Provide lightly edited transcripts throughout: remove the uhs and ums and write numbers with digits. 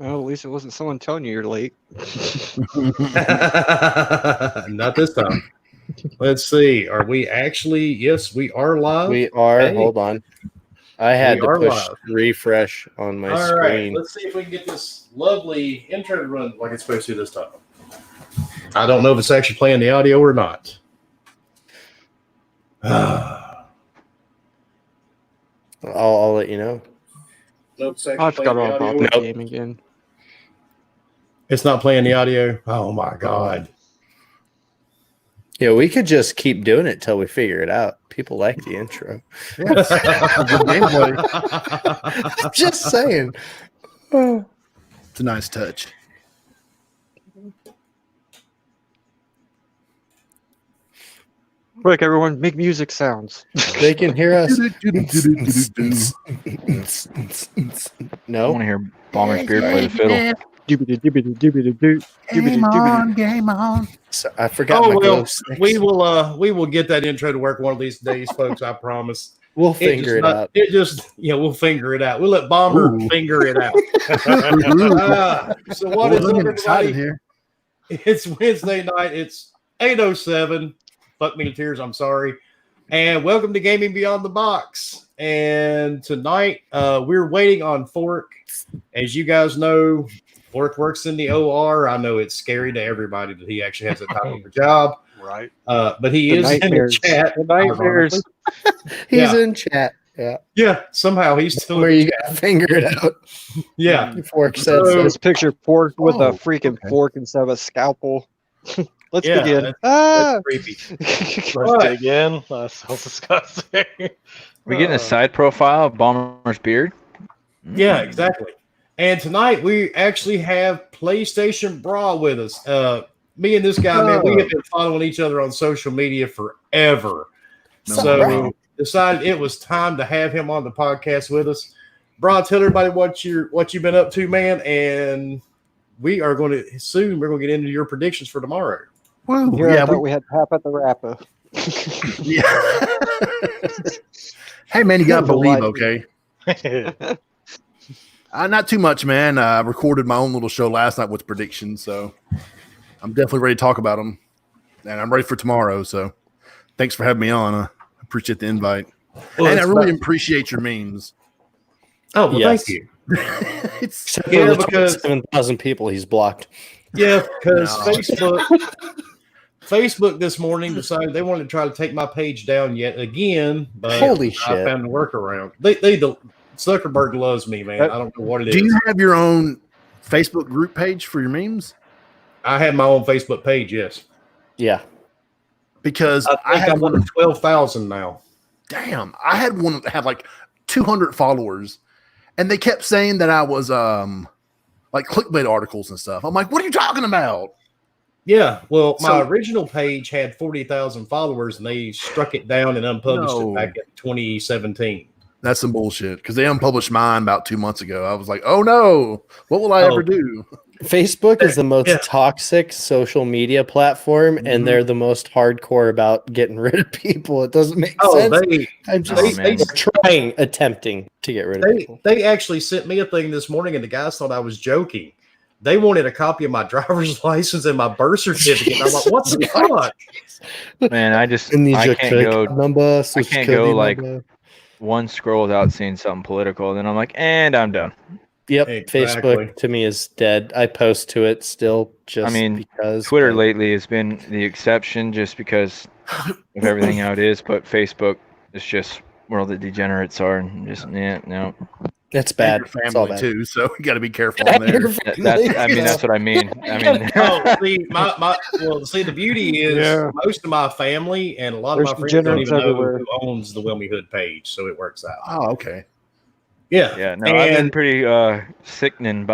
Well, at least it wasn't someone telling you you're late. Not this time. Let's see. Are we actually? Yes, we are live. We are. Hey. Hold on. I had We to are push live. refresh on my All right. screen. Let's see if we can get this lovely intro to run like it's supposed to this time. I don't know if it's actually playing the audio or not. I'll let you know. Nope, it's I actually forgot playing all the about audio. the game again. It's not playing the audio. Oh my god. Yeah, we could just keep doing it till we figure it out. People like the intro. Yes. Good gameplay. Just saying. Oh. It's a nice touch. Quick, everyone, make music sounds. They can hear us. I No. want to hear Bomber's Beard play the fiddle. Game on, game on. So I forgot Oh my well, glow sticks. we will get that intro to work one of these days, folks. I promise. We'll figure it out. It just we'll figure it out. We'll let Bomber Ooh. figure it out. So what is We're up, getting excited everybody? here. It's Wednesday night. It's 8:07. Fuck me to tears. I'm sorry. And welcome to Gaming Beyond the Box. And tonight we're waiting on Fork. As you guys know, Fork works in the OR. I know it's scary to everybody that he actually has that type of a job. Right. But he The is in the nightmares. chat. The nightmares. He's Yeah. in chat. Yeah. Yeah, somehow he's still Where in the you chat. gotta figure it out. Yeah. Fork said So- so. This picture forked with a Oh, freaking okay. fork instead of a scalpel. Let's Yeah, begin. That's Ah! creepy. Let's But- dig in. That's so disgusting. We getting a side profile of Bomber's Beard? Yeah, exactly. And tonight we actually have PlayStation Brah with us. Me and this guy, man, we have been following each other on social media forever. So decided it was time to have him on the podcast with us. Brah, tell everybody what you've been up to, man, and we're going to get into your predictions for tomorrow. Woo. Here, Yeah, I thought we had Pap at the Rapper. yeah. Hey, man, you got to believe, okay? Not too much, man. I recorded my own little show last night with predictions, so I'm definitely ready to talk about them. And I'm ready for tomorrow, so thanks for having me on. I appreciate the invite. Well, and I it's really about- appreciate your memes. Oh, well, Yes. thank you. It's Except for Yeah, the because- 7,000 people he's blocked. Yeah, because No. Facebook this morning decided they wanted to try to take my page down yet again. But Holy I shit. found a workaround. Zuckerberg loves me, man. I don't know what it is. Do you have your own Facebook group page for your memes? I have my own Facebook page, yes. Yeah. Because I think had I'm under 12,000 now. Damn, I had one that had like 200 followers, and they kept saying that I was like clickbait articles and stuff. I'm like, what are you talking about? Yeah, well, my So- original page had 40,000 followers, and they struck it down and unpublished No. it back in 2017. That's some bullshit because they unpublished mine about 2 months ago. I was like, oh no, what will I Oh. ever do? Facebook is the most Yeah. toxic social media platform, Mhm. and they're the most hardcore about getting rid of people. It doesn't make Oh, sense. they I'm just Oh, man. attempting to get rid of people. they actually sent me a thing this morning, and the guys thought I was joking. They wanted a copy of my driver's license and my birth certificate. And I'm like, what the fuck? Man, I can't go like one scroll without seeing something political. Then I'm like, and I'm done. Yep, Exactly. Facebook to me is dead. I post to it still just because Twitter but- lately has been the exception just because of everything how it is. But Facebook is just where all the degenerates are. And just, no. It's bad. And your It's all family bad. too, so you got to be careful on there. That's what I mean. I mean, Oh, see, the beauty is Yeah. most of my family and a lot There's of my friends don't degenerates even know everywhere. who owns the Wilmy Hood page, so it works out. Oh, okay. Yeah, yeah, no, I've been And- pretty sickening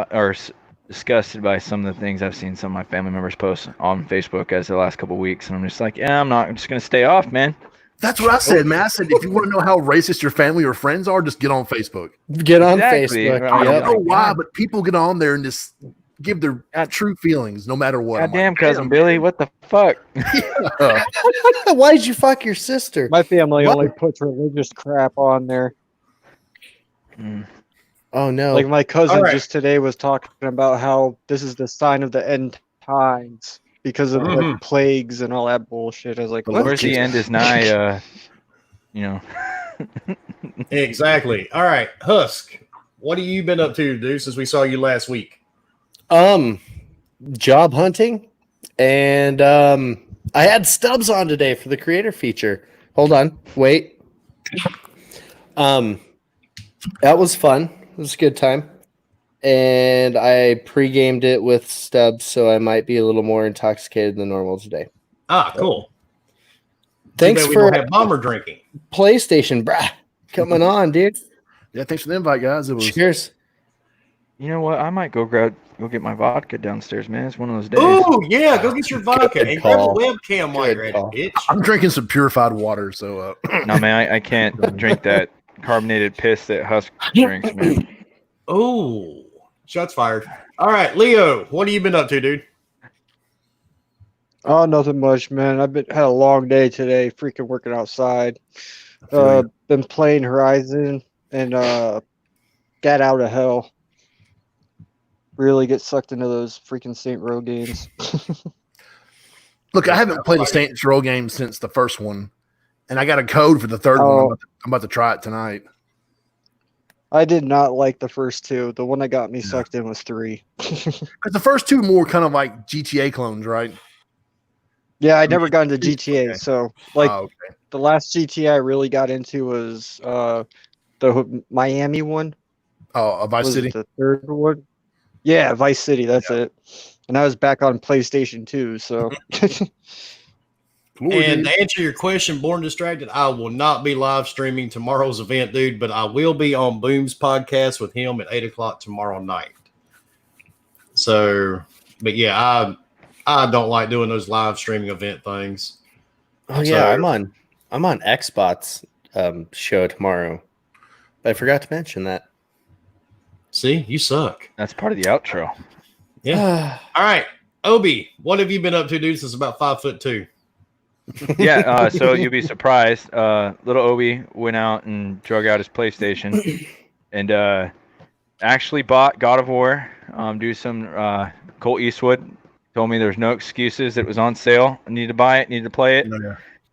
disgusted by some of the things I've seen some of my family members post on Facebook as the last couple of weeks, and I'm just like, I'm just gonna stay off, man. That's what I said, man. I said, if you want to know how racist your family or friends are, just get on Facebook. Get on Exactly. Facebook. I I Yep. don't know why, but people get on there and just give their true feelings no matter what. I'm Goddamn, like, cousin damn, Billy, what the fuck? man. Why'd you fuck your sister? My family What? only puts religious crap on there. Mm. Oh no! Like my cousin Alright. just today was talking about how this is the sign of the end times because of Mhm. like plagues and all that bullshit. I was like, The what? Where's the end is nigh, you know. Exactly. All right, Husk. What have you been up to, dude, since we saw you last week? Job hunting, and I had Stubbs on today for the creator feature. Hold on, wait. That was fun. It was a good time, and I pre-gamed it with Stubbs, so I might be a little more intoxicated than normal today. Ah, cool. Thanks Too bad we for don't have bomber drinking. PlayStation, brah. Coming on, dude. Yeah, thanks for the invite, guys. It was Cheers. You know what? I might go get my vodka downstairs, man. It's one of those days. Oh yeah, go get your vodka Good and grab a call. webcam while Good you're at call. it, bitch. I'm drinking some purified water, so No, man, I can't drink that carbonated piss that Husk drinks, man. Oh, shots fired. All right, Leo, what have you been up to, dude? Oh, nothing much, man. Had a long day today, freaking working outside. I feel you. Been playing Horizon and got out of hell. Really get sucked into those freaking Saint Row games. Look, I haven't played a Saints Row game since the first one, and I got a code for the third one. I'm about to try it tonight. I did not like the first two. The one that got me sucked in was 3. Because the first two more kind of like GTA clones, right? Yeah, I never got into GTA, Okay. so like Oh, okay. the last GTA I really got into was the Miami one. Oh, Vice Was City. it the third one? Yeah, Vice City. That's it. And I was back on PlayStation 2, so. Cool, And dude. to answer your question, Born Distracted, I will not be live streaming tomorrow's event, dude, but I will be on Boom's podcast with him at 8:00 tomorrow night. So, but yeah, I don't like doing those live streaming event things. Oh yeah, So- I'm on Xbox show tomorrow. But I forgot to mention that. See, you suck. That's part of the outro. Yeah. All right, Obi, what have you been up to, dude? Since about 5'2". Yeah, so you'll be surprised. Little Obi went out and drug out his PlayStation and actually bought God of War. Do some Colt Eastwood. Told me there's no excuses. It was on sale. I needed to buy it, needed to play it.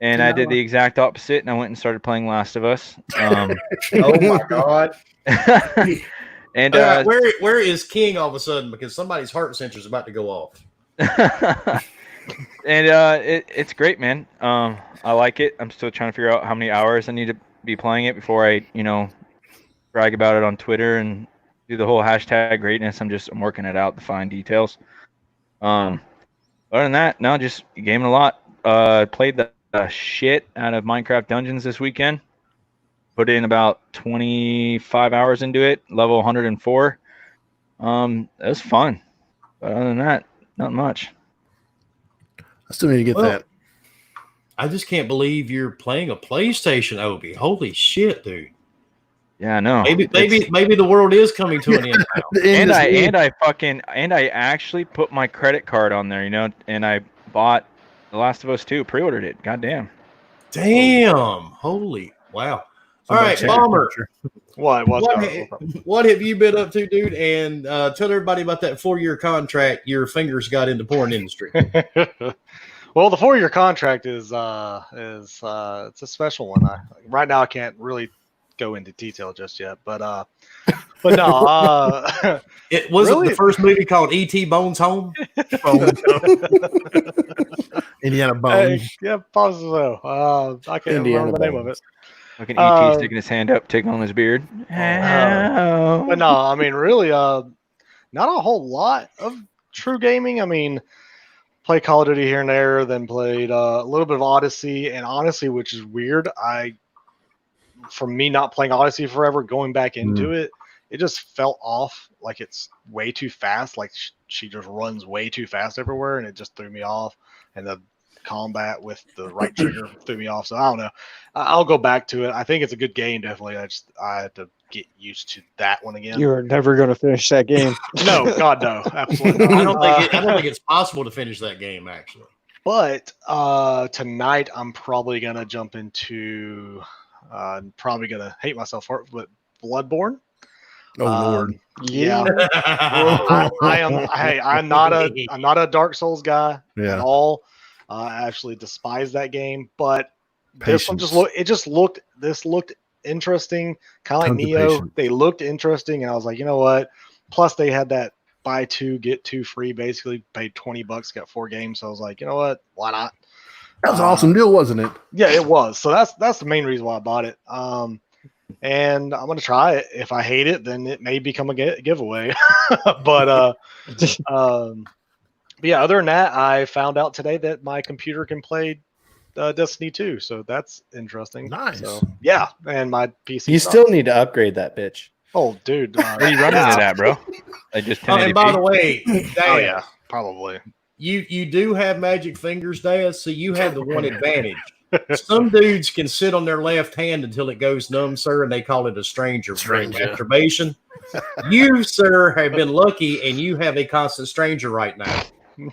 And I did the exact opposite, and I went and started playing Last of Us. Oh my god! And where is King all of a sudden? Because somebody's heart sensor is about to go off. and it's great, man. I like it. I'm still trying to figure out how many hours I need to be playing it before I, brag about it on Twitter and do the whole hashtag greatness. I'm working it out, the fine details. Other than that, no, just gaming a lot. Played the shit out of Minecraft Dungeons this weekend. Put in about 25 hours into it, level 104. It was fun. But other than that, not much. I still need to get that. I just can't believe you're playing a PlayStation, Obi. Holy shit, dude. Yeah, I know. Maybe the world is coming to an end now. And I actually put my credit card on there, and I bought The Last of Us 2, pre-ordered it. Goddamn. Damn. Holy wow. All right, Bomber. What have you been up to, dude? And tell everybody about that 4-year contract your fingers got in the porn industry. Well, the 4-year contract is it's a special one. Right now I can't really go into detail just yet, but no. It wasn't the first movie called E.T. Bones Home. Indiana Bones. Yeah, possibly so. I can't remember the name of it. Like an E.T. sticking his hand up, tickling his beard. But no, I mean, really, not a whole lot of true gaming. I mean, play Call of Duty here and there, then played a little bit of Odyssey, and honestly, which is weird, from me not playing Odyssey forever, going back into it just felt off. Like it's way too fast. Like she just runs way too fast everywhere, and it just threw me off. And the combat with the right trigger threw me off. So I don't know. I'll go back to it. I think it's a good game. Definitely. I have to get used to that one again. You're never going to finish that game. No, God, no, absolutely not. I don't think it's possible to finish that game actually. But tonight I'm probably gonna jump into. Probably gonna hate myself for it, but Bloodborne. Oh Lord. Yeah. I'm not a Dark Souls guy at all. I actually despise that game, but this one looked interesting, kind of like Neo. They looked interesting, and I was like, you know what? Plus, they had that buy two get two free. Basically, paid $20, got 4 games. So I was like, you know what? Why not? That was an awesome deal, wasn't it? Yeah, it was. So that's the main reason why I bought it. And I'm gonna try it. If I hate it, then it may become a giveaway. But yeah. Other than that, I found out today that my computer can play Destiny 2, so that's interesting. Nice. So, yeah, and my PC. You still need to upgrade that bitch. Oh, dude. Where are you running it at, bro? I just 1080p. And by the way, oh yeah, probably. You do have magic fingers, Dad, so you have the one advantage. Some dudes can sit on their left hand until it goes numb, sir, and they call it a stranger masturbation. You, sir, have been lucky, and you have a constant stranger right now.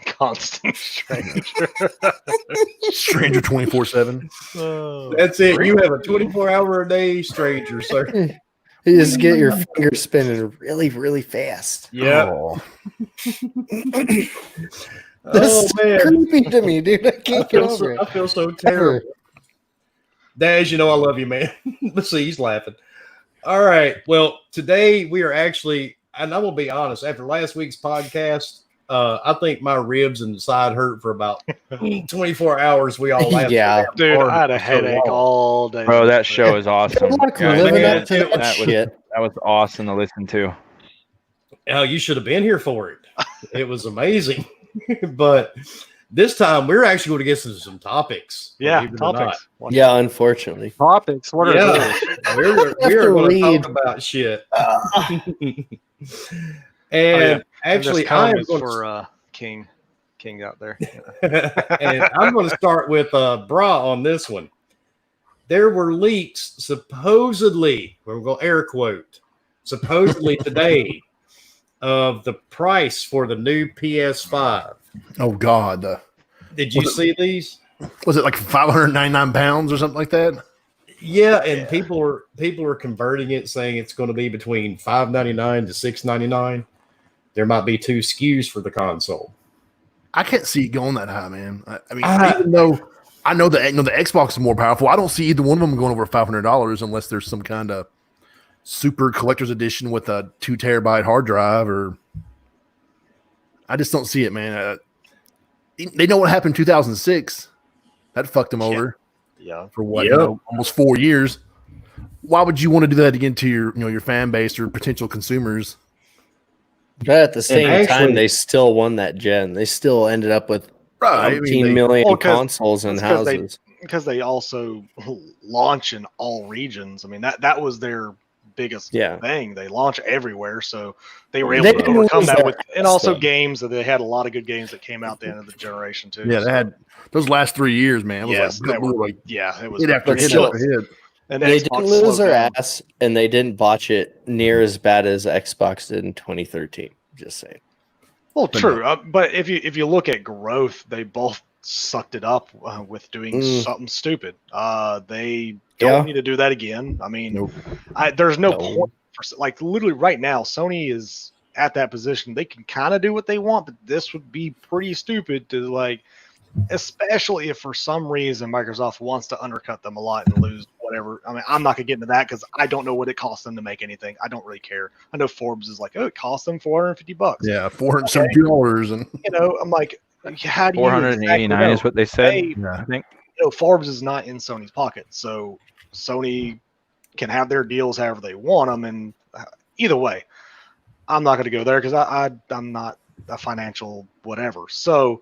Constant stranger. Stranger 24/7. That's it. You have a 24-hour-a-day stranger, sir. You just get your fingers spinning really, really fast. Yeah. Oh. This man, is creepy to me, dude. I can't get over it. I feel so terrible. Daz, you know I love you, man. Let's see, he's laughing. All right. Well, today we are actually, and I'm gonna be honest. After last week's podcast, I think my ribs and side hurt for about 24 hours. We all laughed. Yeah, dude, I had a headache all day. Bro, that show is awesome. That was awesome to listen to. Oh, you should have been here for it. It was amazing. But this time we're actually going to get some topics. Yeah, topics. Yeah, unfortunately. Topics. What are those? We're going to talk about shit. And actually, I am going for King out there. And I'm going to start with Brah on this one. There were leaks supposedly, we're going to air quote, supposedly today of the price for the new PS5. Oh God! Did you see these? Was it like 599 pounds or something like that? Yeah, and people are converting it, saying it's going to be between $599 to $699. There might be 2 SKUs for the console. I can't see it going that high, man. I mean, even though I know the Xbox is more powerful, I don't see either one of them going over $500 unless there's some kind of super collector's edition with a 2 terabyte hard drive, or I just don't see it, man. They know what happened in 2006. That fucked them over. Yeah. For what? Almost 4 years. Why would you want to do that again to your fan base or potential consumers? But at the same time, they still won that gen. They still ended up with 18 million consoles and houses. Because they also launch in all regions. I mean, that was their biggest thing. They launch everywhere, so they were able to overcome that with, and also games that they had a lot of good games that came out the end of the generation too. Yeah, they had those last 3 years, man. It was it was hit after hit. And they didn't lose their ass, and they didn't botch it near as bad as Xbox did in 2013. Just saying. Well, true, but if you look at growth, they both sucked it up with doing something stupid. They don't need to do that again. I mean, there's no point for, like, literally right now, Sony is at that position. They can kind of do what they want, but this would be pretty stupid to, like, especially if for some reason Microsoft wants to undercut them a lot and lose whatever. I mean, I'm not gonna get into that because I don't know what it costs them to make anything. I don't really care. I know Forbes is like, oh, it costs them $450. Yeah, $470, and I'm like, how do you 489 is what they said. I think Forbes is not in Sony's pocket, so Sony can have their deals however they want them, and either way, I'm not going to go there because I'm not a financial whatever. So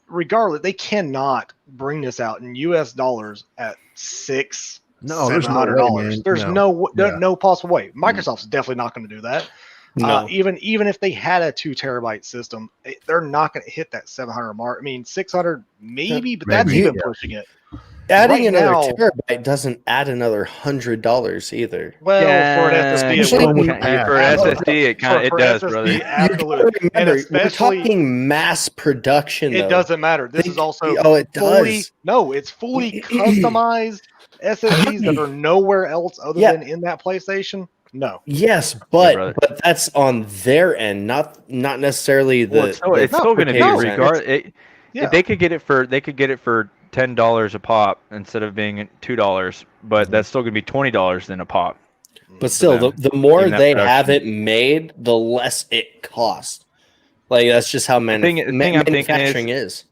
regardless, they cannot bring this out in U.S. dollars at $700. There's no possible way. Microsoft's definitely not going to do that. No. Even if they had a 2 terabyte system, they're not going to hit that 700 mark. I mean, 600 maybe, but that's even pushing it. Adding another terabyte doesn't add another $100 either. Well, for an SSD, it does, brother. Absolutely. And especially, we're talking mass production. It doesn't matter. This is also it does. It's fully customized SSDs that are nowhere else other than in that PlayStation. No. Yes, brother. but that's on their end, not necessarily the. Well, it's still going to be No. regard. Yeah. They could get it for $10 a pop instead of being $2, but that's still going to be $20 then a pop. But still, the more in that they production. have it made, the less it costs. Like that's just how thing I'm thinking manufacturing is.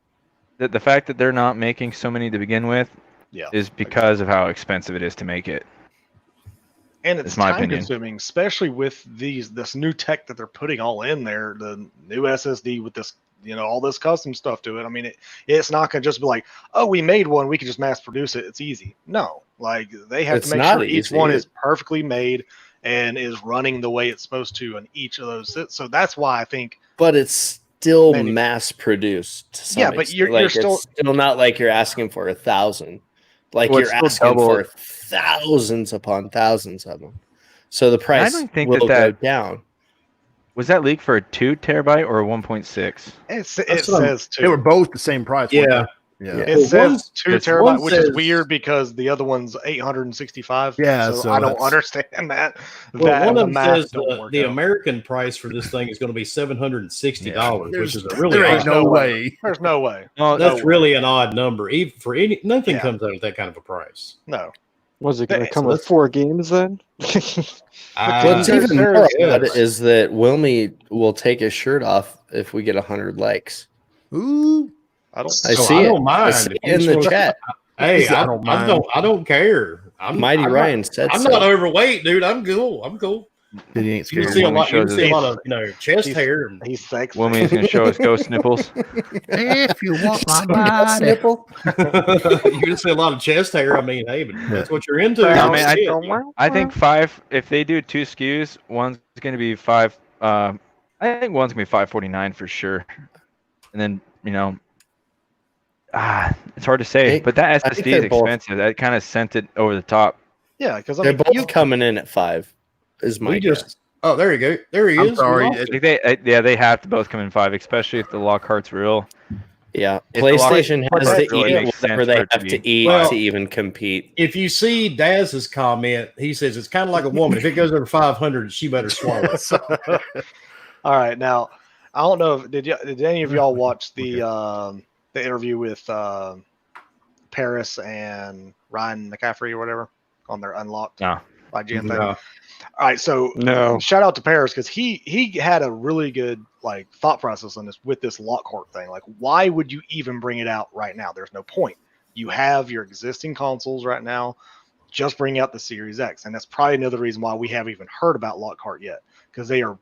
That the fact that they're not making so many to begin with Yeah. is because of how expensive it is to make it. And it's my time opinion. consuming, especially with this new tech that they're putting all in there, the new SSD with this, all this custom stuff to it. I mean, it's not going to just be like, oh, we made one, we can just mass produce it. It's easy. No, like they have to make sure each one is perfectly made and is running the way it's supposed to on each of those. So that's why I think. But it's still mass produced. Yeah, but you're still not like you're asking for 1,000. Like you're asking for thousands upon thousands of them. So the price will go down. Was that leaked for a 2 terabyte or a 1.6? It says 2. They were both the same price. Yeah. It says 2 terabyte, which is weird because the other one's 865. Yeah, so I don't understand that. Well, one of them says the American price for this thing is going to be $760, which is a really there ain't no way. There's no way. No, that's really an odd number. Even for nothing comes out at that kind of a price. No. Was it going to come with 4 games then? What's even more about it is that Wilmy will take his shirt off if we get 100 likes. Ooh. I don't mind in the chat. Hey, I don't care. Ryan said I'm not overweight, dude. I'm cool. He ain't scared. You see a lot of chest hair. He's sexy. Wilmy's gonna show us ghost nipples. If you want my body. Nipple. You're gonna see a lot of chest hair. I mean, hey, but that's what you're into. I think 5. If they do 2 SKUs, one's gonna be 5. I think one's gonna be $549 for sure, and then it's hard to say, but that SSD is expensive. That kind of sent it over the top. Yeah, because they're both coming in at 5. Is my guess. Oh, there you go. There he is. Sorry. They have to both come in 5, especially if the Lockhart's real. Yeah, PlayStation has to eat whatever they have to eat to even compete. If you see Daz's comment, he says it's kind of like a woman. If it goes over 500, she better swallow. All right, now I don't know. Did any of y'all watch the interview with Paris and Ryan McCaffrey or whatever on their Unlocked by GM thing? No. All right, so shout out to Paris because he had a really good thought process on this with this Lockhart thing. Like, why would you even bring it out right now? There's no point. You have your existing consoles right now. Just bring out the Series X, and that's probably another reason why we haven't even heard about Lockhart yet because they're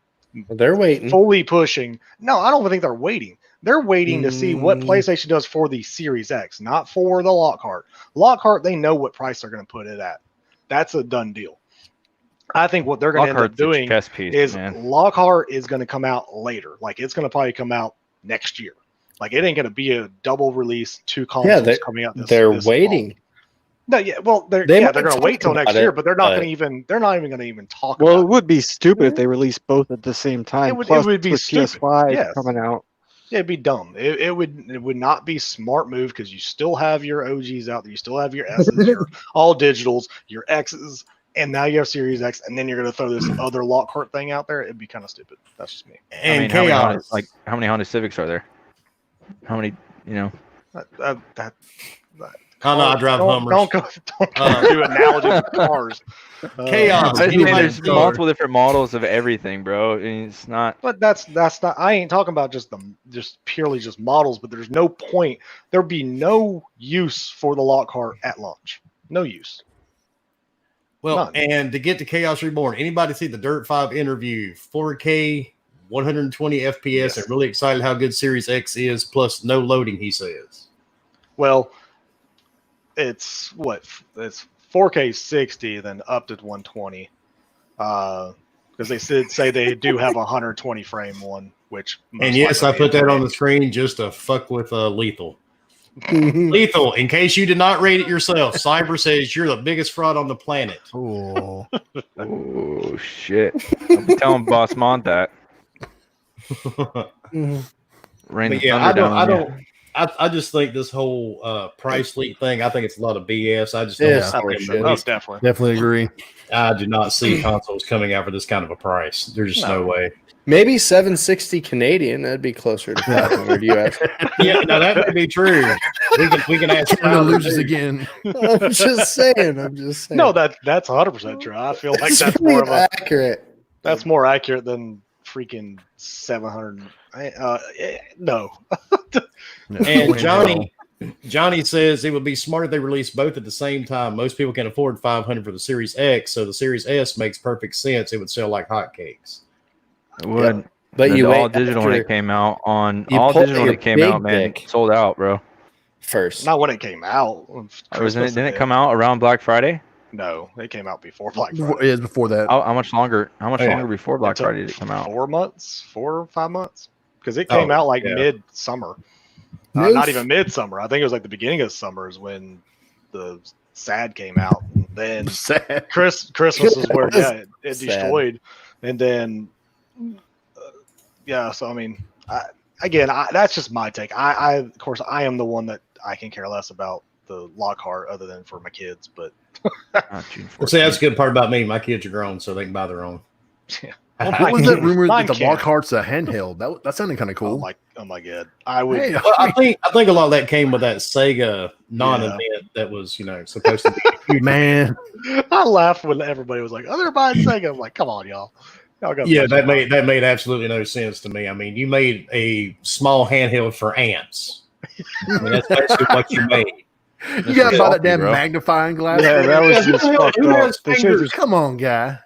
waiting, fully pushing. No, I don't think they're waiting. They're waiting to see what PlayStation does for the Series X, not for the Lockhart. Lockhart, they know what price they're going to put it at. That's a done deal. I think what they're going to end up doing is Lockhart is going to come out later. Like, it's going to probably come out next year. Like, it ain't going to be a double release, 2 consoles coming out. They're waiting. No, they're going to wait till next year, but they're not going to even. They're not even going to even talk. Well, it would be stupid if they released both at the same time. It would be stupid. PS5 coming out. Yeah, it'd be dumb. It would not be smart move because you still have your OGs out there. You still have your S's, your all digitals, your X's, and now you have Series X, and then you're going to throw this other Lockhart thing out there. It'd be kind of stupid. That's just me. And how many Honda Civics are there? How many? I drive Hummers. Don't do analogy with cars. Chaos. There's multiple different models of everything, bro. It's not. But that's not. I ain't talking about just purely models. But there's no point. There'd be no use for the Lockhart at launch. No use. Well, none. And to get to Chaos Reborn, anybody see the Dirt 5 interview? 4K, 120 FPS, yes. And really excited how good Series X is. Plus, no loading. He says. Well. It's 4K 60, then up to 120. Because they say they do have a 120 frame one, which. And yes, I put that on the screen just to fuck with Lethal. Lethal, in case you did not rate it yourself, Cyber says you're the biggest fraud on the planet. Oh, shit. I'll be telling Boss Mont that. I I just think this whole price leak thing. I think it's a lot of BS. I just don't. Yeah. I think so. Oh, definitely. Definitely agree. I do not see consoles coming out for this kind of a price. There's just no way. Maybe 760 Canadian. That'd be closer to 500 US. Yeah, no, that may be true. We can ask. We're gonna lose this again. I'm just saying. No, that's 100% true. I feel like It's that's pretty more of a accurate. that's more accurate than freaking 700. No. And Johnny says it would be smart if they release both at the same time. Most people can afford $500 for the Series X, so the Series S makes perfect sense. It would sell like hotcakes. It would. Yeah. But you all wait digital when after it came out on you all pull digital when your it came big out, man, dick. sold out, bro. first. Not when it came out. Didn't it come out around Black Friday? No, it came out before Black Before, Friday. yeah, before that. How much longer? How much Oh, yeah. longer before Black It took Friday did it come out? 4 months, 4 or 5 months, because it came out like mid-summer. Not even mid-summer. I think it was like the beginning of summer is when the SAD came out. And then Sad. Christmas is where it Sad. destroyed. And then so I mean, that's just my take. I of course I am the one that I can care less about the Lockhart other than for my kids, but June See, that's the good part about me. My kids are grown, so they can buy their own. Yeah. What was that rumor Mine that the can't. Lockhart's a handheld? That sounded kind of cool. Oh my god, I would. Hey, Well, I think a lot of that came with that Sega non-event that was, supposed to be huge. man, I laughed when everybody was like, "Oh, they're buying Sega." I'm like, "Come on, y'all." Yeah, that made absolutely no sense to me. I mean, you made a small handheld for ants. I mean, that's basically what you made. you gotta buy that damn bro. magnifying glass. Yeah, that was just fucked Who up. has They should've fingers? just- Come on, guy.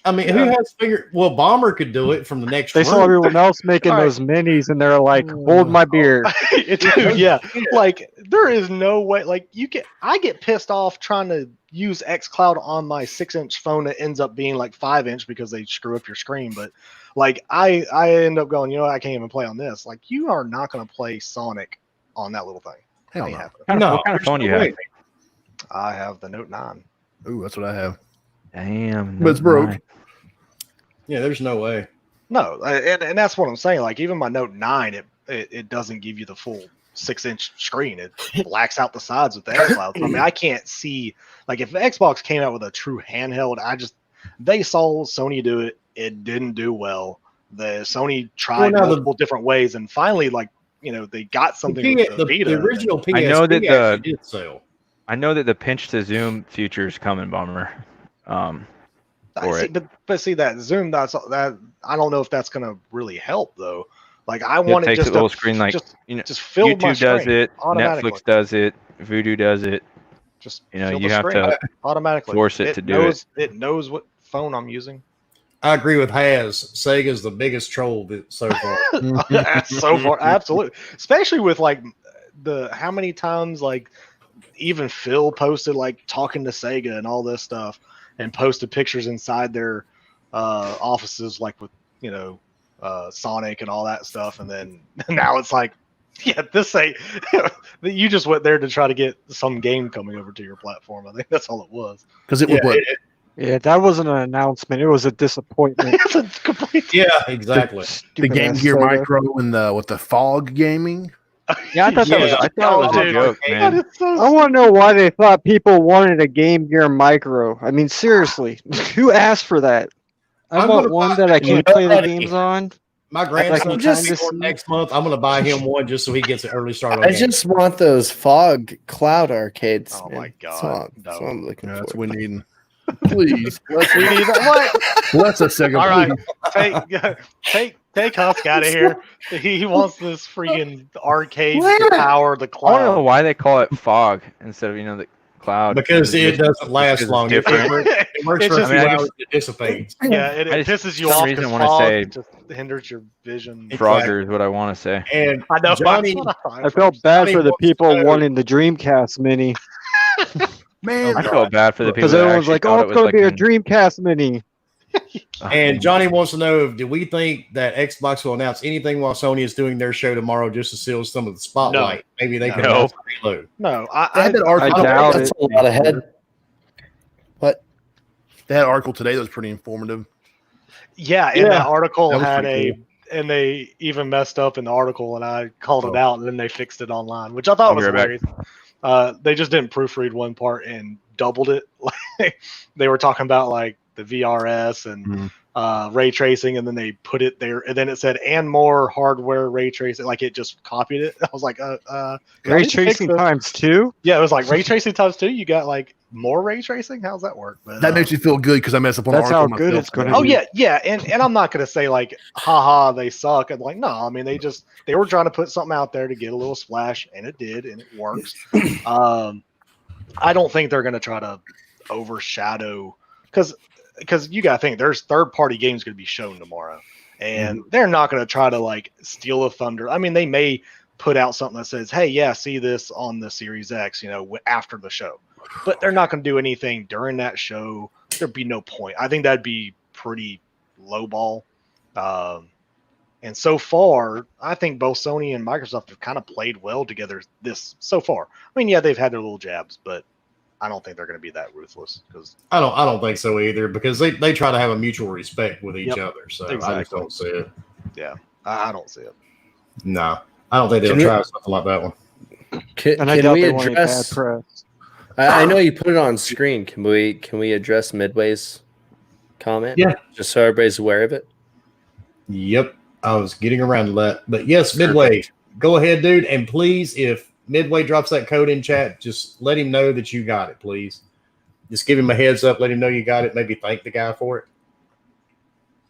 I mean, who has figure? Well, Bomber could do it from the next They room. saw everyone else making All right. those minis, and they're like, "Hold my beer." Dude, yeah, like there is no way. Like I get pissed off trying to use xCloud on my 6-inch phone that ends up being like 5-inch because they screw up your screen. But like I end up going, I can't even play on this. Like you are not going to play Sonic on that little thing. Hell Ain't no. happening. What kind of phone do you have? I have the Note 9. Ooh, that's what I have. Damn. But it's broke. nice. Yeah, there's no way. No, and that's what I'm saying. Like even my Note 9, it doesn't give you the full 6-inch screen. It blacks out the sides with the xCloud. I mean, I can't see like if Xbox came out with a true handheld. They saw Sony do it. It didn't do well. The Sony tried multiple different ways, and finally, they got something with the Vita. The original PSP I know that actually did sell. I know that the pinch to zoom feature is coming, Bomber. For it. But see that zoom, that I don't know if that's gonna really help though. Like I It want it takes just a little to screen like just YouTube fill my does screen it, automatically. Netflix does it, Voodoo does it. Just You fill you the have screen to automatically force it to do it. It knows what phone I'm using. I agree with Haz. Sega's the biggest troll so far. So far, absolutely. Especially with how many times even Phil posted talking to Sega and all this stuff, and posted pictures inside their offices with Sonic and all that stuff, and then now it's this ain't you just went there to try to get some game coming over to your platform. I think that's all it was. Because it was what? Yeah, that wasn't an announcement. It was a disappointment. It's a complete Yeah, exactly. The Stupid Game ass Gear Sega. Micro and with the fog gaming. Yeah, I thought that was Yeah. I thought it was a Dude, joke, that man. is so I want to know why they thought people wanted a Game Gear Micro. I mean, seriously, who asked for that? I I'm want gonna one buy- that I can't play the Nobody. games on. My grandson just- just next month. I'm going to buy him one just so he gets an early start on I games. just want those fog cloud arcades. Oh man. my That's God, all- That's what I'm looking Yeah, that's for. what we need. Please. we need what? Bless us, Sega. All right, please. take Husk out of here. He wants this freaking arcade to power the I don't know cloud. why they call it fog instead of the cloud. Because it doesn't last it's long. It different. works It's for a just- few I mean, I hours. It dissipates. Yeah, it I just- pisses you for some off reason because wanna fog say- just hinders your vision. Frogger is what I want to say. And I know. Johnny, I felt bad Johnny for the wants to people know- wanting the Dreamcast Mini Man, I felt bad for the people because that everyone's actually like, thought "Oh, it it's was going to be a in- Dreamcast Mini." And Johnny wants to know: do we think that Xbox will announce anything while Sony is doing their show tomorrow, just to steal some of the spotlight? Maybe they can No. announce Halo. No, they had that article. I doubt That's it. a lot ahead. What? They had an article today that was pretty informative. yeah, and Yeah, that article that was had pretty and they even messed up in the article, and I called it out, and then they fixed it online, which I thought I'll was be right back. hilarious. They just didn't proofread one part and doubled it. Like they were talking about like the VRS and ray tracing, and then they put it there, and then it said and more hardware ray tracing. Like it just copied it. I was like, Ray tracing times 2? Yeah, it was like ray tracing times 2. You got like more ray tracing. How's that work? But, That makes you feel good because I messed up on That's the article how good myself. it's gonna Oh be. yeah, and I'm not gonna say like, haha, they suck. I'm like, no, I mean they were trying to put something out there to get a little splash, and it did, and it works. I don't think they're gonna try to overshadow because you gotta think there's third-party games gonna be shown tomorrow, and they're not gonna try to like steal a thunder. I mean, they may put out something that says, hey, yeah, see this on the Series X, after the show. But they're not going to do anything during that show. There'd be no point. I think that'd be pretty lowball. And so far, I think both Sony and Microsoft have kind of played well together this so far. I mean, yeah, they've had their little jabs, but I don't think they're going to be that ruthless. Because I don't think so either, because they try to have a mutual respect with each other. So I just don't see it. Yeah, I don't see it. No, I don't think they'll try something like that one. Can we address? I know you put it on screen. Can we address Midway's comment? Yeah, just so everybody's aware of it. Yep, I was getting around to that, but yes, Midway, go ahead, dude, and please, if Midway drops that code in chat, just let him know that you got it, please. Just give him a heads up, let him know you got it. Maybe thank the guy for it.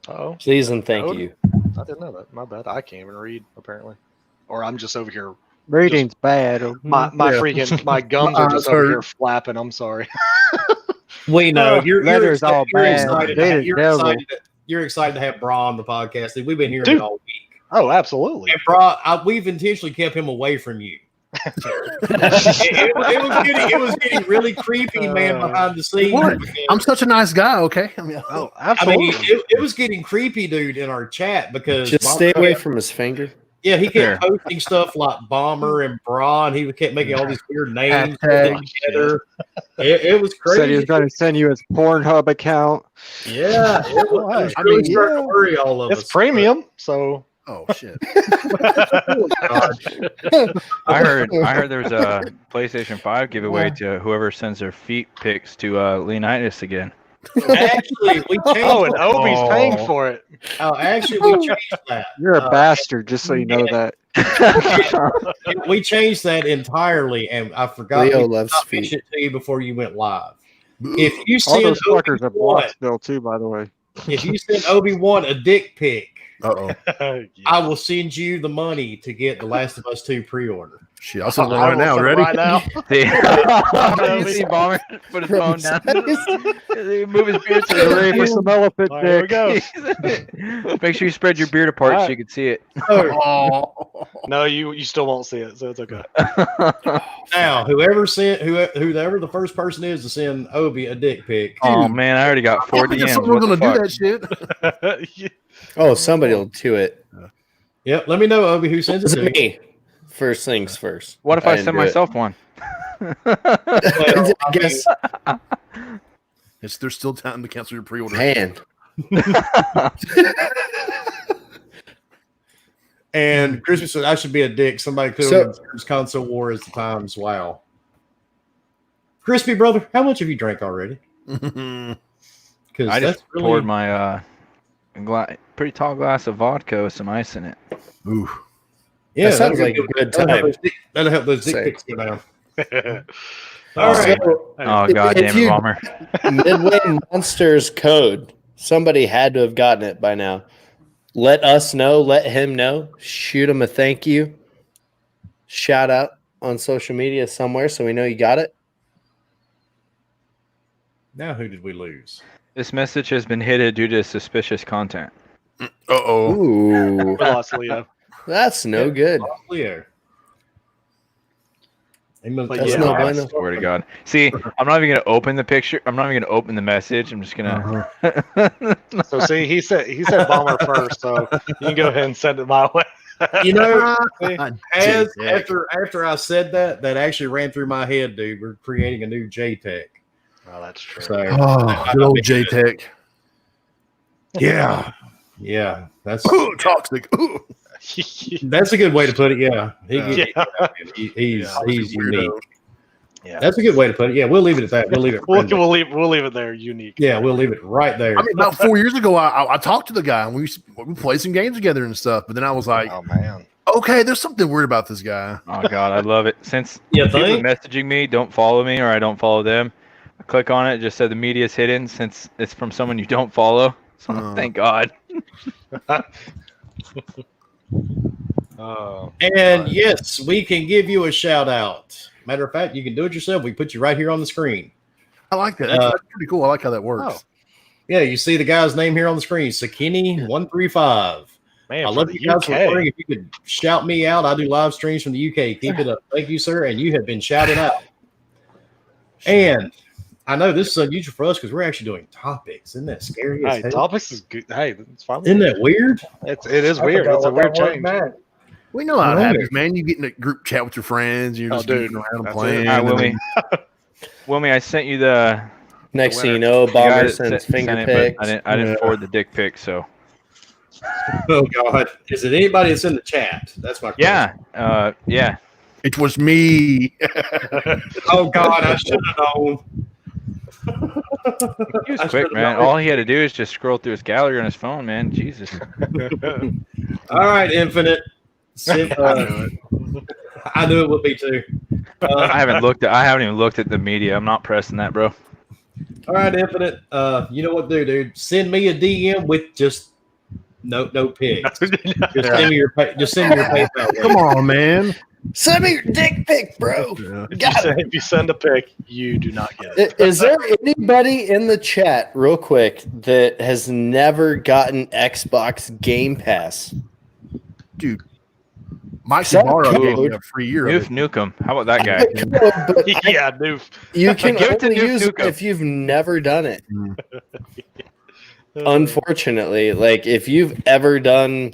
Oh, please and thank you. I didn't know that. My bad. I can't even read apparently, or I'm just over here. Reading's bad. My freaking my gums are just over here flapping. I'm sorry. We know you're all bad. You're excited to have Brah on the podcast. We've been hearing it all week. Oh, absolutely. And Brah, we've intentionally kept him away from you. it was getting really creepy, man, behind the scenes. What? I'm such a nice guy, okay? I mean, absolutely. It was getting creepy, dude, in our chat because just stay away from his finger. Yeah, he kept posting stuff like Bomber and Brah, and he kept making all these weird names together. It was crazy. Said he was going to send you his Pornhub account. Yeah, it was really starting to worry all of us. It's premium, so. Oh shit! I heard there was a PlayStation 5 giveaway to whoever sends their feet pics to Leonidas again. Actually, we changed. And Obi's paying for it. Oh, actually, we changed that. You're a bastard, just so you know that. We changed that entirely, and I forgot Leo to loves feet. mention it to you before you went live. If you all send those fuckers are blocked still too, by the way. If you send Obi-Wan a dick pic, I will send you the money to get The Last of Us 2 pre-order. Shit, I'll send it right now. Ready? Right now. You see Bomber put his phone down. Move his beard to the Ready for some elephant dick. Here we go. Make sure you spread your beard apart so you can see it. No, you still won't see it, so it's okay. Now, whoever the first person is to send Obi a dick pic. Oh man, I already got 4 DMs. Someone's gonna do that shit. Oh, somebody will do it. Yep, let me know, Obi, who sends it to me. First things first. What if I send myself one? I guess there's still time to cancel your pre-order. Man. And Christmas said I should be a dick. Somebody could have console war as the times. Wow. Crispy brother, how much have you drank already? I just poured my pretty tall glass of vodka with some ice in it. Ooh. Yeah, that sounds like a good time. That'll help those dick pics go down. All right. Oh god damn it, Bomber. Midway Monsters code. Somebody had to have gotten it by now. Let us know. Let him know. Shoot him a thank you. Shout out on social media somewhere so we know you got it. Now who did we lose? This message has been hidden due to suspicious content. Ooh. Lost Leo. That's no good. Leo. That's no bueno. Swear to God. See, I'm not even gonna open the picture. I'm not even gonna open the message. I'm just gonna. So see, he said Bomber first, so you can go ahead and send it my way. You know, after I said that actually ran through my head, dude. We're creating a new JTech. Oh, that's true. So, good old JTech. Yeah. Yeah, that's Toxic. that's a good way to put it. Yeah, he's Weirdo. unique. Yeah. That's a good way to put it. Yeah, we'll leave it at that. We'll leave it. friendly. We'll leave it there. Unique. Yeah, we'll leave it right there. I mean, about 4 years ago, I talked to the guy and we played some games together and stuff. But then I was like, Oh man. okay, there's something weird about this guy. Oh God, I love it. Since You people are think? messaging me, don't follow me, or I don't follow them. I click on it, just said the media's hidden since it's from someone you don't follow. So thank God. Oh. And yes, we can give you a shout out. Matter of fact, you can do it yourself. We put you right here on the screen. I like that. That's pretty cool. I like how that works. Yeah, you see the guy's name here on the screen, Sakini135. Man, I love you guys for playing. If you could shout me out, I do live streams from the UK. Keep it up. Thank you, sir. And you have been shouted out. And I know this is unusual for us because we're actually doing topics. Isn't that scary? Hey, topics is good. Hey, it's fine. Isn't that weird? It is weird. It's a weird change. We know how it happens, man. You get in a group chat with your friends, you're just goofing around and playing. All right, Wilmy, I sent you the. Next thing you know, Bomber sends finger pics. I didn't forward the dick pic, so. Oh God! Is it anybody that's in the chat? That's my question. Yeah. Yeah. It was me. Oh God! I should have known. He was quick, man. All he had to do is just scroll through his gallery on his phone, man. Jesus. All right, Infinite. I knew it would be too. I haven't even looked at the media. I'm not pressing that, bro. All right, Infinite. You know what to do, dude? Send me a DM with just no pics. Just send me your PayPal. Come on, man. Send me your dick pic, bro. If you send a pic, you do not get it. Is there anybody in the chat, real quick, that has never gotten Xbox Game Pass? Dude. Mike Ibarra gave me a free year. Noof Nukem. How about that guy? Yeah, Noof. You can Give it to only Noof use it Nukem. if you've never done it. Unfortunately, like if you've ever done,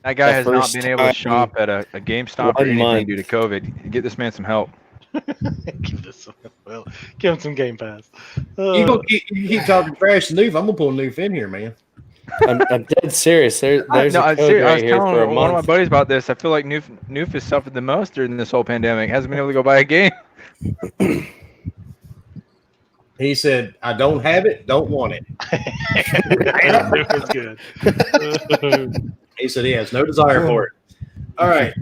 That guy has not first been able to time shop at a GameStop or 1 anything month. due to COVID. Get this man some help. Give him some Game Pass. You keep talking trash to Noof. I'm gonna pull Noof in here, man. I'm dead serious. There's No, a I'm code serious. I right was here telling for a one of my month. buddies about this. I feel like Noof has suffered the most during this whole pandemic. Hasn't been able to go buy a game. He said, "I don't have it, don't want it." Noof is good. He said he has no desire for it. All right,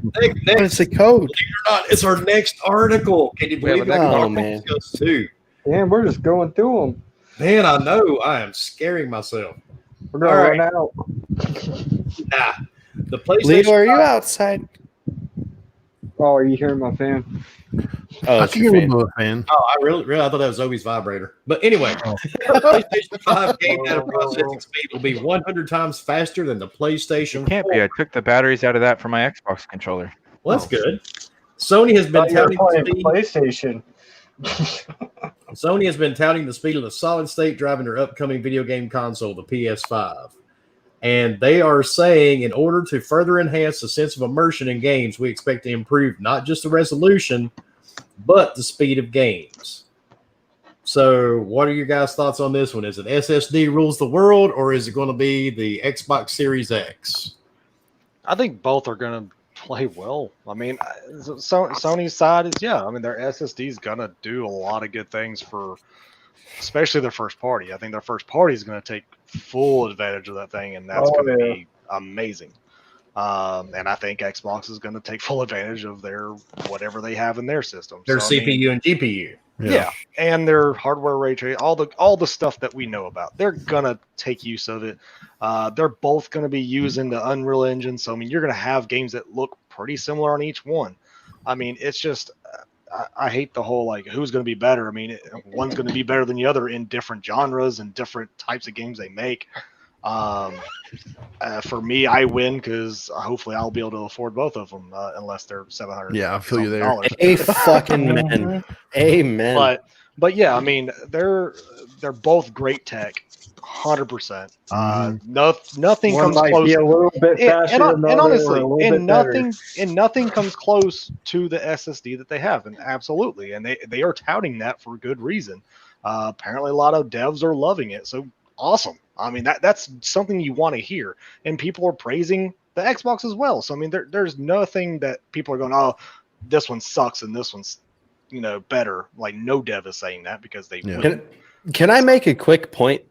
next, What's the code? believe it or not, it's our next article. Can you believe it? Oh, man. Too. Yeah, we're just going through them. Man, I know. I am scaring myself. We're gonna All run right. out. Nah, the PlayStation. Leo, are you outside? Oh, are you hearing my fan? Oh, I it's see your you fan. a fan. Oh, I really I thought that was Zoe's vibrator. But anyway, PlayStation 5 game data processing speed will be 100 times faster than the PlayStation. It can't be. I took the batteries out of that for my Xbox controller. Well, that's good. Sony has been touting the speed. PlayStation. Sony has been touting the speed of the solid state driving their upcoming video game console, the PS5. And they are saying in order to further enhance the sense of immersion in games, we expect to improve not just the resolution, but the speed of games. So what are your guys' thoughts on this one? Is it SSD rules the world, or is it going to be the Xbox Series X? I think both are going to play well. I mean, Sony's side is, I mean, their SSD is going to do a lot of good things for especially their first party. I think their first party is going to take full advantage of that thing, and that's going to be amazing. And I think Xbox is going to take full advantage of their whatever they have in their system. Their So, I mean, CPU and GPU. yeah, and their hardware ray tracing, all the stuff that we know about. They're gonna take use of it. They're both gonna be using the Unreal Engine, so I mean, you're gonna have games that look pretty similar on each one. I mean, it's just I hate the whole like who's gonna be better. I mean, one's gonna be better than the other in different genres and different types of games they make. For me, I win because hopefully I'll be able to afford both of them, unless they're $700. Yeah, I feel you there. A fucking man. Amen. But yeah, I mean they're both great tech, 100%. Nothing One comes might close. be a little bit faster than the And other, honestly, or a little bit better. nothing comes close to the SSD that they have, and absolutely, and they are touting that for good reason. Apparently, a lot of devs are loving it. So awesome. I mean, that's something you want to hear, and people are praising the Xbox as well. So I mean, there's nothing that people are going, oh, this one sucks and this one's better. Like no dev is saying that because they wouldn't. Can I make a quick point?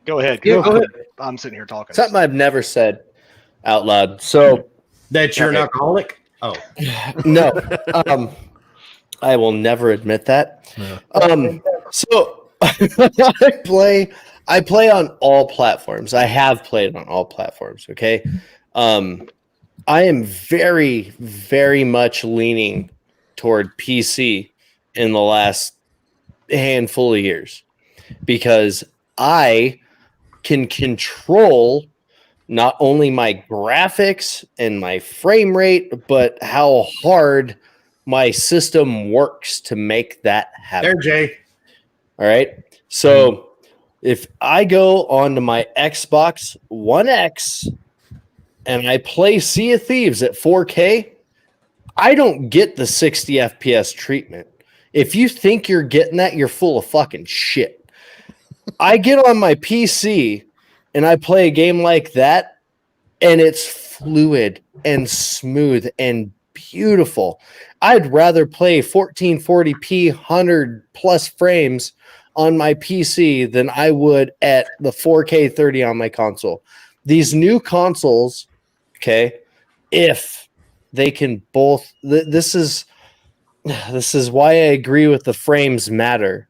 Go ahead. Yeah, go ahead. I'm sitting here talking. Something I've never said out loud. So that you're an alcoholic? Oh no, I will never admit that. Yeah. So I play on all platforms. I have played on all platforms. Okay, I am very, very much leaning toward PC in the last handful of years because I can control not only my graphics and my frame rate, but how hard my system works to make that happen. There, Jay. All right. So if I go onto my Xbox One X and I play Sea of Thieves at 4K, I don't get the 60 FPS treatment. If you think you're getting that, you're full of fucking shit. I get on my PC and I play a game like that, and it's fluid and smooth and beautiful. I'd rather play 1440p 100 plus frames on my PC than I would at the 4K 30 on my console. These new consoles, okay, if they can both, this is why I agree with the frames matter,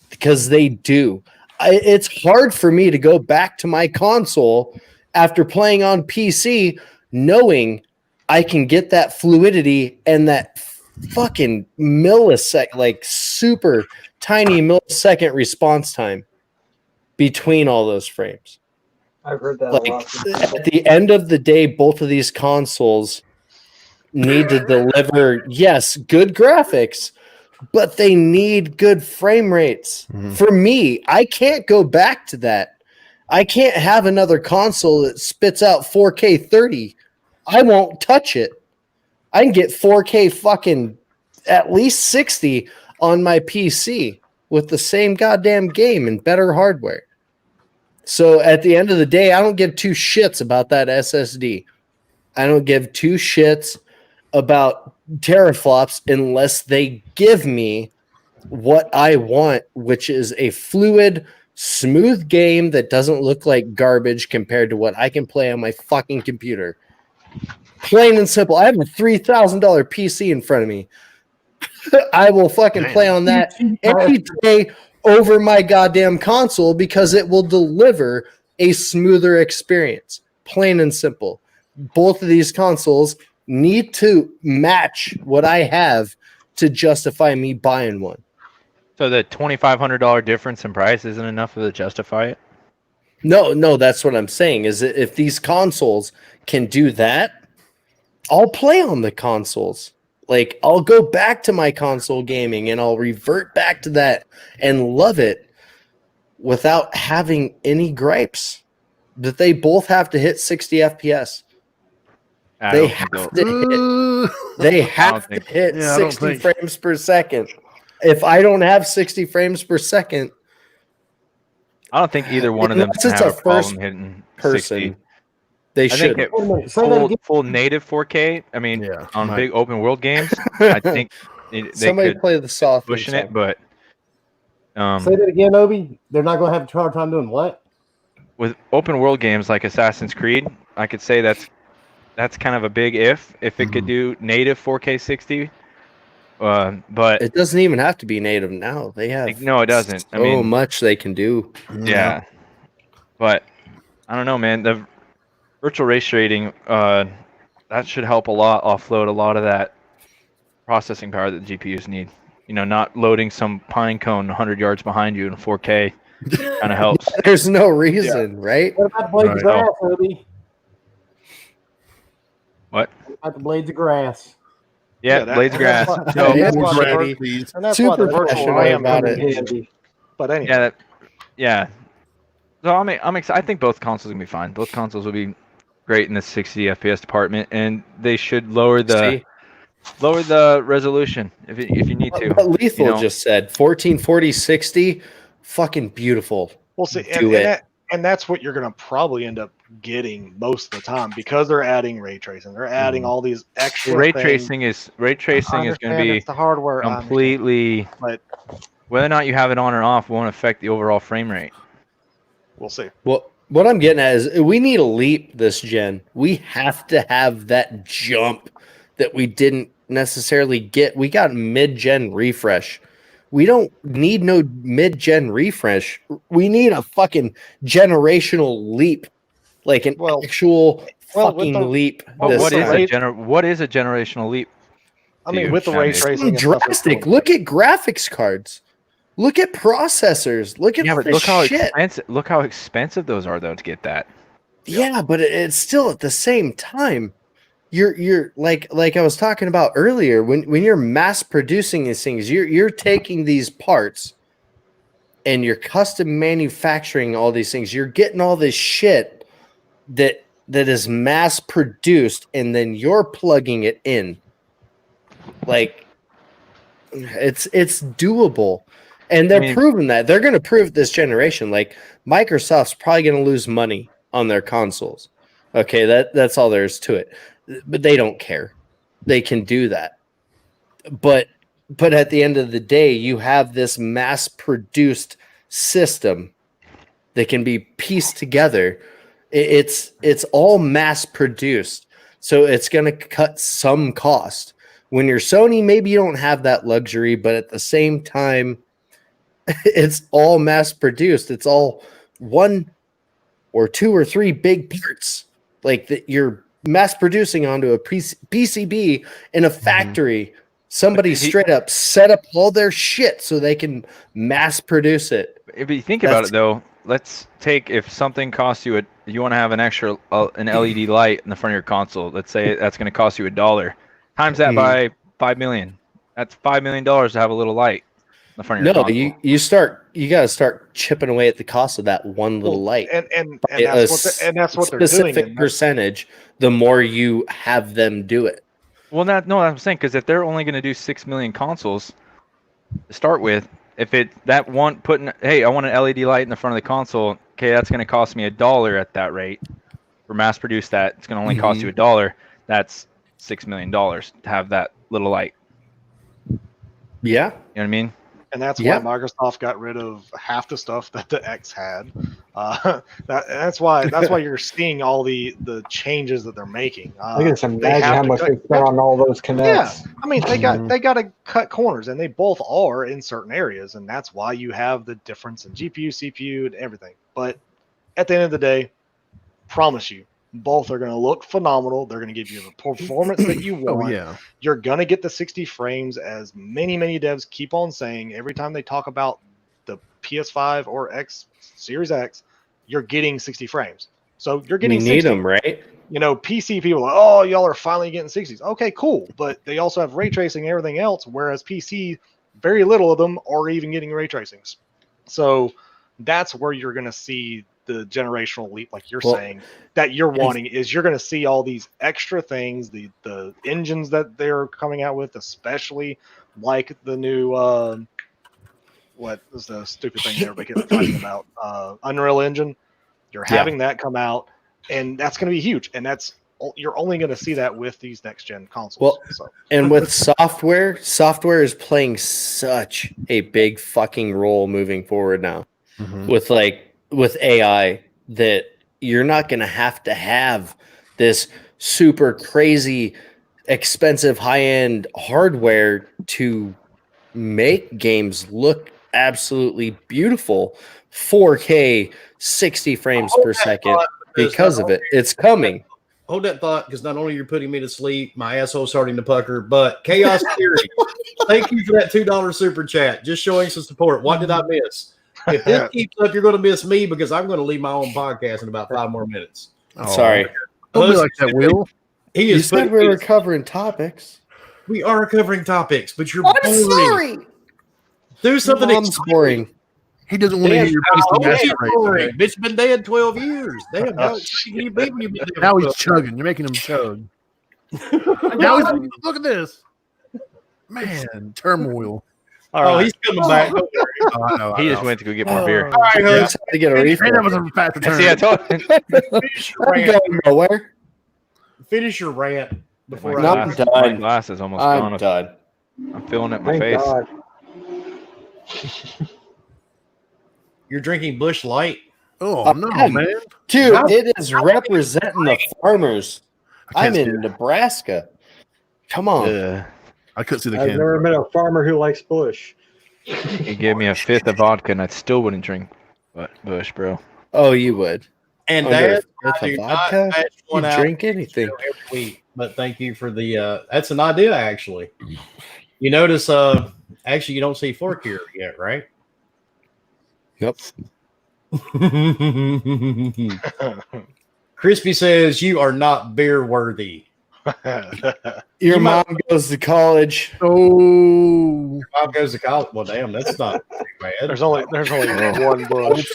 because they do. It's hard for me to go back to my console after playing on PC knowing I can get that fluidity and that fucking millisecond, like super tiny millisecond response time between all those frames. I've heard that like, a lot. At the end of the day, both of these consoles need to deliver, yes, good graphics, but they need good frame rates. Mm-hmm. For me, I can't go back to that. I can't have another console that spits out 4K 30. I won't touch it. I can get 4K fucking at least 60 on my PC with the same goddamn game and better hardware. So at the end of the day, I don't give two shits about that SSD. I don't give two shits about teraflops unless they give me what I want, which is a fluid, smooth game that doesn't look like garbage compared to what I can play on my fucking computer. Plain and simple. I have a $3,000 PC in front of me. I will fucking play on that any day over my goddamn console because it will deliver a smoother experience. Plain and simple. Both of these consoles need to match what I have to justify me buying one. So the $2,500 difference in price isn't enough to justify it? No, that's what I'm saying. Is that if these consoles can do that, I'll play on the consoles. Like, I'll go back to my console gaming and I'll revert back to that and love it without having any gripes. That they both have to hit 60 FPS. They have to hit 60 frames per second. If I don't have 60 frames per second, I don't think either one of them can have a problem hitting 60. They should. Full native 4K. I mean, on big open world games, I think they somebody could play the soft pushing it, but say that again, Obi. They're not going to have a hard time doing what? With open world games like Assassin's Creed, I could say that's kind of a big if it could do native 4K 60. But it doesn't even have to be native now. They have no, it doesn't. So I mean, much they can do. Yeah, but I don't know, man. The virtual race trading, that should help a lot offload a lot of that processing power that the GPUs need. You know, not loading some pine cone 100 yards behind you in 4K kind of helps. There's no reason, right? What about blades of grass, Obi? What? What about the blades of grass? Yeah, blades of grass. And that's why the virtual RAM about it. But anyway. Yeah. So I'm excited. I think both consoles will be fine. Both consoles will be great in the 60 FPS department, and they should lower the resolution if you need to. What Lethal just said, 1440 60, fucking beautiful. We'll see. Do it. and that's what you're going to probably end up getting most of the time because they're adding ray tracing. They're adding all these extra ray things. tracing is going to be it's the hardware completely. But whether or not you have it on or off won't affect the overall frame rate. We'll see. Well, what I'm getting at is we need a leap this gen. We have to have that jump that we didn't necessarily get. We got mid-gen refresh. We don't need no mid-gen refresh. We need a fucking generational leap, like an actual fucking leap. What is a generational leap? I mean, with the ray tracing, drastic. Look at graphics cards. Look at processors. Look at look how expensive those are, though, to get that. Yeah, but it's still at the same time. You're like I was talking about earlier. When you're mass producing these things, you're taking these parts and you're custom manufacturing all these things. You're getting all this shit that is mass produced, and then you're plugging it in. Like it's doable. And they're proving that. They're going to prove this generation. Like Microsoft's probably going to lose money on their consoles. Okay, that's all there is to it. But they don't care. They can do that. But at the end of the day, you have this mass-produced system that can be pieced together. It's all mass-produced. So it's going to cut some cost. When you're Sony, maybe you don't have that luxury, but at the same time, it's all mass produced. It's all one or two or three big parts like that you're mass producing onto a PCB in a factory. Somebody straight up set up all their shit so they can mass produce it. If you think about it, though, let's take if something costs you you want to have an extra an LED light in the front of your console. Let's say that's going to cost you $1. Times that by 5 million. That's $5 million to have a little light. You got to start chipping away at the cost of that one little light, and that's what they're doing. Specific percentage, the more you have them do it. Well, I'm saying because if they're only going to do 6 million consoles to start with, if I want an LED light in the front of the console, okay, that's going to cost me $1 at that rate. For mass produce that, it's going to only cost you $1. That's $6 million to have that little light. Yeah, you know what I mean. And that's why Microsoft got rid of half the stuff that the X had. That's why you're seeing all the changes that they're making. I can just imagine how much they spent on all those connects. Yeah, I mean they got to cut corners, and they both are in certain areas, and that's why you have the difference in GPU, CPU, and everything. But at the end of the day, promise you, both are going to look phenomenal. They're going to give you the performance that you want. You're going to get the 60 frames, as many devs keep on saying. Every time they talk about the PS5 or X Series X, you're getting 60 frames. So you're getting 60. We need them, right? You know, PC people are like, oh, y'all are finally getting 60s. Okay, cool. But they also have ray tracing and everything else, whereas PC, very little of them are even getting ray tracings. So that's where you're going to see the generational leap, like you're saying, that you're wanting, is you're going to see all these extra things, the engines that they're coming out with, especially like the new what is the stupid thing everybody kept talking about, Unreal Engine. You're having that come out, and that's going to be huge, and you're only going to see that with these next gen consoles. And with software is playing such a big fucking role moving forward now. With AI, that you're not going to have this super crazy expensive high-end hardware to make games look absolutely beautiful 4K 60 frames per second because of it. It's coming. Hold that thought, because not only you're putting me to sleep, my asshole's starting to pucker, but Chaos Theory, thank you for that $2 super chat. Just showing some support. What did I miss? If this keeps up, you're going to miss me, because I'm going to leave my own podcast in about 5 more minutes. Sorry. Don't be like that, Will. You said we were covering topics. We are covering topics, but you're boring. Sorry. Do something boring. He doesn't want to hear your PC masturbate. Bitch been dead 12 years. Damn, now he's chugging. You're making him chug. Now he's look at this. Man, turmoil. All Oh, right. he's coming back. Don't worry. Oh, I know. He just went to go get more beer. All right, I Hugs. just had to get a And refill. that was a fast return. See, I told you. Finish your I'm rant. going nowhere. Finish your rant My before No, I. I'm glass, done. my glass is almost I'm gone. done. I'm feeling it in my Thank face. God. You're drinking Bush Light. Oh no, I'm- man! Dude, No. it is representing the farmers. I I'm can't see in it. Nebraska. Come on. Ugh. I couldn't see the I've can. never met a farmer who likes Bush. You gave me a fifth of vodka, and I still wouldn't drink Bush, bro. Oh, you would. And Under Dad, a fifth I of do vodka? not match You one out drink anything. every week. But thank you for the. That's an idea, actually. You notice, actually, you don't see Fork here yet, right? Yep. Crispy says you are not beer worthy. Your You might- mom goes to college. Oh, Bob goes to college. Well, damn, that's not bad. There's only one bush.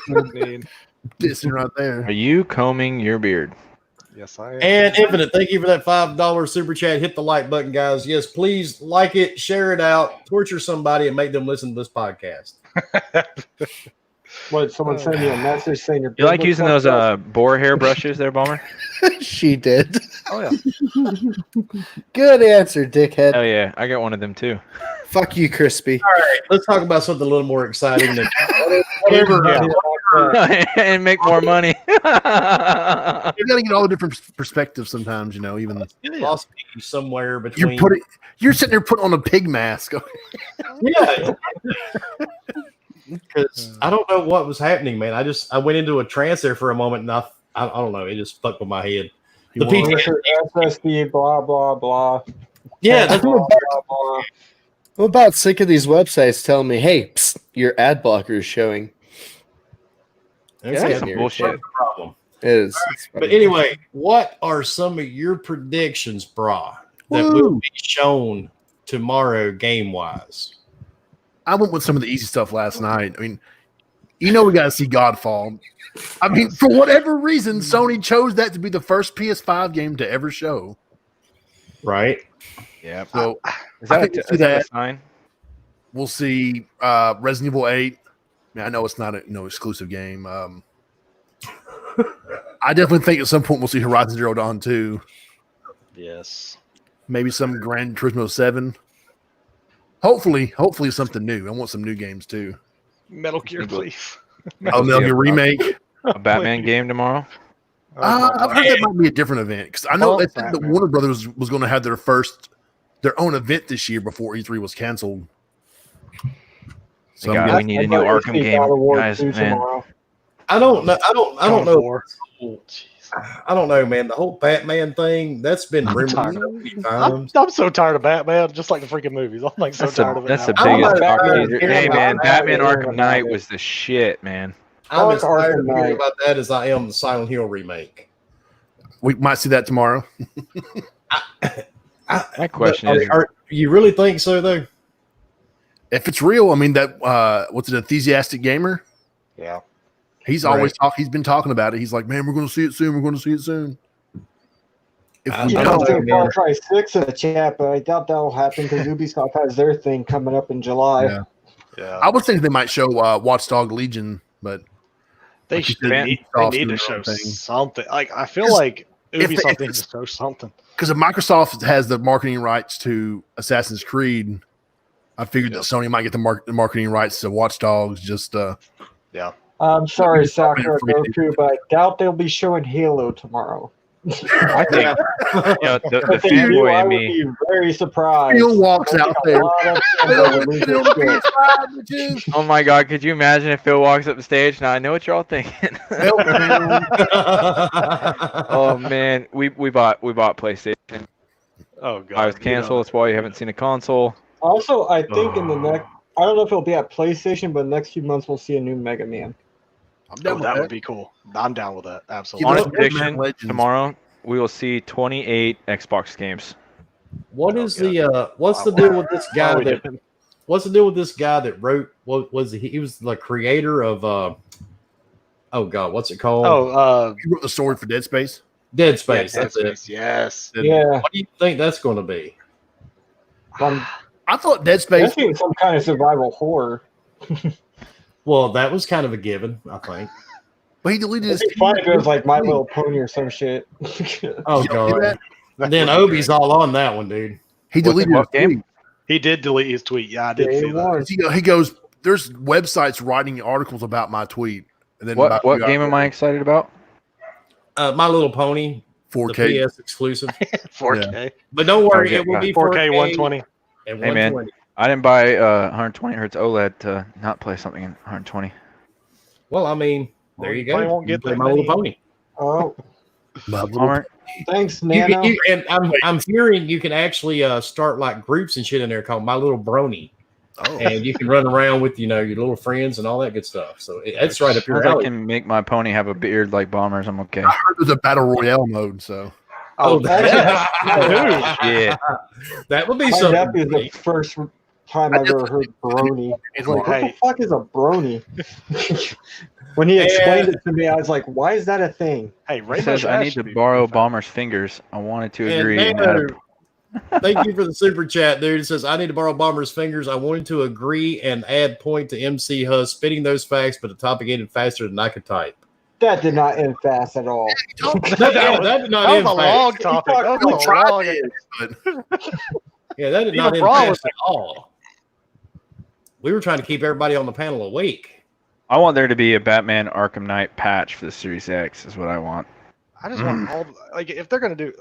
dissing right there. Are you combing your beard? Yes, I am. And Infinite, thank you for that $5 super chat. Hit the like button, guys. Yes, please like it, share it out, torture somebody, and make them listen to this podcast. What, someone sent me a message saying your You like business using those sucks? boar hair brushes there, Bomber? She did. Oh yeah. Good answer, dickhead. Hell yeah, I got one of them too. Fuck you, Crispy. All right, let's talk about something a little more exciting than whatever. And make more money. You got to get all the different perspectives sometimes. You know, even Lost me somewhere between. you're sitting there putting on a pig mask. Yeah. Because I don't know what was happening, man. I went into a trance there for a moment, and I don't know. It just fucked with my head. The You wanna- PTSD. SSD, blah, blah, blah. Yeah, that's blah, blah, blah. I'm about sick of these websites telling me, hey, psst, your ad blocker is showing. that's Yeah, some the bullshit. problem. It is. It's But funny. anyway, what are some of your predictions, Brah, that Woo. will be shown tomorrow game wise? I went with some of the easy stuff last night. I mean, you know, we got to see Godfall. I mean, for whatever reason, Sony chose that to be the first PS5 game to ever show. Right? Yeah. So Is I that, think we'll see is that a that. sign? we'll see Resident Evil 8. I mean, I know it's not a exclusive game. I definitely think at some point we'll see Horizon Zero Dawn 2. Yes. Maybe some Gran Turismo 7. Hopefully something new. I want some new games too. Metal Gear, please. Oh, Metal Gear Remake. A Batman game tomorrow? I've heard that might be a different event because I know Oh, they said that Batman. Warner Brothers was going to have their own event this year before E3 was canceled. So God, I'm we need a I'd new like to Arkham see game, God of War guys, 2 man. tomorrow. I don't know. I don't know. Jeez. I don't know, man. The whole Batman thing, that's been I'm rumored tired so of many I'm, times. I'm so tired of Batman, just like the freaking movies. I'm like so That's tired the of it. that's the now. I'm biggest not talk tired of teaser. hearing Hey about man, that. Batman Hearing Arkham about Knight it. was the shit, man. I'm Fuck as tired of Arkham hearing Knight. about that as I am the Silent Hill remake. we might see that tomorrow. My question is, You really think so, though? If it's real, I mean that what's it, Enthusiastic Gamer? Yeah. He's Right. always he's been talking about it. He's like, man, we're going to see it soon. We're going to see it soon. If we I You don't know, know, saying man. Far Cry 6 in the chat, but I doubt that'll happen because Ubisoft has their thing coming up in July. Yeah. Yeah. I would think they might show Watchdog Legion, but They, like you they said, need, Ubisoft's they need doing to their show own thing. something. Like I feel 'Cause like if they- Ubisoft if needs it's- to show something. because if Microsoft has the marketing rights to Assassin's Creed, I figured Yeah. that Sony might get the marketing rights to Watch Dogs. Just Yeah. I'm sorry, Probably Sakura free. Goku, but I doubt they'll be showing Halo tomorrow. I think you know, the If they do, fanboy I in would me. be very surprised. Phil walks I think out a there. lot of fans would lose their shit. Bitches. Oh my God, could you imagine if Phil walks up the stage? Now I know what you're all thinking. Help, man. Oh man, we bought PlayStation. Oh god. I was canceled. That's why you haven't seen a console. Also, I think in the next, I don't know if it'll be at PlayStation, but next few months we'll see a new Mega Man. I'm Oh, down with that that. would be cool. I'm down with that. You Absolutely. know, Honest Hitman prediction: Legends. tomorrow we will see 28 Xbox games. What is Oh, the what's the deal with this What guy are we that doing? what's the deal with this guy that wrote what was he was the creator of oh god, what's it called? Oh, You wrote the story for Dead Space. Dead yeah, Space. Dead That's it. Space, yes. Yeah, What do you think that's going to be? I'm I thought Dead Space. That seems some kind of survival horror. Well, that was kind of a given, I think. But he deleted his. It'd be fun if it was like My Little Pony or some shit. Oh, God. Then Obi's all on that one, dude. He deleted what his game? tweet. He did delete his tweet. Yeah, I did Yeah, see he that. was. He goes, "There's websites writing articles about my tweet." And then What game am I excited about? My Little Pony, 4K. the PS exclusive. 4K. But don't worry, Okay, it will be 4K 4K 120. and Hey, man. 120. I didn't buy 120 hertz OLED to not play something in 120. Well, I mean, there you go. Probably won't You get play that My Little many. Pony. Oh, Bummer. thanks, You Nano. can, and I'm hearing you can actually start like groups and shit in there called My Little Brony, Oh, and you can run around with your little friends and all that good stuff. So it's right up your If I alley. can make my pony have a beard like Bombers, I'm okay. I heard there's a battle royale mode. So Oh, that- Yeah. that would be My something. nephew's the first time I've ever heard brony. He's like, what the Hey. fuck is a brony? When he explained it to me, I was like, why is that a thing? Hey, It Rainbow says I Dash need to should be borrow pretty Bomber's fingers. I wanted to And agree. and Nano, add thank you for the super chat, dude. It says I need to borrow Bomber's fingers. I wanted to agree and add point to MC Hus spitting those facts, but the topic ended faster than I could type. That did not end fast at all. That did not That end was a fast. long topic. That was a long. Yeah, that did Even not end Brah fast was- at all. We were trying to keep everybody on the panel awake. I want there to be a Batman Arkham Knight patch for the Series X. Is what I want. I just want all like if they're gonna do.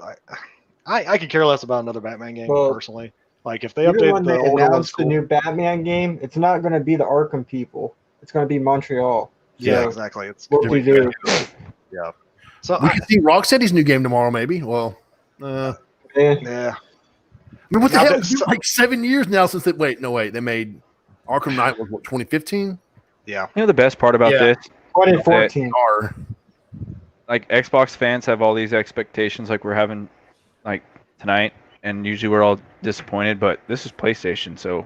I could care less about another Batman game Well, personally. Like if they Even update when the they older ones, announced the cool. new Batman game, it's not going to be the Arkham people. It's going to be Montreal. Yeah, So, exactly. It's what we do. so we can see Rocksteady's new game tomorrow. Maybe. Well, Eh, yeah. I mean, what the Now hell? that- It's been like 7 years now since they. Wait, no, wait. They made Arkham Knight was what 2015. Yeah. You know the best part about Yeah. this? 2014. Or Like Xbox fans have all these expectations, like we're having, like tonight, and usually we're all disappointed. But this is PlayStation, so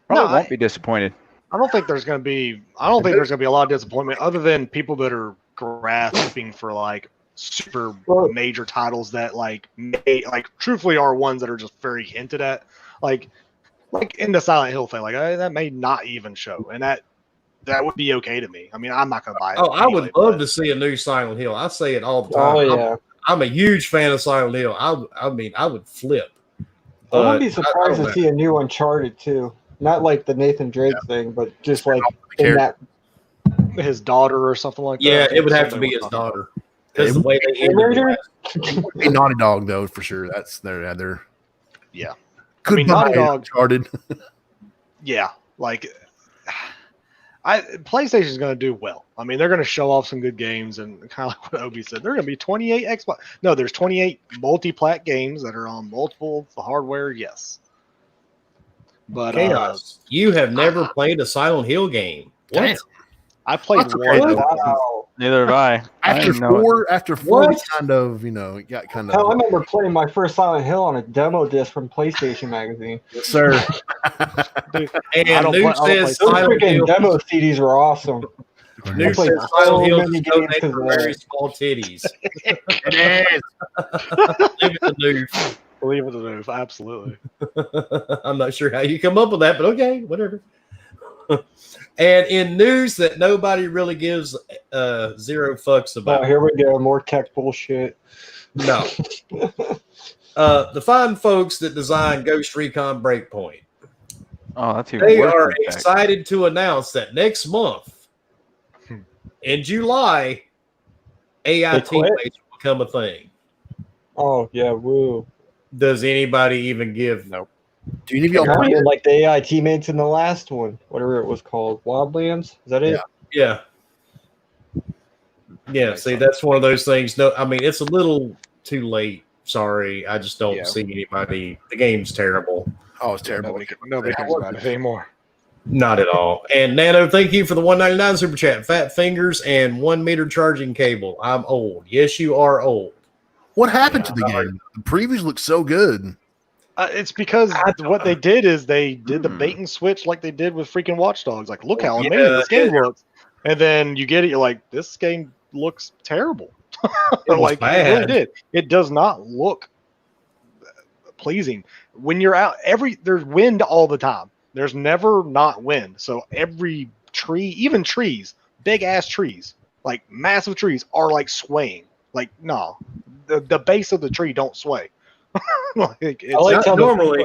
probably won't be disappointed. I don't think there's gonna be. I don't think there's gonna be a lot of disappointment, other than people that are grasping for like super Well- major titles that like truthfully are ones that are just very hinted at, like in the Silent Hill thing. Like that may not even show, and that would be okay to me. I mean, I'm not gonna buy it. Oh, I would anyway, love but- to see a new Silent Hill. I say it all the time. Oh, yeah. I'm a huge fan of Silent Hill. I mean, I would flip. I wouldn't be But surprised don't to see a new Uncharted too. Not like the Nathan Drake thing, but just like in care. that. his daughter or something like that. Yeah, I think it would have to somebody be was his talking about. daughter. Because the way they ended Murder? a Naughty Dog though, for sure. That's their. Yeah. Good mean, Naughty Dog- Uncharted. Yeah, like PlayStation's going to do well. I mean, they're going to show off some good games, and kind of like what Obi said, there are going to be 28 Xbox. No, there's 28 multi-plat games that are on multiple hardware. Yes, but Chaos. You have never played a Silent Hill game. What? Damn. I played That's okay, one. though. Wow. Neither have I. I After didn't know it. four, What? kind of, it got kind Hell, I of. remember playing my first Silent Hill on a demo disc from PlayStation Magazine. Yes, sir. And I don't New play- I don't says Those Silent freaking Hill. demo CDs were awesome. New I played says so Silent Hill many is games donated to for that. very small titties. It is. Leave it to New. Believe it or not, absolutely. I'm not sure how you come up with that, but okay, whatever. And in news that nobody really gives zero fucks Oh, about, here we go. More tech bullshit. no. The fine folks that design Ghost Recon Breakpoint, Oh, that's even they worse are than that. excited to announce that next month, in July, AI They quit? teammates will become a thing. Oh, yeah, woo. Does anybody even give? Nope. Do you need y'all Not play even it? like the AI teammates in the last one, whatever it was called. Wildlands? Is that it? Yeah. Yeah. See, that's one of those things. No, I mean, it's a little too late. Sorry. I just don't Yeah. see anybody. The game's terrible. Oh, it's terrible. Nobody cares about it anymore. Not at all. And Nano, thank you for the 199 super chat. Fat fingers and 1 meter charging cable. I'm old. Yes, you are old. What happened to the game? The previews look so good. It's because what they did is they did the bait and switch like they did with freaking Watch Dogs. Like, look how amazing this game looks, and then you get it. You're like, this game looks terrible. was Like, it really bad. did. It does not look pleasing. When you're out, there's wind all the time. There's never not wind. So every tree, even trees, big ass trees, like massive trees, are like swaying. Like no, the base of the tree don't sway. Like, it's I like how normally.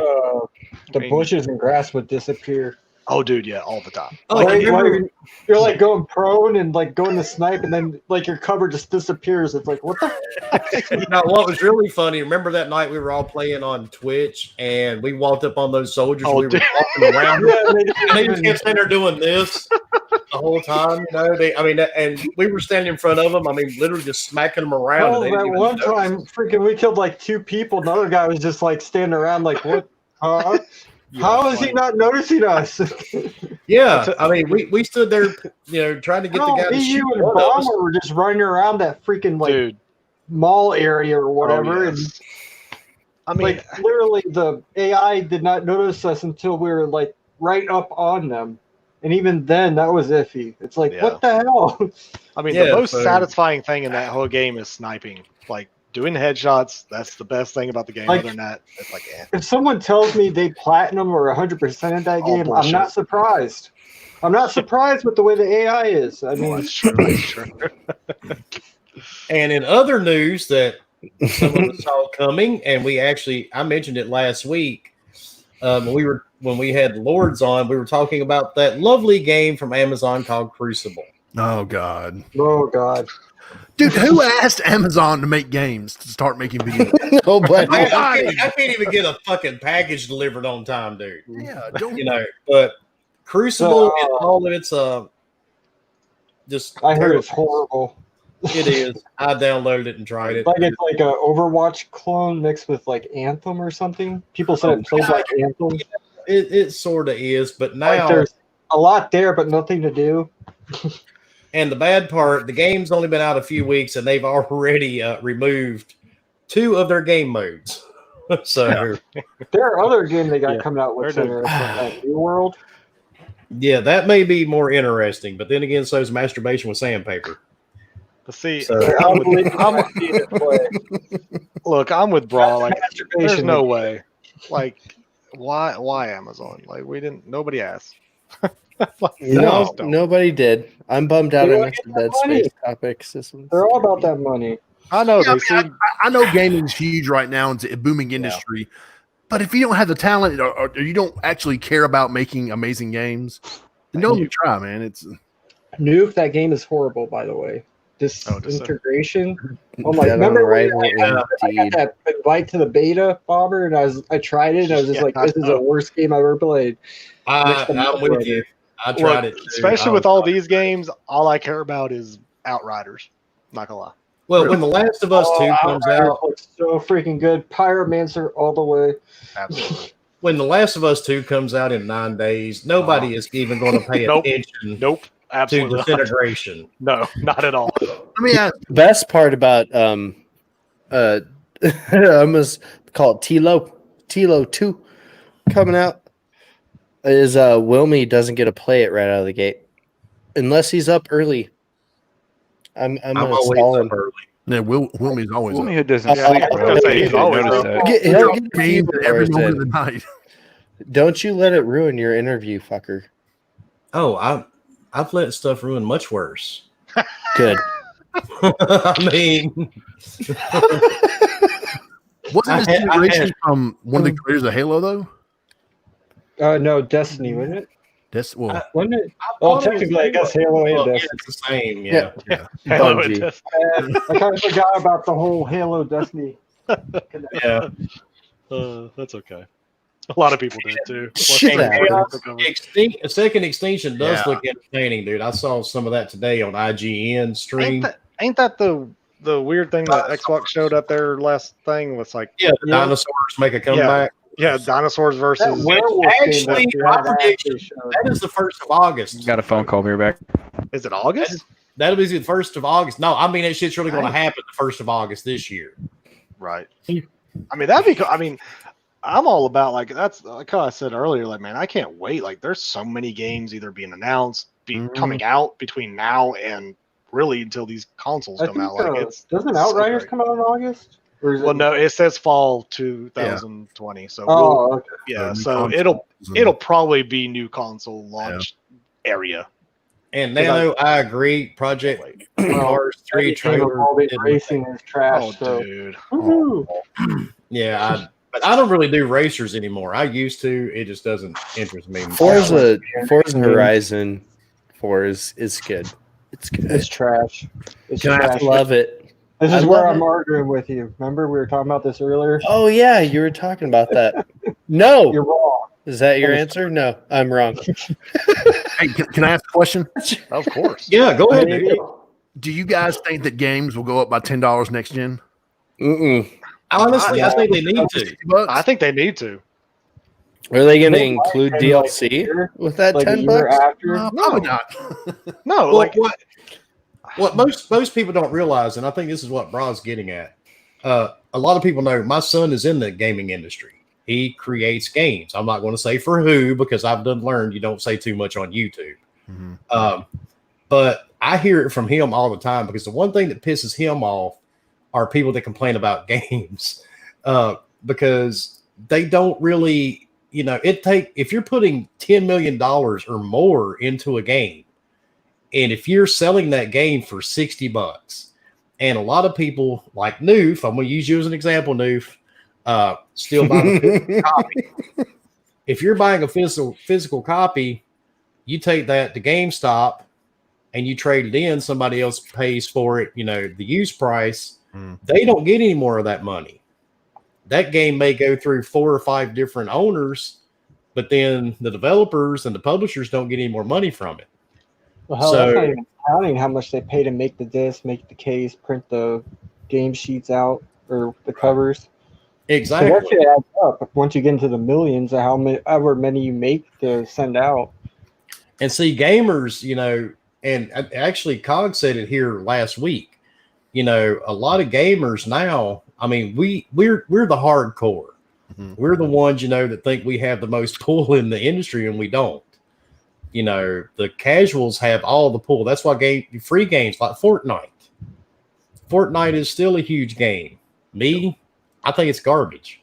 the bushes and grass would disappear. Oh, dude, yeah, all the time. Oh, Like, you remember- you're like going prone and like going to snipe, and then like your cover just disappears. It's like, what the? Now, what was really funny, remember that night we were all playing on Twitch and we walked up on those soldiers and we were walking around and they just kept standing there doing this the whole time. And we were standing in front of them. I mean, literally just smacking them around. Oh, and they that didn't one even notice. time, freaking, we killed like 2 people. Another guy was just like standing around, like, what? How is he not noticing us? Yeah, I mean, we stood there, trying to get the guy to shoot you and one of us. Bomber were just running around that freaking like Dude, mall area or whatever, yes. and I mean, like literally the AI did not notice us until we were like right up on them, and even then that was iffy. It's like, Yeah. what the hell? I mean, Yeah, the most so- satisfying thing in that whole game is sniping. Like doing headshots. That's the best thing about the game. Like- Other than that, it's like, If someone tells me they platinum or 100% in that All game, I'm bullshit. not surprised. I'm not surprised with the way the AI is. I mean, that's true. That's true. And in other news that someone saw coming, and I mentioned it last week when we had Lords on, we were talking about that lovely game from Amazon called Crucible. Oh God, oh god. dude, who asked Amazon to make games to start making videos? Nobody. I can't even get a fucking package delivered on time, dude. Yeah, don't. But Crucible So, is all of its just I heard it's horrible. It is. I downloaded it and tried it. Like it's like a Overwatch clone mixed with like Anthem or something. People said it plays like Anthem. It sort of is, but Like now there's a lot there, but nothing to do. and the bad part, the game's only been out a few weeks and they've already removed 2 of their game modes. So There are other games they got Yeah. coming out with They're that New World. yeah, that may be more interesting. But then again, so is masturbation with sandpaper. But see, So- I'm with, look, I'm with Brah. Like, there's masturbation. no way. Like, why Amazon? Like, nobody asked. Like, they No, just don't. nobody did. I'm bummed out They I don't missed the get Dead that money. Space topics. This one. They're all about that money. I know Yeah, they see. I know gaming's huge right now. It's a booming industry. But if you don't have the talent or you don't actually care about making amazing games, then don't even try, man. It's Nuke, that game is horrible, by the way. This Oh, just a- integration. Oh my! Dead on Remember arrival, when I got indeed. that invite to the beta, Bomber, and I tried it, and I was just Yeah, like, I "This is know. the worst game I've ever played." I'm with you. I tried Look, it, too. especially I with was- all these games, all I care about is Outriders. Not gonna lie. Well, when The Last of Us 2 comes Outriders out, looks so freaking good. Pyromancer all the way. Absolutely. when The Last of Us 2 comes out in 9 days, nobody is even going to pay Nope. attention Nope. to Absolutely not. disintegration. No, not at all. let me ask. Best part about I almost call it Tilo 2 coming out is Wilmy doesn't get to play it right out of the gate unless he's up early. I'm I'm gonna always stall up him. early. Yeah, Wilmy's always up. Who doesn't Yeah, sleep, I was bro? gonna say, he's I didn't always notice up. that. He'll get a Games few every hours moment in. of the night. Don't you let it ruin your interview, fucker. Oh, I've let stuff ruin much worse. Good. I mean, Wasn't this I integration had- from one of the creators of Halo though? No, Destiny, wasn't it? That's well, Wasn't it? I Well, thought it was technically, I guess Halo and Well, yeah, Destiny. it's the same. Yeah. Yeah. Halo Bungie. and Destiny. I kind of forgot about the whole Halo Destiny. Yeah. That's okay. A lot of people did too. Shit Let's- happens. Second Extinction does Yeah. look entertaining, dude. I saw some of that today on IGN stream. Ain't that the weird thing that Xbox showed up there last thing was like, Yeah, the dinosaurs make a comeback. yeah, dinosaurs That versus. werewolf game Actually, that you my had prediction- actually showed. That is the 1st of August. Got a phone call. Be right back. Is it August? That'll be the 1st of August. No, I mean that shit's really going to Nice. happen the 1st of August this year. Right. I mean, that'd be cool. I mean, I'm all about like that's like how I said earlier. Like, man, I can't wait. Like, there's so many games either being announced, coming out between now and really until these consoles I come think, out. Like, it's doesn't so Outriders great. come out in August? Or is Well, it- no, it says fall 2020. So Oh, okay. yeah, new so consoles it'll and- probably be new console launch area. And 'Cause Nano, I agree. Project Cars 3 Every game trailer. involving didn't look racing is trash. Oh, so dude. woohoo. Yeah, but I don't really do racers anymore. I used to. It just doesn't interest me. Forza Horizon 4 is good. It's good. It's trash. It's Can I trash. Love it. This I is where love I'm it. arguing with you. Remember we were talking about this earlier? Oh yeah, you were talking about that. No, You're wrong. is that your answer? No, I'm wrong. Hey, can I ask a question? Of course. Yeah, go ahead. Maybe. Dude. Do you guys think that games will go up by $10 next gen? Mm-mm. Honestly, I think they need to. $50? I think they need to. Are they going to They might include in, like, DLC a year, with that like a $10? year after. Probably not. No, Well, like what most people don't realize, and I think this is what Brah's getting at. A lot of people know my son is in the gaming industry. He creates games. I'm not going to say for who because I've done learned you don't say too much on YouTube. Mhm. But I hear it from him all the time because the one thing that pisses him off are people that complain about games because they don't really, if you're putting $10 million or more into a game, and if you're selling that game for $60, and a lot of people like Noof, I'm going to use you as an example, Noof, still buying a physical copy. If you're buying a physical copy, you take that to GameStop and you trade it in, somebody else pays for it, the use price. They don't get any more of that money. That game may go through 4 or 5 different owners, but then the developers and the publishers don't get any more money from it. Well, hell, that's not even counting how much they pay to make the disc, make the case, print the game sheets out or the covers. Exactly. So that shit adds up. Once you get into the millions, however many you make to send out. And see, gamers, and actually Cog said it here last week. A lot of gamers now, I mean, we're the hardcore. Mhm. We're the ones, that think we have the most pull in the industry, and we don't. The casuals have all the pull. That's why free games like Fortnite. Fortnite is still a huge game. I think it's garbage,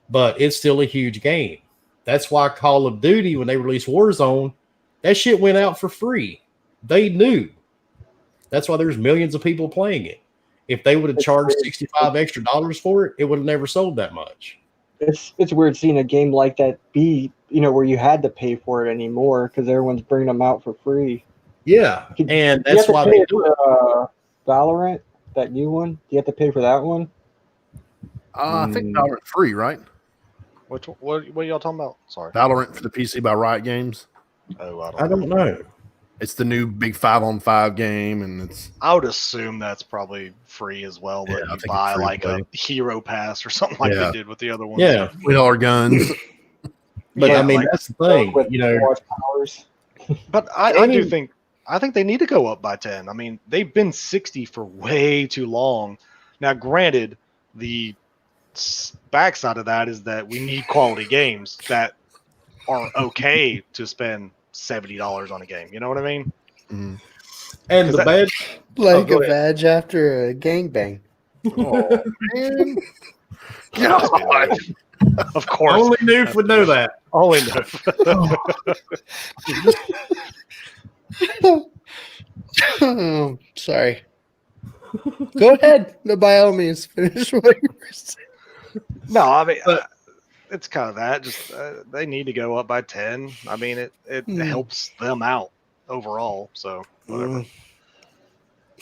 but it's still a huge game. That's why Call of Duty, when they released Warzone, that shit went out for free. They knew. That's why there's millions of people playing it. If they would have charged $65 extra for it, it would have never sold that much. It's weird seeing a game like that be, where you had to pay for it anymore because everyone's bringing them out for free. Yeah, and that's why they do it. Valorant, that new one, you have to pay for that one? I think Valorant 3, right? what are y'all talking about? Sorry. Valorant for the PC by Riot Games. Oh, I don't know. It's the new big 5-on-5 game, and it's I would assume that's probably free as well, but Yeah, I you think buy it's free like to play. a hero pass or something like Yeah. they did with the other ones. Yeah, $20 guns. but Yeah, I mean, like- that's the thing. With watch powers. But I do think they need to go up by 10. I mean, they've been 60 for way too long. Now, granted, the backside of that is that we need quality games that are okay to spend $70 on a game. You know what I mean? Mhm. And the that- bad, Like go a badge after a gangbang. Oh, man. God. Of course. only Noof would know that. Only no. Oh, sorry. Go ahead. No, by all means, finish what you were saying. No, I mean, But- it's kind of that. Just they need to go up by 10. I mean, it helps them out overall. So whatever.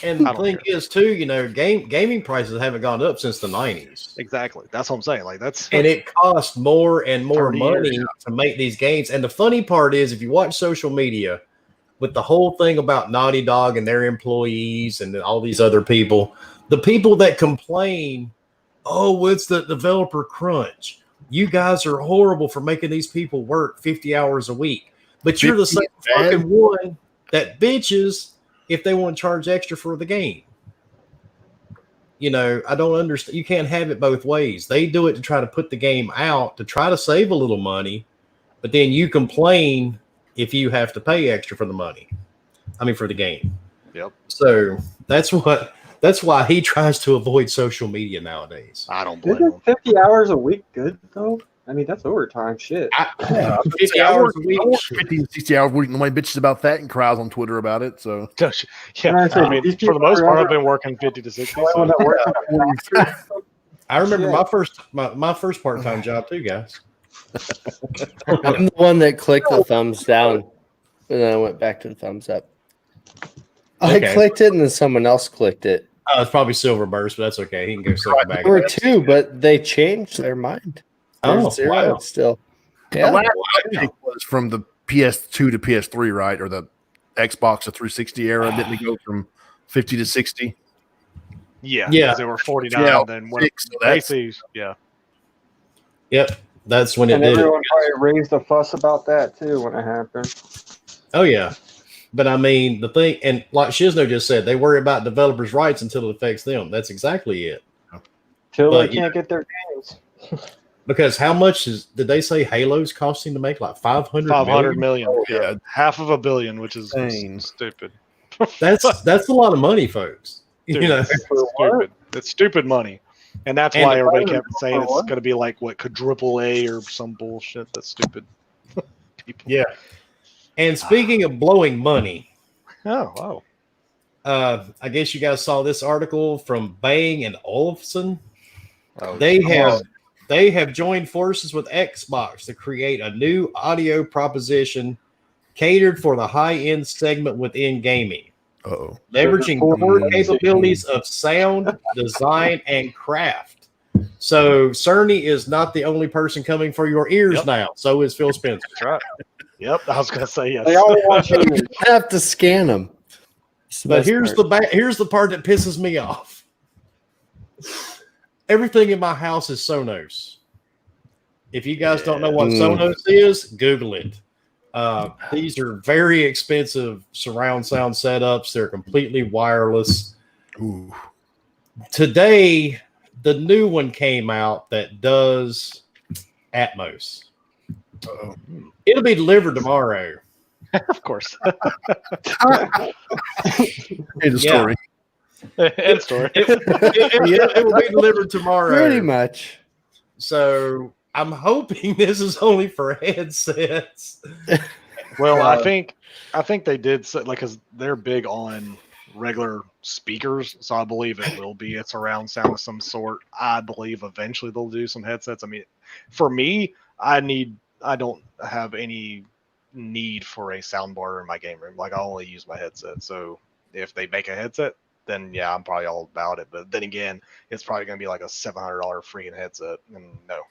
And the I don't thing is, too, gaming prices haven't gone up since the 90s. Exactly. That's what I'm saying. Like that's And it costs more and more 30 money years. to make these games. And the funny part is, if you watch social media with the whole thing about Naughty Dog and their employees and all these other people, the people that complain, oh, it's the developer crunch. You guys are horrible for making these people work 50 hours a week. But you're the same fucking one that bitches if they want to charge extra for the game. I don't understand. You can't have it both ways. They do it to try to put the game out to try to save a little money, but then you complain if you have to pay extra for the money. I mean, for the game. Yep. So that's what That's why he tries to avoid social media nowadays. I don't blame Isn't him. 50 hours a week good though? I mean, that's overtime shit. 50 hours a week. I work 50 and 60 hours a week. Nobody bitches about that and cries on Twitter about it. So Yeah, I say, I mean, these for the people most are part, ever- I've been working 50 to 60. Only one So. that works on it. I remember Shit. my first part-time job too, guys. I'm the one that clicked the thumbs down, and then I went back to the thumbs up. I Okay. clicked it, and then someone else clicked it. It's probably Silver Burst, but that's okay. He can go circle back. There were two, but they changed their mind. There's Oh, zero wow. still. the Yeah. last update was from the PS2 to PS3, right? Or the Xbox to 360 era. Didn't it go from 50 to 60? Yeah, Yeah. 'cause they were 49. Yeah, Then when six, so that's- basically, yeah. Yep, that's when it And did. everyone probably raised a fuss about that too when it happened. Oh yeah, but I mean the thing, and like Shizno just said, they worry about developers' rights until it affects them. That's exactly it. Till But, they can't get their games. Because how much did they say Halo's costing to make? Like 500 500 million? million. yeah. Half of a billion, which is Insane. stupid. That's a lot of money, folks. Dude, You know, it's stupid. It's stupid money. And that's And why the everybody problem kept saying for it's what? going to be like, what, quadruple A or some bullshit. That's stupid. People. yeah. And speaking of blowing money, Oh, wow. I guess you guys saw this article from Bang and Olufsen. Oh, They have joined forces with Xbox to create a new audio proposition catered for the high-end segment within gaming, Uh-oh. leveraging core capabilities of sound, design, and craft. So Cerny is not the only person coming for your ears Yep. now. So is Phil Spencer. That's right. Yep, I was going to say yes. They all want you. I have to scan them. But here's the part that pisses me off. Everything in my house is Sonos. If you guys don't know what Sonos is, Google it. These are very expensive surround sound setups. They're completely wireless. Ooh. Today, the new one came out that does Atmos. Uh-oh. It'll be delivered tomorrow. Of course. Here's the story. End story. It will be delivered tomorrow. Pretty much. So I'm hoping this is only for headsets. Well, I think they did say, like, because they're big on regular speakers, so I believe it will be a surround sound of some sort. I believe eventually they'll do some headsets. I mean, for me, I don't have any need for a soundbar in my game room. Like, I only use my headset. So if they make a headset, then yeah, I'm probably all about it. But then again, it's probably gonna be like a $700 freaking headset, and no,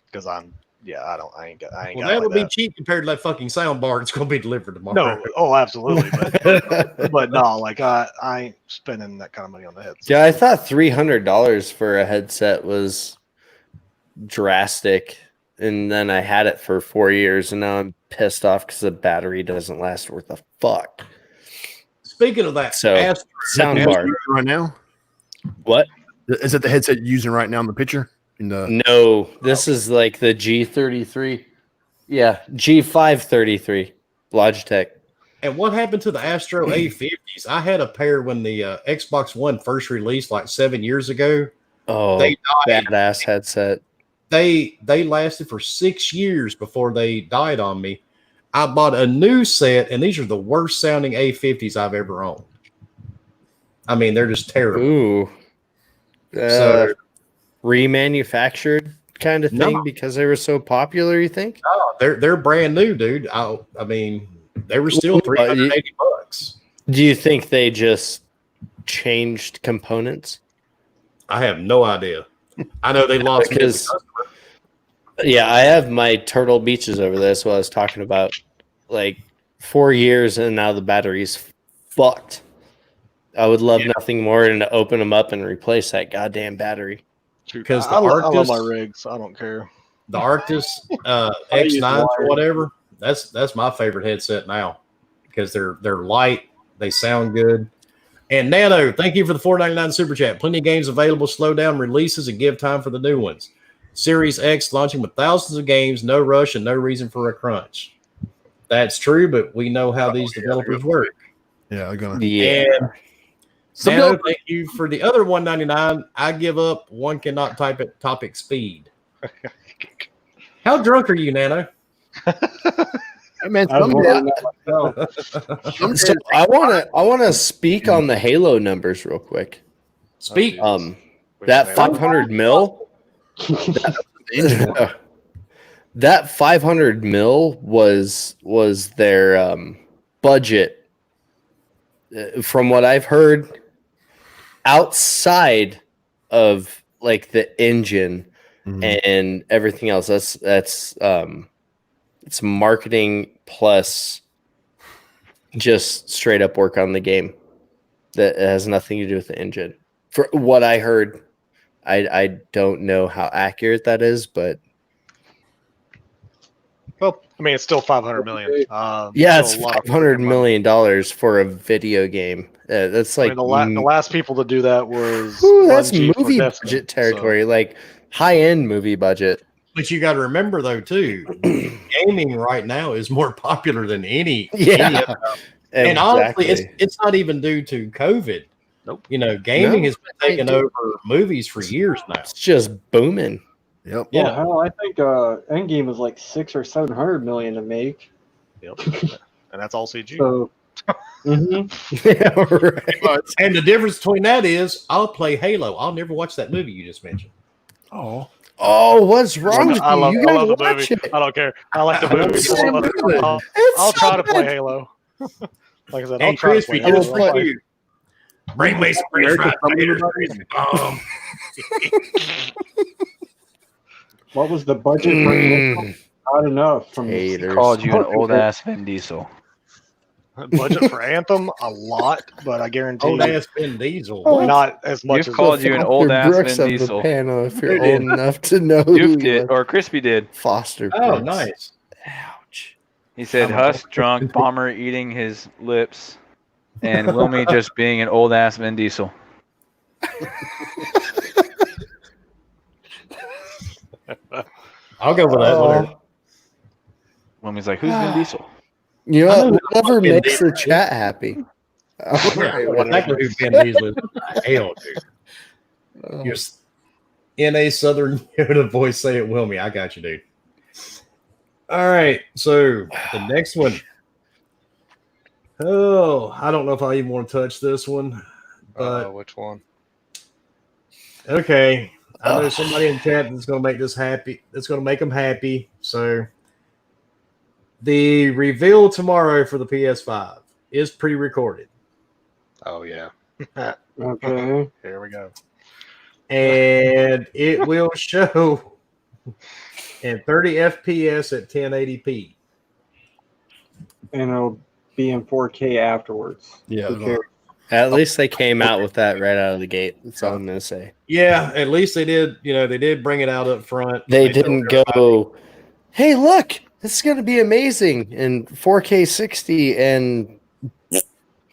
because I ain't got. Well, that'll be cheap compared to that fucking sound bar. It's going to be delivered tomorrow. No, oh, absolutely, but no, like I ain't spending that kind of money on the headset. Yeah, I thought $300 for a headset was drastic, and then I had it for 4 years, and now I'm pissed off because the battery doesn't last worth a fuck. Speaking of that, So, soundbar. Right now? What? Is that the headset you're using right now in the picture? No, this is like the G33. Yeah, G533 Logitech. And what happened to the Astro A50s? I had a pair when the Xbox One first released like 7 years ago. Oh, They died. badass headset. They lasted for 6 years before they died on me. I bought a new set, and these are the worst sounding A50s I've ever owned. I mean, they're just terrible. Ooh. So- Remanufactured kind of thing No. because they were so popular, you think? Oh, they're brand new, dude. I mean, they were still $380. Do you think they just changed components? I have no idea. I know they lost me as a Because- customer. Yeah, I have my Turtle Beaches over there. That's what I was talking about. Like 4 years, and now the battery's fucked. I would love nothing more than to open them up and replace that goddamn battery. Because the I love Arctis, my rigs. I don't care. the Arctis X9 or whatever, that's my favorite headset now because they're light, they sound good. And Nano, thank you for the $4.99 super chat. Plenty of games available. Slow down releases and give time for the new ones. Series X launching with thousands of games, no rush and no reason for a crunch. That's true, but we know how these developers work. Yeah, they're gonna. Yeah. And Nano, thank you for the other $1.99. I give up. One cannot type at topic speed. How drunk are you, Nano? Hey, man, I was some wondering days- that myself. some So days- I wanna speak on the Halo numbers real quick. Speak. That 500 mil. That 500 mil was their budget, from what I've heard, outside of like the engine and everything else. That's it's marketing plus just straight up work on the game that has nothing to do with the engine. For what I heard, I don't know how accurate that is, but Well, I mean, it's still 500 million. yeah, still it's a lot of $500 freaking money. million for a video game. That's I like mean, the last people to do that was that's Bungie for movie Destiny, budget territory, like high end movie budget. But you got to remember, though, too, gaming right now is more popular than any. Yeah, other. And honestly, exactly. it's not even due to COVID. Nope. You know, gaming No, has been taking over movies for years now. It's just booming. Yep. Yeah. Well, hell, I think Endgame was like 600 or 700 million to make. Yep. And that's all CG. So, Yeah, right. And the difference between that is I'll play Halo. I'll never watch that movie you just mentioned. Oh, Oh, what's wrong with I love, you? I You love gotta the watch movie. it. I don't care. I like the movie. It's so good. I'll It's try so to play good. Halo. Like I said, Hey, I'll try to Crispy, play just Halo. for you. Bring me some French fries, Crispy. what was the budget for Anthem? Not enough. From Haters. Called you an old ass Vin Diesel. Budget for Anthem, a lot, but I guarantee Old ass Vin Diesel. Oh, What? not as much You've as called you an old Foster ass Brooks Vin of the Diesel. panel if you're Who old did? enough to know who Duke he did, was. or Crispy did. Foster Oh, Brooks. nice. Ouch. He said I'm Huss drunk, Bomber eating his lips, and Wilmy just being an old ass Vin Diesel. I'll go with that. Whatever. Wilmy's like, who's Vin Diesel? You I know, know whatever Vin makes Diesel the is. chat happy. All Yeah, right, well, whatever. exactly who Vin Diesel is. Hell, dude. Your in a Southern Yoda voice, say it, Wilmy. I got you, dude. All right, so the next one. Oh, I don't know if I even want to touch this one, but which one? okay. I know somebody in chat that's going to make this happy. That's going to make them happy. So the reveal tomorrow for the PS5 is pre-recorded, Oh yeah. Okay. Here we go. and it will show in 30 FPS at 1080p. And it'll be in 4K afterwards. yeah. Who cares? At least they came out with that right out of the gate. That's all I'm gonna say. Yeah, at least they did. You know, they did bring it out up front. They told didn't everybody. go, hey, look, this is gonna be amazing in 4K 60 and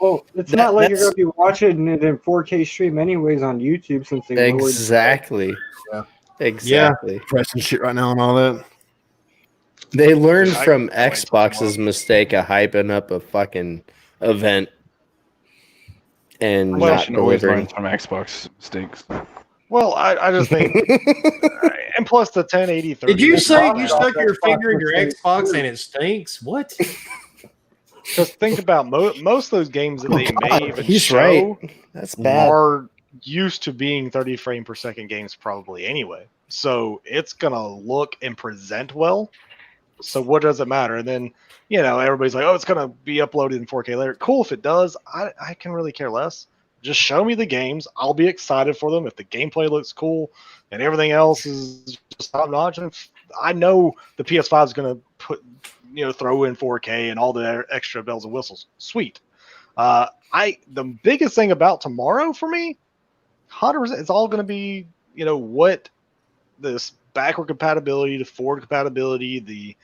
Well, it's That- not like you're that's- going to be watching it in 4K stream anyways on YouTube since they lowered- exactly. Yeah. Exactly. Pressing shit right now and all that. They learned I from can't wait till Xbox's mistake of hyping up a fucking event and Well, not Always delivering. learns from Xbox mistakes. Well, I just think, and plus the 1080 30. Did you say you Xbox stuck your Xbox finger in your mistakes Xbox too. and it stinks? What? Because think about most of those games that they may even He's show right. That's bad. are used to being 30 frame per second games probably anyway. So it's gonna look and present well. So what does it matter? And then everybody's like, oh, it's gonna be uploaded in 4K later. Cool if it does. I can really care less. Just show me the games. I'll be excited for them. If the gameplay looks cool and everything else is just top notch, I know the PS5 is gonna throw in 4K and all the extra bells and whistles. Sweet. The biggest thing about tomorrow for me, 100%, it's all going to be, what this backward compatibility, the forward compatibility, the,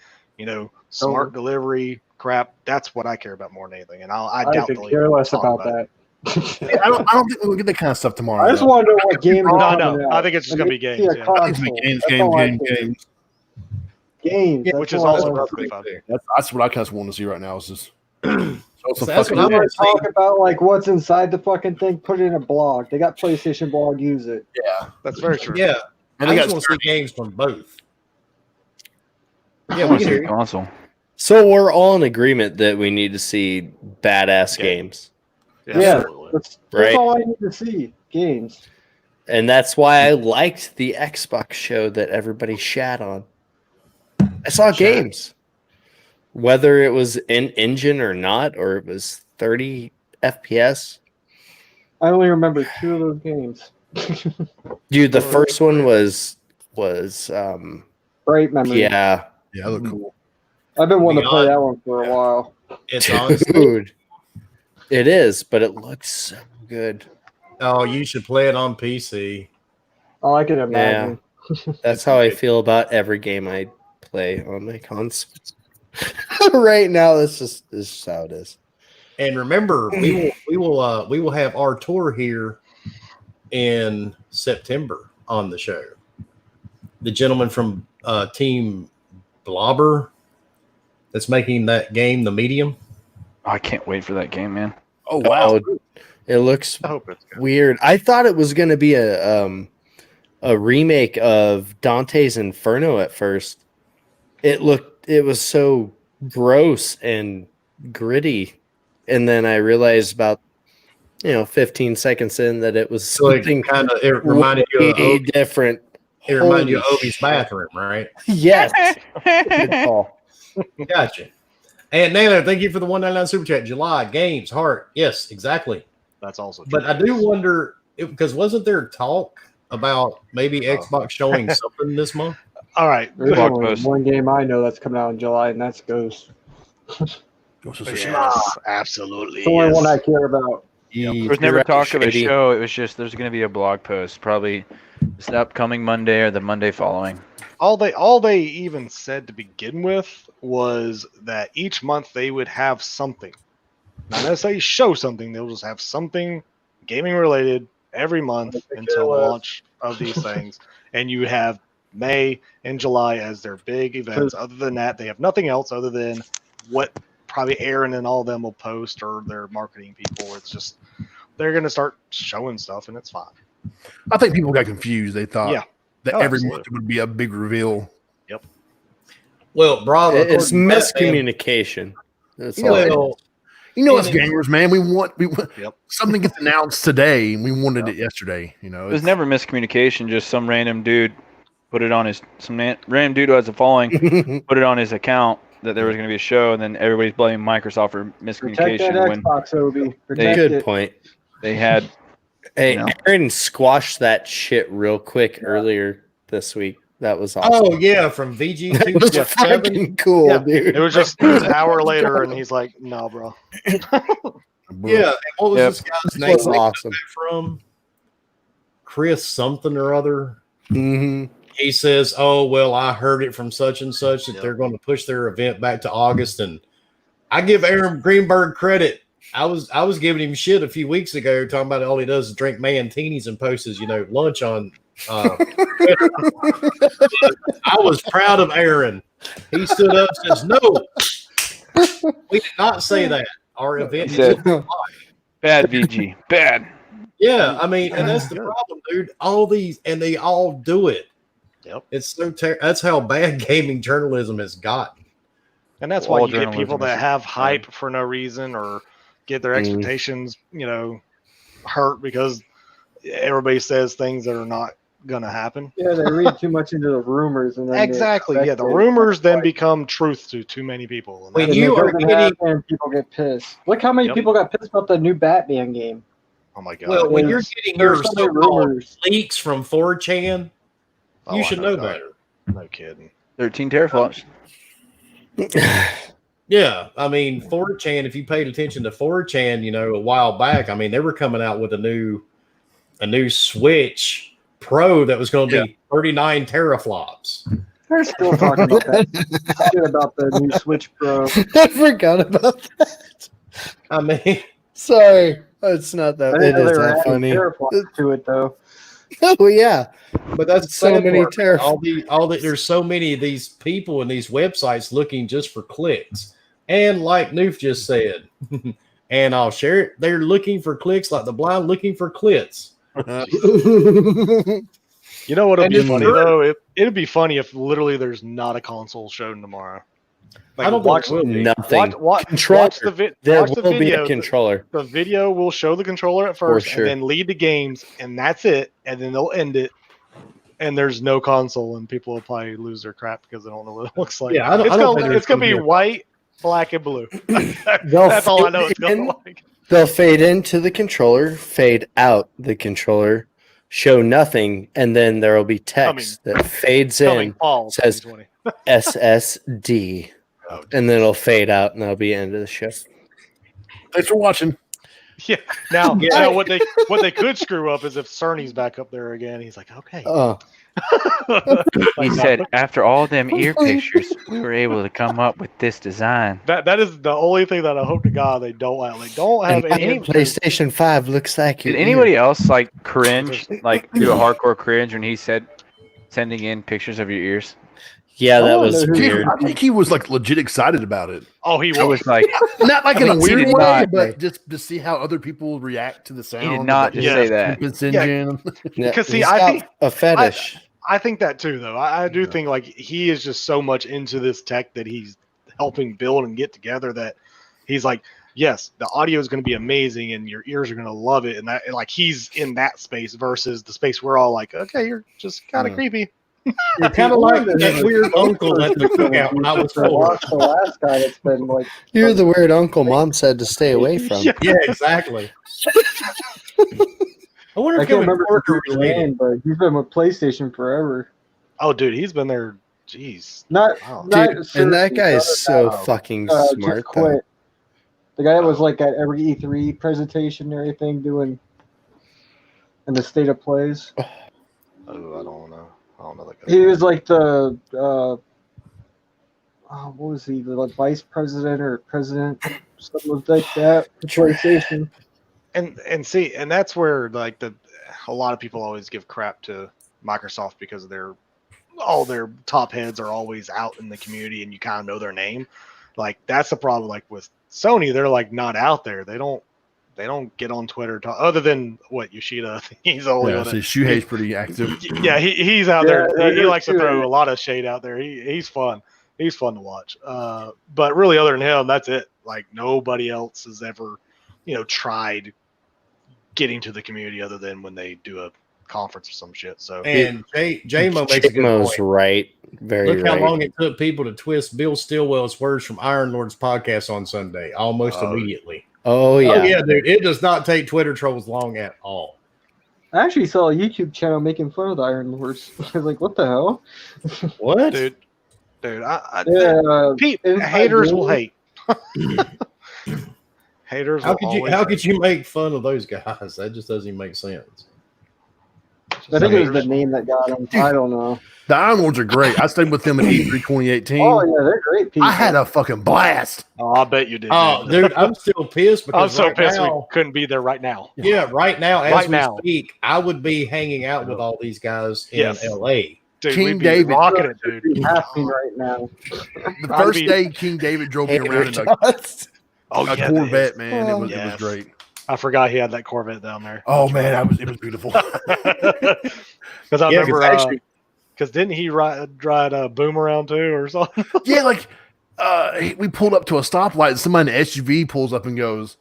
smart delivery crap. That's what I care about more than anything. And I doubt could they'll care even less talk about it. that. I don't think we'll get that kind of stuff tomorrow. I just though. want to know what game. No, I think it's just going to be games. Yeah. I think it's gonna be games. Games. Which that's is all also I want. perfectly fine. That's what I kind of want to see right now. Is just So that's fucking what I You want want to to see. talk about like what's inside the fucking thing? Put it in a blog. They got PlayStation blog. Use it. That's very true. Yeah, And I they just got want to see games from both. I Yeah, we want can to see hear a you. console. So we're all in agreement that we need to see badass games, Yeah, Absolutely. that's Right. all I need to see. Games. and that's why I liked the Xbox show that everybody shat on. I saw games, whether it was in engine or not, or it was 30 FPS. I only remember 2 of those games. Dude, the Oh, first one was Great memory. yeah, Yeah, that look cool. I've been wanting to play Beyond- that one for a while. It's honestly. dude. It is, but it looks so good. Oh, you should play it on PC. Oh, I can imagine. That's how I feel about every game I play on my console. Right now, this is how it is. And remember, we will have our tour here in September on the show. The gentleman from Team Blobber that's making that game, The Medium. Oh, I can't wait for that game, man. Oh wow. Oh, it looks I hope it's good. weird. I thought it was going to be a remake of Dante's Inferno at first. It was so gross and gritty, and then I realized about 15 seconds in that it was So something it reminded you of way Obi, different. it reminded you of Holy Obi's shit. bathroom, right? Yes. Good call. Gotcha. And Nana, thank you for the 199 super chat. July games, heart. Yes, exactly. That's also true. But I do wonder because wasn't there talk about maybe Xbox showing something this month? All right. There's Blog only post. one game I know that's coming out in July, and that's Ghost. Ghost of Tsushima. Yes, absolutely. It's the only yes. one I care about. There was You're never right, talk of a Shady. show. It was just there's going to be a blog post, probably this upcoming Monday or the Monday following. All they even said to begin with was that each month they would have something. Not necessarily show something, they'll just have something gaming related every month until the launch of these things. And you have May and July as their big events. Other than that, they have nothing else other than what probably Aaron and all of them will post or their marketing people. It's just they're gonna start showing stuff and it's fine. I think people got confused. They thought Yeah. that Oh, every absolutely. month it would be a big reveal. Well, Bravo, It's miscommunication. That's all. Well, You know, And us it's- gamers, man. We want Yep. something gets announced today, and we wanted it yesterday. You know, It was never miscommunication. Just some random dude put it on his random dude who has a following put it on his account that there was going to be a show, and then everybody's blaming Microsoft for Protect miscommunication that when Xbox, Obi. Protect Good it. point. they had. Hey, You know. Aaron squashed that shit real quick earlier this week. That was awesome. oh yeah, from VG That was 257. fucking cool, Yeah, dude. It was just an hour later, and he's like, "No, bro." Yeah, and what was Yep. this guy's This name? was Where he awesome. got that from Chris something or other. Mhm. He says, "Oh well, I heard it from such and such that Yep. they're going to push their event back to August." And I give Aaron Greenberg credit. I was giving him shit a few weeks ago, talking about all he does is drink Mantinis and posts his lunch on. Twitter. I was proud of Aaron. He stood up and says, "No, we did not say that. Our event He is said, bad VG, bad." Yeah, I mean, and that's the problem, dude. All these, and they all do it. Yep. It's so that's how bad gaming journalism has gotten. And that's All why you get journalism people that is have bad. hype for no reason or get their expectations, hurt because everybody says things that are not gonna happen. Yeah, they read too much into the rumors, and then Exactly. Yeah, the rumors then become truth to too many people. And When that's- you it are doesn't getting- happen, people get pissed. Look how many Yep. people got pissed about the new Batman game. oh my god. Well, when you're There's- getting There's your so many so-called rumors. leaks from 4chan, Oh, you I should know that. better. No kidding. 13 teraflops. Yeah, I mean, 4chan. If you paid attention to 4chan, a while back, I mean, they were coming out with a new Switch Pro that was going to be 39 teraflops. They're still talking about that shit about the new Switch Pro. I forgot about that. I mean, Sorry. It's not that. I It didn't know is they were that adding funny. teraflops to it though. Oh yeah. but that's the So sad many part. All the there's so many of these people and these websites looking just for clicks. And like Noof just said, and I'll share it. They're looking for clicks like the blind looking for clits. You know what'll And be it's funny true. though? It'd be funny if literally there's not a console shown tomorrow. Like, I don't watch, think it will be. Nothing. watch Controller. There watch the will be video. a controller. The video will show the controller at For first, sure. and then lead to games, and that's it. And then they'll end it, and there's no console, and people will probably lose their crap because they don't know what it looks like. Yeah, I don't think it's gonna be there's white, black, and blue. They'll That's all I know. It's fade in. gonna look like. They'll fade into the controller, fade out the controller, show nothing, and then there will be text that fades Coming in, fall says 2020. SSD, and then it'll fade out, and that'll be the end of the show. Thanks for watching. Yeah. Now what they could screw up is if Cerny's back up there again. He's like, okay. He said, after all them ear pictures, we were able to come up with this design. That is the only thing that I hope to God they don't have. Like, don't have And any PlayStation 5 looks like Did your anybody else like cringe, like do a hardcore cringe when he said sending in pictures of your ears? Yeah, that Oh, was no, weird. I think he was like legit excited about it. Oh, he I was. was like, Not like in a He weird did way, not. but just to see how other people react to the sound. he did not just Yeah. say that. Stupid engine. Yeah, Because, see, he's I got think- a fetish. I think that too, though. I do think like he is just so much into this tech that he's helping build and get together that he's like, yes, the audio is going to be amazing and your ears are going to love it, and that like he's in that space versus the space we're all like, okay, you're just kind of creepy. You're kind of like that weird uncle at the cookout when I was 4. The last guy that's been like, You're the weird uncle mom said to stay away from. Yeah. Yeah, exactly. I wonder I if can't it remember was his related. name, but he's been with PlayStation forever. Oh, dude, he's been there. Jeez. Not, Wow. not Dude, and that seriously, guy the is other so guy, fucking just smart. Though. quit. The guy that was like at every E3 presentation and everything, doing in the state of plays. Oh, I don't know. I don't know that guy. He was like the what was he? The vice president or president, something like that. For PlayStation. And see, and that's where like a lot of people always give crap to Microsoft because all their top heads are always out in the community and you kind of know their name. Like that's the problem. Like with Sony, they're like not out there. They don't get on Twitter other than what Yoshida. He's the only Yeah, one. so that- Shuhei's pretty active. Yeah, he's out there. Yeah, He likes to Shuhei. throw a lot of shade out there. He's fun. He's fun to watch. But really, other than him, that's it. Like nobody else has ever, tried getting to the community other than when they do a conference or some shit. So And J-Mo makes a good Chipmo's point. right. Very Look right. how long it took people to twist Bill Stillwell's words from Iron Lord's podcast on Sunday, almost immediately. Oh yeah. Oh, yeah, dude. It does not take Twitter trolls long at all. I actually saw a YouTube channel making fun of the Iron Lords. I was like, what the hell? What? dude, Yeah, Pete, Inside haters will Gaming. hate. Haters. How will could you always how hate. could you make fun of those guys? That just doesn't even make sense. I think it was the name that got him. I don't know. The Iron Lords are great. I stayed with them at E3 2018. Oh yeah, they're great people. I had a fucking blast. Oh, I bet you did. Oh, dude, I'm still pissed because I'm so right pissed we now, couldn't be there right now. yeah, right now as Right we now. speak, I would be hanging out with all these guys in Yes. LA. Dude, King we'd be David. rocking it, dude. Be happening right now. The I'd first be- day King David drove me around in Oh, a yeah, Corvette, man. It was Yes. great. I forgot he had that Corvette down there. Oh man, it was beautiful. Because I Yeah, remember, 'cause actually- because didn't he ride a boom around too or something? Yeah, like we pulled up to a stoplight and somebody in an SUV pulls up and goes,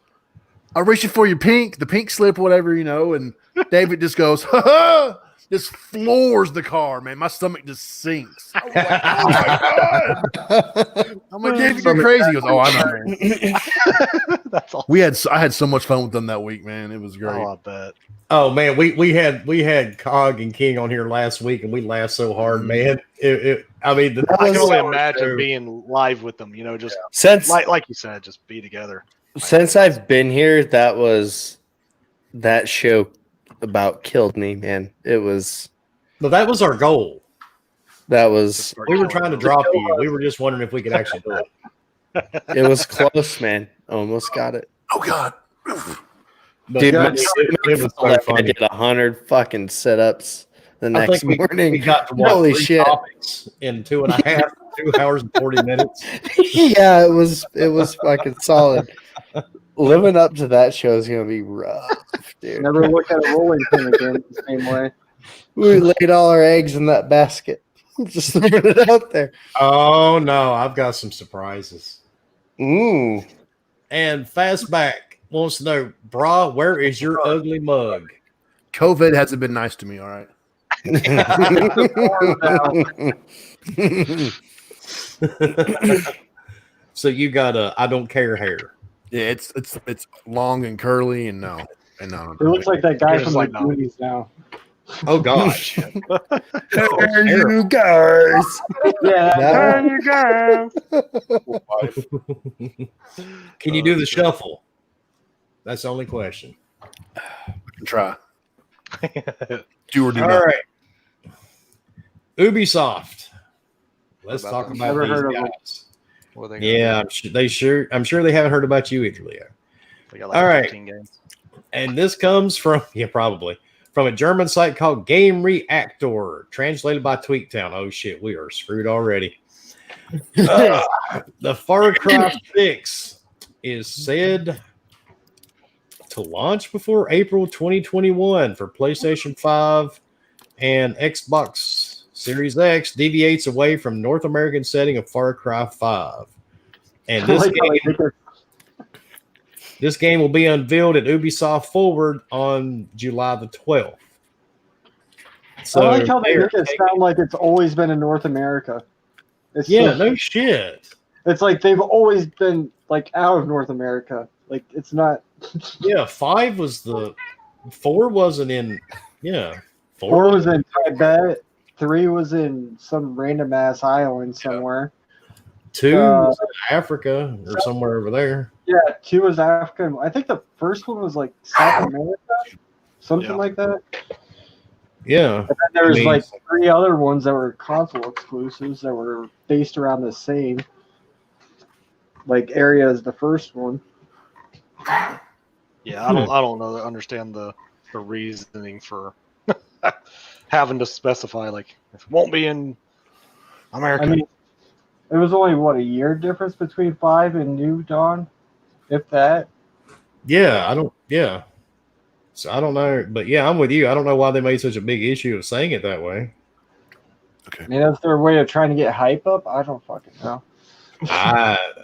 "I'm reaching for your the pink slip, whatever, and David just goes, ha ha, just floors the car, man. My stomach just sinks. I was like, oh my God. I'm like, David, you're crazy. He goes, oh, I know, man. That's all. I had so much fun with them that week, man. It was great. Oh, I bet. Oh man, we had Cog and King on here last week, and we laughed so hard, man. I mean, I can only show- imagine being live with them. Just Since like you said, just be together. since I've been here, that show about killed me, man. But that was our goal. That was We were trying to drop you. We were just wondering if we could actually do it. it was close, man. Almost got it. Oh God. But Dude, God, my it stomach was so felt like I funny. did 100 fucking sit-ups the I next think morning. we got to watch Holy 3 shit. topics in 2 hours and 40 minutes. Yeah, it was fucking solid. Living up to that show is gonna be rough, dude. Never look at a rolling pin again the same way. We laid all our eggs in that basket. Just throwing it out there. Oh no, I've got some surprises. Ooh. And Fastback wants to know, Brah, where is your ugly mug? COVID hasn't been nice to me. All right. So you got a I don't care hair. Yeah, it's long and curly and no. It looks like that guy You're from just like, the no. movies now. Oh gosh. There you guys. Yeah, There you go. Can you do the shuffle? That's the only question. Try. Do or do All not. right. Ubisoft. Let's What talk about about them? Never these heard of them. guys. What are they gonna Yeah, I'm sure they haven't heard about you either, Leo. do? They got like All right. 15 games. And this comes from probably from a German site called Game Reactor, translated by Tweaktown. Oh shit, we are screwed already. The Far Cry 6 is said to launch before April 2021 for PlayStation 5 and Xbox Series X. Deviates away from North American setting of Far Cry 5. And this game will be unveiled at Ubisoft Forward on July the 12th. So I like how they make it sound like it's always been in North America. It's no shit. It's like they've always been like out of North America. Like it's not. Yeah, 5 was 4 wasn't in. Yeah, 4 was in Tibet. 3 was in some random ass island somewhere. 2 was in Africa or somewhere over there. Yeah, 2 was Africa. I think the first one was like South America, something like that. Yeah, And then there was like 3 other ones that were console exclusives that were based around the same like area as the first one. Yeah, I don't know. Understand the reasoning for having to specify like it won't be in America. I mean, it was only a year difference between 5 and New Dawn, if that. yeah. So I don't know, but yeah, I'm with you. I don't know why they made such a big issue of saying it that way. Okay. I mean, that's their way of trying to get hype up. I don't fucking know.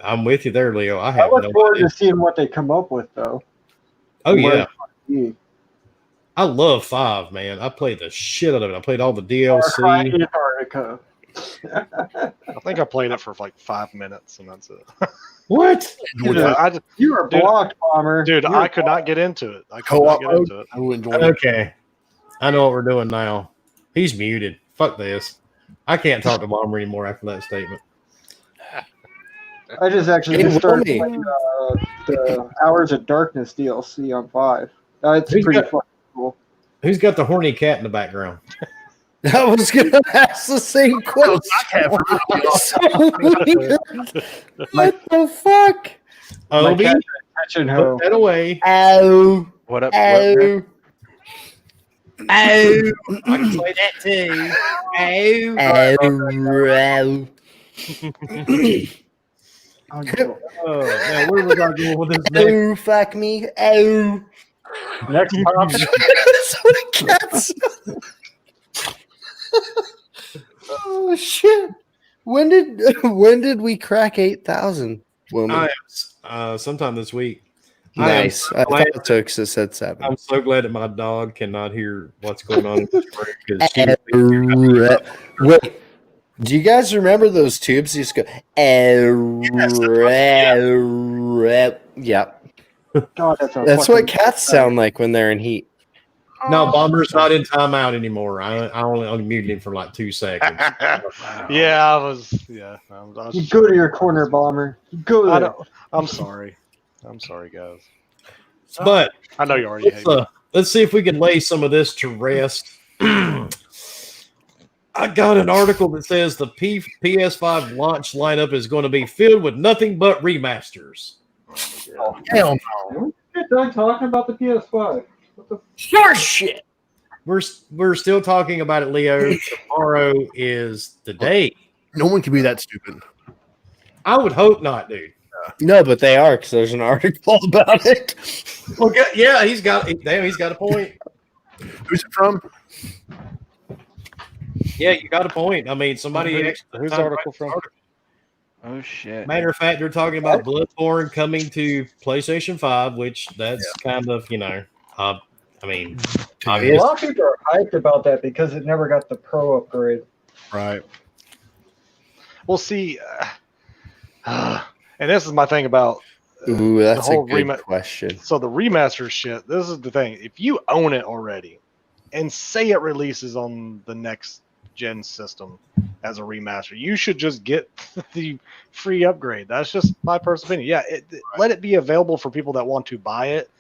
I'm with you there, Leo. I I have look no forward idea. to seeing what they come up with, though. Oh Where yeah, it's gonna be. I love 5, man. I played the shit out of it. I played all the Far Cry DLC. Antarctica. I think I played it for like 5 minutes and that's it. What? Dude, I just- you were Dude, blocked, Bomber. dude, You were I could not get into it. I could Co-op not get into it. I will enjoy it. Okay, I know what we're doing now. He's muted. Fuck this. I can't talk to Bomber anymore after that statement. I just actually Hey, just started Wilmy. playing the Hours of Darkness DLC on 5. It's Who's pretty got- fucking cool. Who's got the horny cat in the background? I was gonna ask the same question. What the fuck? My Obi, cat's attention hoe. put that away. Ow. What up? Ow. Ow. I can play that too. Ow. Oh, now where was I going with this next? Ow. Fuck me. Ow. Next topic. That's what a cat says. Oh shit! When did we crack 8,000? Sometime this week. Nice. I thought it took us said 7. I'm so glad that my dog cannot hear what's going on in this room because Wait, do you guys remember those tubes? You just go. Yeah, God, that's a that's fucking- what cats sound like when they're in heat. no, Bomber's not in timeout anymore. I only muted him for like 2 seconds. Yeah, I was. Yeah, I was You go to your corner, Bomber. You go I there. don't, I'm sorry. I'm sorry, guys. But I know you already hate me. let's see if we can lay some of this to rest. I got an article that says the PS5 launch lineup is going to be filled with nothing but remasters. Hell no. Get done talking about the PS5. What the Your shit. we're still talking about it, Leo. Tomorrow is the day. No one can be that stupid. I would hope not, dude. No, but they are because there's an article about it. Well, yeah, he's got a point. Who's it from? Yeah, you got a point. I mean, somebody Who's the article from? Oh shit. Matter of fact, they're talking about Bloodborne coming to PlayStation 5, which that's kind of, I mean, A obvious. lot of people are hyped about that because it never got the Pro upgrade. Right. We'll see. And this is my thing about Ooh, that's the whole a good question. So the remaster shit. This is the thing. If you own it already, and say it releases on the next gen system as a remaster, you should just get the free upgrade. That's just my personal opinion. Yeah, let it be available for people that want to buy it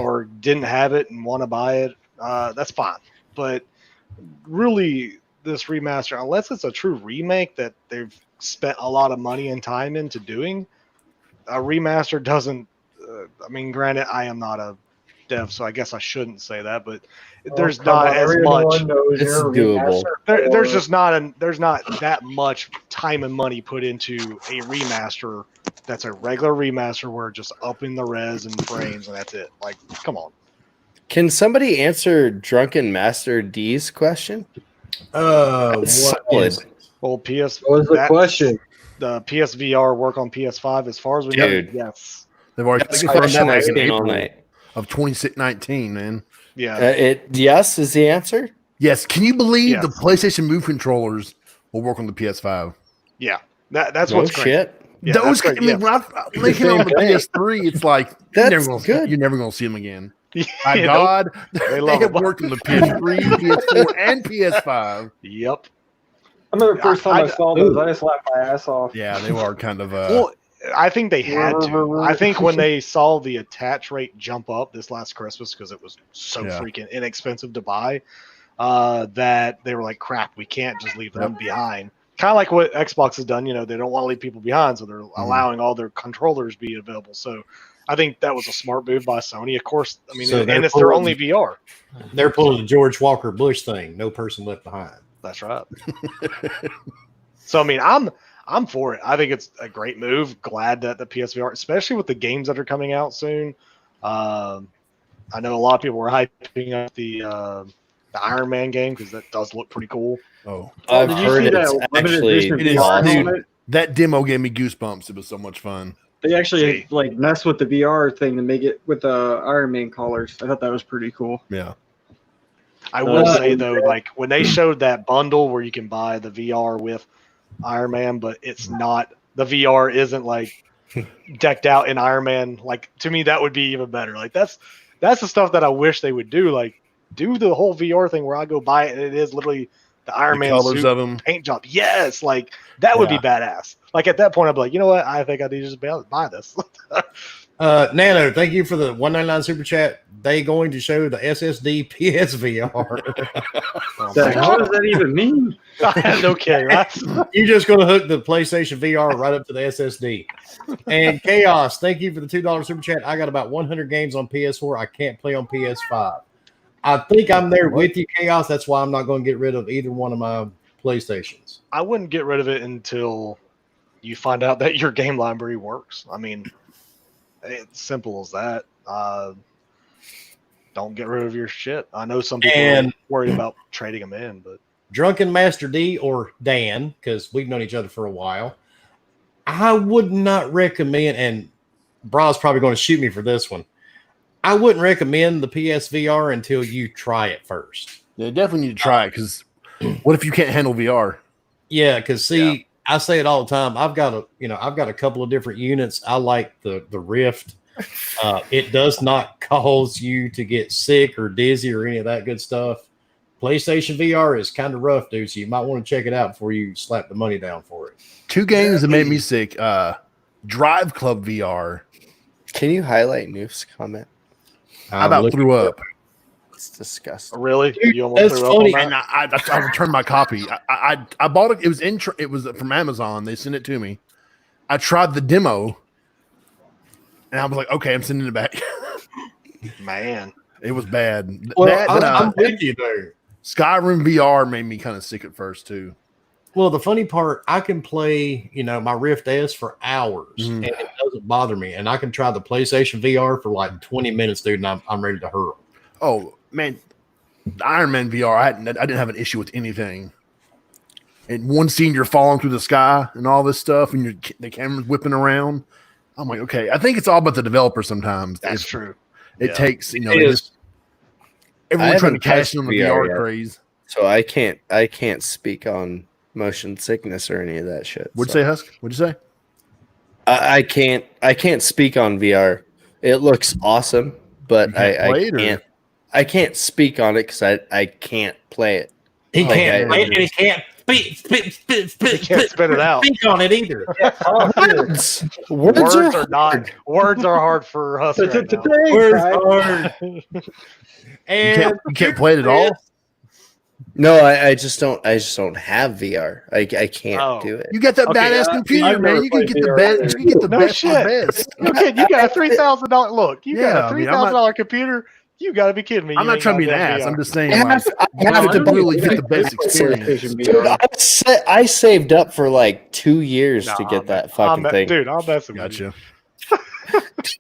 or didn't have it and want to buy it. That's fine. But really, this remaster, unless it's a true remake that they've spent a lot of money and time into doing, a remaster doesn't. I mean, granted, I am not a dev, so I guess I shouldn't say that, but there's not as much. It's doable. There's just not there's not that much time and money put into a remaster that's a regular remaster where just upping the res and frames and that's it. Like, come on. Can somebody answer Drunken Master D's question? What Solid. is it? Well, What was the question? The PSVR work on PS5 as far as we know. Dude. Yes. They've already That's the confirmed question that I've back in seen all April night. of 2019, man. Yeah. Yes is the answer. Yes. Can you believe Yes. the PlayStation Move controllers will work on the PS5? Yeah. That's No what's great. shit. Yeah, Those, that's great. I mean, when they came on the PS3, it's like That's you're never going to see them again. Yeah. My Nope. God, They they love have them. worked on the PS3, PS4, and PS5. Yep. I remember the first time I I- saw those, I just laughed my ass off. Yeah, they were kind of. Well, I think they had to. I think when they saw the attach rate jump up this last Christmas because it was so Yeah. freaking inexpensive to buy, that they were like, "Crap, we can't just leave them behind." Kind of like what Xbox has done. They don't want to leave people behind, so they're allowing all their controllers to be available. So I think that was a smart move by Sony. Of course, I mean, So and they're it's their pulling- only VR. They're pulling the George Walker Bush thing. No person left behind. That's right. So I mean, I'm for it. I think it's a great move. Glad that the PSVR, especially with the games that are coming out soon. I know a lot of people were hyping up the Iron Man game because that does look pretty cool. Oh, I've did you heard see it's that limited actually edition it is, VR awesome. helmet? that demo gave me goosebumps. It was so much fun. They actually See. like mess with the VR thing to make it with the Iron Man colors. I thought that was pretty cool. Yeah. I will say though, like when they showed that bundle where you can buy the VR with Iron Man, but it's not the VR isn't like decked out in Iron Man. Like to me, that would be even better. Like that's the stuff that I wish they would do. Like do the whole VR thing where I go buy it and it is literally the Iron Man colors suit, of them. paint job. Yes, like that would be badass. Like at that point, I'd be like, you know what? I think I need to just be able to buy this. Nano, thank you for the 199 super chat. They going to show the SSD PSVR. The hell does that even mean? No kidding. That's You're just going to hook the PlayStation VR right up to the SSD. And Chaos, thank you for the $2 super chat. I got about 100 games on PS4. I can't play on PS5. I think I'm there with you, Chaos. That's why I'm not going to get rid of either one of my PlayStations. I wouldn't get rid of it until you find out that your game library works. I mean, it's simple as that. Don't get rid of your shit. I know some people are worried about trading them in, but Drunken Master D or Dan, because we've known each other for a while, I would not recommend, and Brah's probably going to shoot me for this one, I wouldn't recommend the PSVR until you try it first. Yeah, definitely need to try it because what if you can't handle VR? Yeah, because I say it all the time. I've got a couple of different units. I like the Rift. It does not cause you to get sick or dizzy or any of that good stuff. PlayStation VR is kind of rough, dude. So you might want to check it out before you slap the money down for it. 2 games that made me sick. Drive Club VR. Can you highlight Noof's comment? I about threw up. It's disgusting. really, Dude, you almost that's threw up funny. on that? And I returned my copy. I bought it. It was it was from Amazon. They sent it to me. I tried the demo, and I was like, okay, I'm sending it back. Man, It was bad. Well, That, I'm with you there. Skyrim VR made me kind of sick at first too. Well, the funny part, I can play, my Rift S for hours, and it doesn't bother me. And I can try the PlayStation VR for like 20 minutes, dude, and I'm ready to hurl. Oh man, the Iron Man VR, I didn't have an issue with anything. And one scene, you're falling through the sky and all this stuff, and the camera's whipping around. I'm like, okay, I think it's all about the developer sometimes. That's true. It takes, It everyone trying to haven't cash in on the VR yet. craze. So I can't speak on motion sickness or any of that shit. What'd you say, Husk? What'd you say? I can't speak on VR. It looks awesome, but I can't speak on it because I can't play it. He can't play it, and he can't spit it out. speak on it either. Words are hard for us. Right now. Words hard. And You can't play it at all? No, I just don't have VR. I can't do it. You got that badass computer, man. You can get the best. You can get the best of the best. Okay, you got a $3,000. Look, you got a $3,000 computer. You got to be kidding me. I'm not trying to be an ass. I'm just saying, I have to really get the best experience. Dude, I saved up for like 2 years to get that fucking thing. Dude, I'll mess with Gotcha.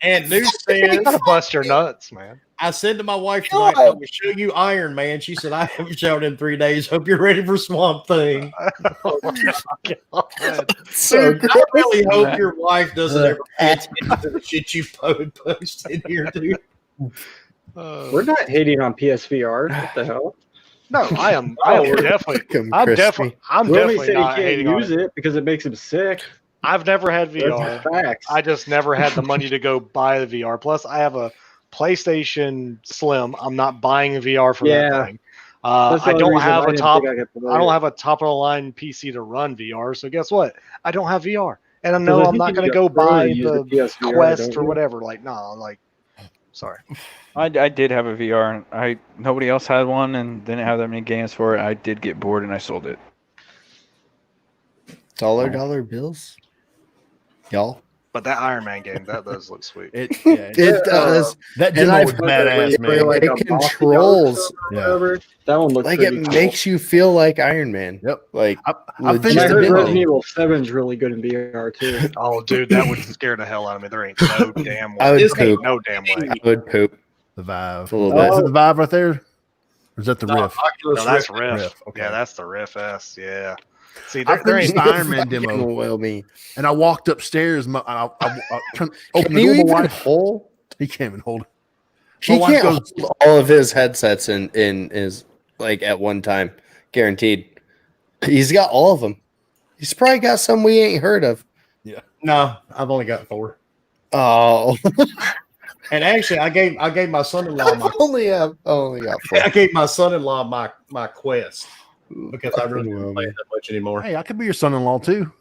And News you. says, You gotta bust your nuts, man. I said to my wife tonight, I will show you Iron Man. She said, I haven't shown in 3 days. Hope you're ready for Swamp Thing. Oh my God. So Dude, I really hope your wife doesn't ever pay attention to the shit you post in here, dude. We're not hating on PSVR. What the hell? No, I am definitely. I'm definitely said not he hating can't on use it. it because it makes him sick. I've never had That's VR. facts. I just never had the money to go buy the VR. Plus, I have a PlayStation Slim. I'm not buying a VR for that thing. I don't have a top. I don't have a top of the line PC to run VR. So guess what? I don't have VR, and I know I'm not going to go buy the Quest or whatever. Like, no, like, sorry. I did have a VR, and nobody else had one, and didn't have that many games for it. I did get bored, and I sold it. Dollar bills, y'all. But that Iron Man game, that does look sweet. It does. That demo was badass, man. Like it controls. That one looks Like it makes you feel like Iron Man. Yep. Like I finished I the heard demo. Resident Evil 7 is really good in VR too. Oh, dude, that would scare the hell out of me. There ain't no damn way. I would There ain't poop. no damn way. I would poop. The Vive. A little Is bit. it the Vive right there? Or is that the Rift? No, that's Rift. Rift, okay. Yeah, that's the Rift S. Yeah. See, I there finished ain't. the Iron Man demo, Well, me. and I walked upstairs. I opened Can the you door. My even wife, hold? he can't even hold it. He My wife can't goes- hold all of his headsets in his like at one time, guaranteed. He's got all of them. He's probably got some we ain't heard of. No, I've only got 4. Oh, And actually, I gave my son-in-law I only got 4. I gave my son-in-law my Quest because I really don't play it that much anymore. Hey, I could be your son-in-law too.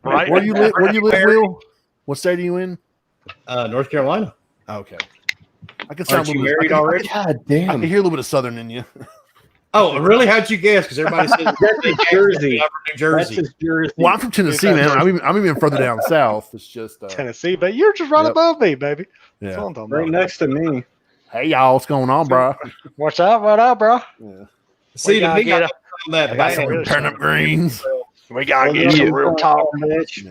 Right? Where you live? Where you live, Will? What state are you in? North Carolina. Okay. I can sound Aren't you a little bit. married already? God I damn. can hear a little bit of Southern in you. Oh, really? How'd you guess? Because everybody says That's Jersey. I'm from New Jersey. That's just Jersey. Well, I'm from Tennessee, man. I'm even further down south. It's just Tennessee, but you're just right Yep. above me, baby. That's yeah. what I'm talking Right about. next to me. Hey, y'all, what's going on, bro? What's up? What up, bro? See, to gotta me, get I on that I got some bad. turnip greens. We gotta get some real talk. Bitch.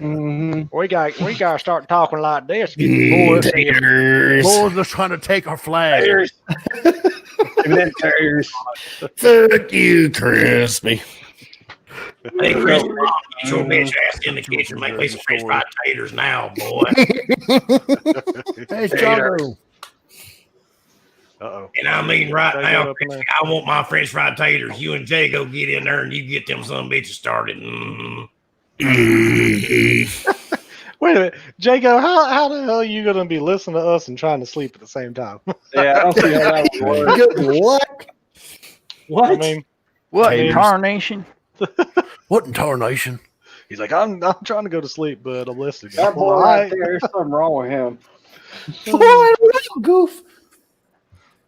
We gotta start talking like this. Get the Mm, boys here. Boys are trying to take our flag. Give me them tires. Fuck you, Crispy. Hey, Chris, get your bitch ass in the kitchen. Make me some French fried taters now, boy. Hey, Chago. Uh-oh. And I mean, right They now, got up in there. I want my French fried taters. You and Jay go get in there and you get them some bitches started. Mm. Wait a minute, Jago. How the hell are you gonna be listening to us and trying to sleep at the same time? Yeah, I don't see how that would work. Good luck. What? I mean, What Taters. incarnation? What in tarnation? he's like, I'm trying to go to sleep, but I'm listening. That boy All right right. there, there's something wrong with him. Goof.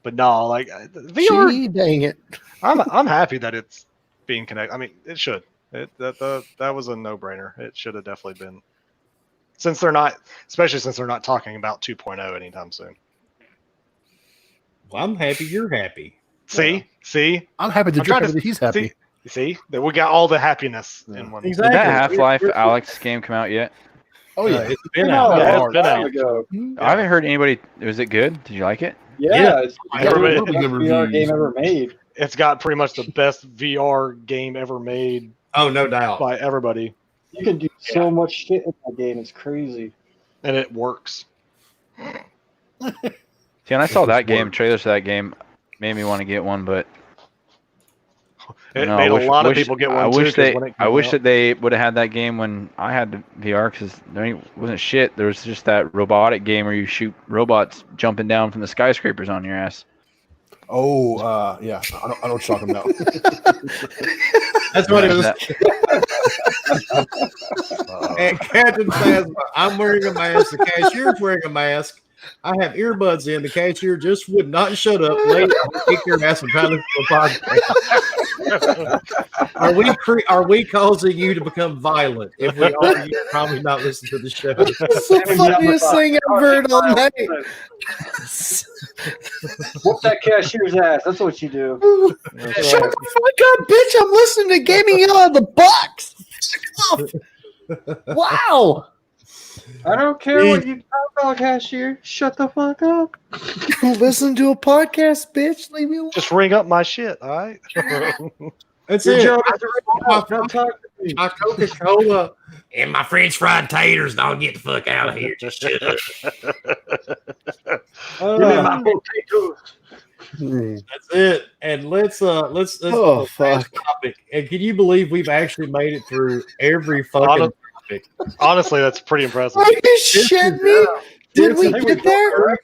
But no, like VR. Gee, dang it. I'm happy that it's being connected. I mean, it should. That was a no-brainer. It should have definitely been. Especially since they're not talking about 2.0 anytime soon. Well, I'm happy you're happy. See, I'm happy to I'm trying drink to- that he's happy. see that we got all the happiness in one. Did that Half-Life Alex game come out yet? Oh yeah, it's been out out. Yeah, a it's been while out. ago. I haven't heard anybody. Was it good? Did you like it? Yeah, it's Ever the made- best VR game ever made. It's got pretty much the best VR game ever made Oh, no doubt. by everybody, You can do so much shit in that game. It's crazy. and it works. See, and I saw that game, trailers for that game, made me want to get one, but It no, made I wish- a lot of wish- people get one I too. wish 'cause they, when it I came wish out- that they would have had that game when I had the VR because wasn't shit. There was just that robotic game where you shoot robots jumping down from the skyscrapers on your ass. Oh, yeah. I know what you're talking about. That's what it was. Uh-oh. And Captain says, I'm wearing a mask. The cashier's wearing a mask. I have earbuds in. The cashier just would not shut up. Lady, I'll kick your ass and try to listen to a podcast. Are we causing you to become violent? If we are, you probably not listen to the show. It's the funniest thing I've heard all night. Whoop that cashier's ass. That's what you do. Shut the fuck up, bitch! I'm listening to Gaming out of the box. Wow. I don't care what you talk about, cashier. Shut the fuck up. Listen to a podcast, bitch. Leave me alone. Just ring up my shit, all right? That's Your it. job is to ring up, not talk to me. My Coca-Cola and my French fried taters don't get the fuck out of here. Just shut up. Give me my potatoes. That's it. And let's Oh, last fuck. topic. And can you believe we've actually made it through every fucking topic? Honestly, that's pretty impressive. Are you shitting me? Did we get there?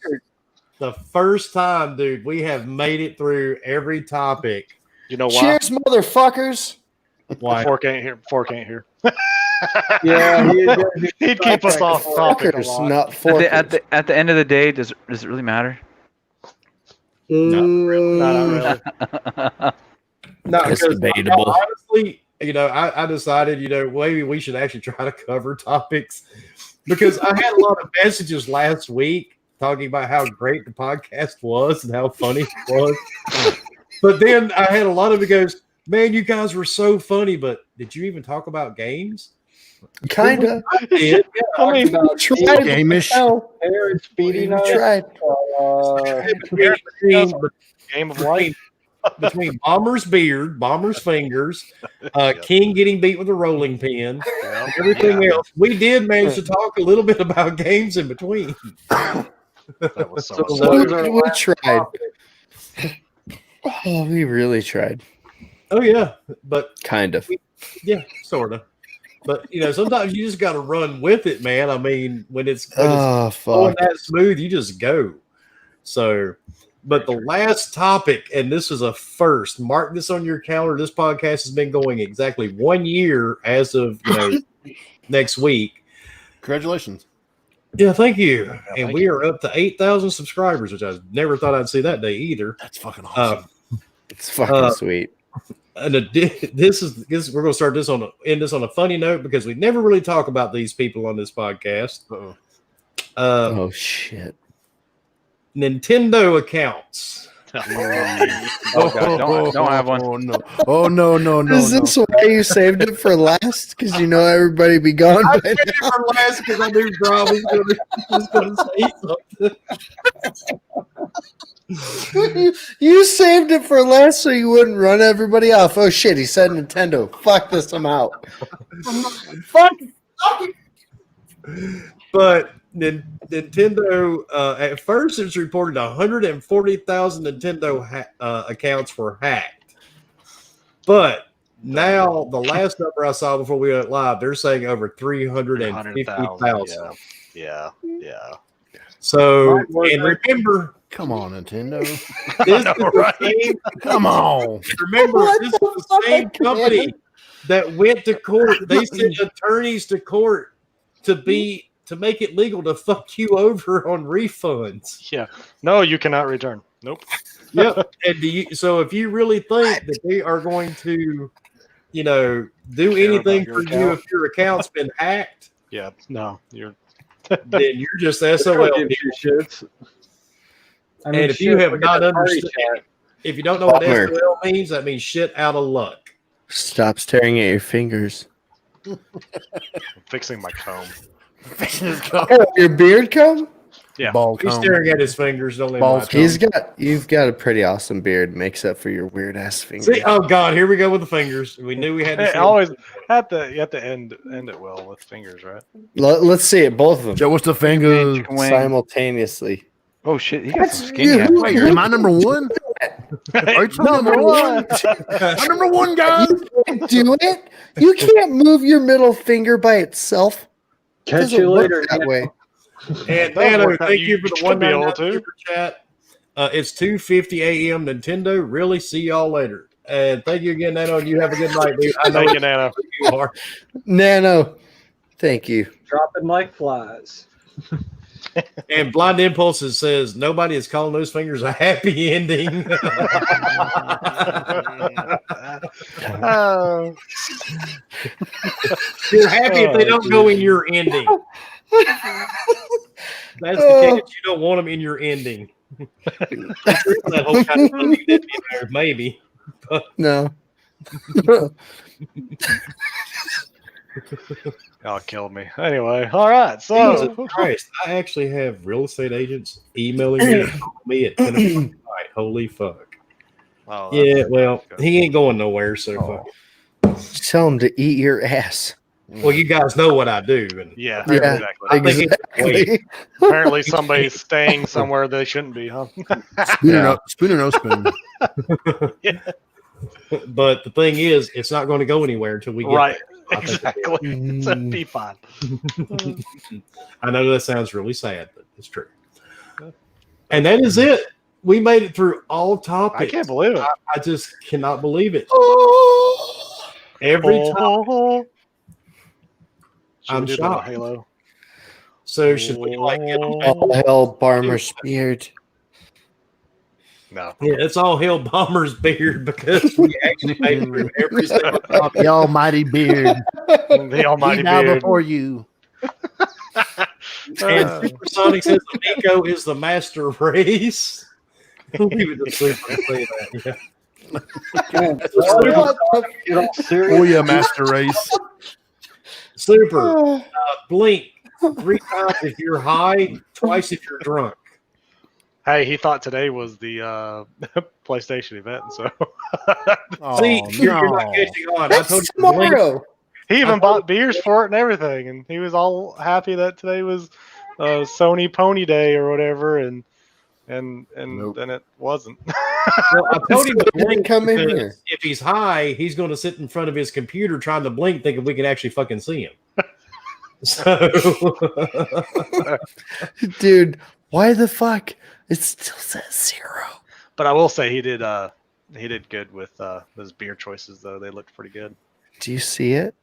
The first time, dude, we have made it through every topic. You know why? Cheers, motherfuckers. Why? Fork ain't here. Fork ain't here. Yeah, He'd keep us off topic a Fuckers, lot. not forkers. At the end of the day, does it really matter? Not really. No, It's because debatable. honestly, I decided, maybe we should actually try to cover topics because I had a lot of messages last week talking about how great the podcast was and how funny it was. But then I had a lot of it goes, man, you guys were so funny, but did you even talk about games? Kinda. I did. I mean, Tried. Game-ish. Hell, Hair and speedy we night. tried. game of life. Between Bomber's beard, Bomber's fingers, King getting beat with a rolling pin, everything else, we did manage to talk a little bit about games in between. That was so So sad. what was our We last tried. topic? Oh, we really tried. Oh yeah, but Kind of. yeah, sort of. But sometimes you just got to run with it, man. I mean, when it's Oh, going fuck. that smooth, you just go. So, but the last topic, and this is a first. Mark this on your calendar. This podcast has been going exactly 1 year as of next week. Congratulations. Yeah, thank you. And thank we are up to 8,000 subscribers, which I never thought I'd see that day either. That's fucking awesome. It's fucking sweet. And this is we're going to start this end this on a funny note because we never really talk about these people on this podcast. Uh-oh. Oh, shit. Nintendo accounts. Oh god, don't have one. Oh no! Oh no! No! No! Is no. this why you saved it for last? Because you know everybody be gone I by saved it for last because I knew Brah was going to say something. now. You saved it for last so you wouldn't run everybody off. Oh shit, he said Nintendo. Fuck this, I'm out. Fuck. But Nintendo, at first, it's reported 140,000 Nintendo accounts were hacked. But now, the last number I saw before we went live, they're saying over 350,000. Yeah. So, and remember, Come on, Nintendo. this is the same, Come on. remember, What this is the the same fuck, company man? that went to court. They sent attorneys to court to make it legal to fuck you over on refunds. Yeah. No, you cannot return. Nope. Yep. And so if you really think that they are going to, do anything your for you account? if your account's been hacked, Yeah. No, you're. then you're just SOL. Give two shits. I And if you have not understood, If you don't know what Bummer. SOL means, that means shit out of luck. Stop staring at your fingers. I'm fixing my comb. Oh, your beard comb? Yeah. Ball He's comb. staring at his fingers. Don't let him Balls watch. You've got a pretty awesome beard, makes up for your weird ass fingers. See, oh god, here we go with the fingers. We knew we had to. Hey, always you have to end it well with fingers, right? Let's see it, both of them Show us the fingers. simultaneously. Oh shit, he got some That's skinny ass you. fingers. Am I number one? Are you number one? I'm number one, guys. You can't do it. You can't move your middle finger by itself. Catch Doesn't you work later. that way. And That'll Nano, work out. thank you You for the should one be able minute to. super chat. It's 2:50 a.m. Nintendo. Really, see y'all later. And thank you again, Nano. And you have a good night, dude. I know Thank you, Nano. you are. Nano, thank you. Dropping like flies. And Blind Impulses says nobody is calling those fingers a happy ending. Oh. You're happy if they don't go in your ending. That's the case. You don't want them in your ending. That whole kind of thing in there, maybe. No. Y'all killed me. Anyway, all right. So Jesus Christ, I actually have real estate agents emailing me, and calling me at 10 o'clock at night. Holy fuck. oh, Yeah, well, good. he ain't going nowhere, so fuck. Tell him to eat your ass. Well, you guys know what I do. And Yeah, Yeah. exactly. I think it's Exactly. Apparently somebody's staying somewhere they shouldn't be, huh? Spoon or no spoon. But the thing is, it's not going to go anywhere until we get Right. there. I think it will. Exactly. So it'd be fine. I know that sounds really sad, but it's true. And that is it. We made it through all topics. I can't believe it. I just cannot believe it. Every time. Should I'm we do that shocked. on Halo. So should we like get on All hell, Barmer's beard. No. Yeah, it's all hell Bomber's beard because we actually made it through every single topic. The almighty beard. The almighty He now beard. before you. And Supersonic says Nico is the master race. We'll give it to Super to say that. Yeah. Get all serious. Oh yeah, master race. Super. Blink 3 times if you're high, twice if you're drunk. Hey, he thought today was the PlayStation event, so Oh, See, you're not no. catching on. I That's told you to blink. tomorrow. he even bought beers for it and everything, and he was all happy that today was Sony Pony Day or whatever, and Nope. then it wasn't. Well, I told him to blink Come in because here. if he's high, he's going to sit in front of his computer trying to blink, thinking we can actually fucking see him. So, Dude, why the fuck? It still says 0. But I will say he did good with his beer choices though. They looked pretty good. Do you see it?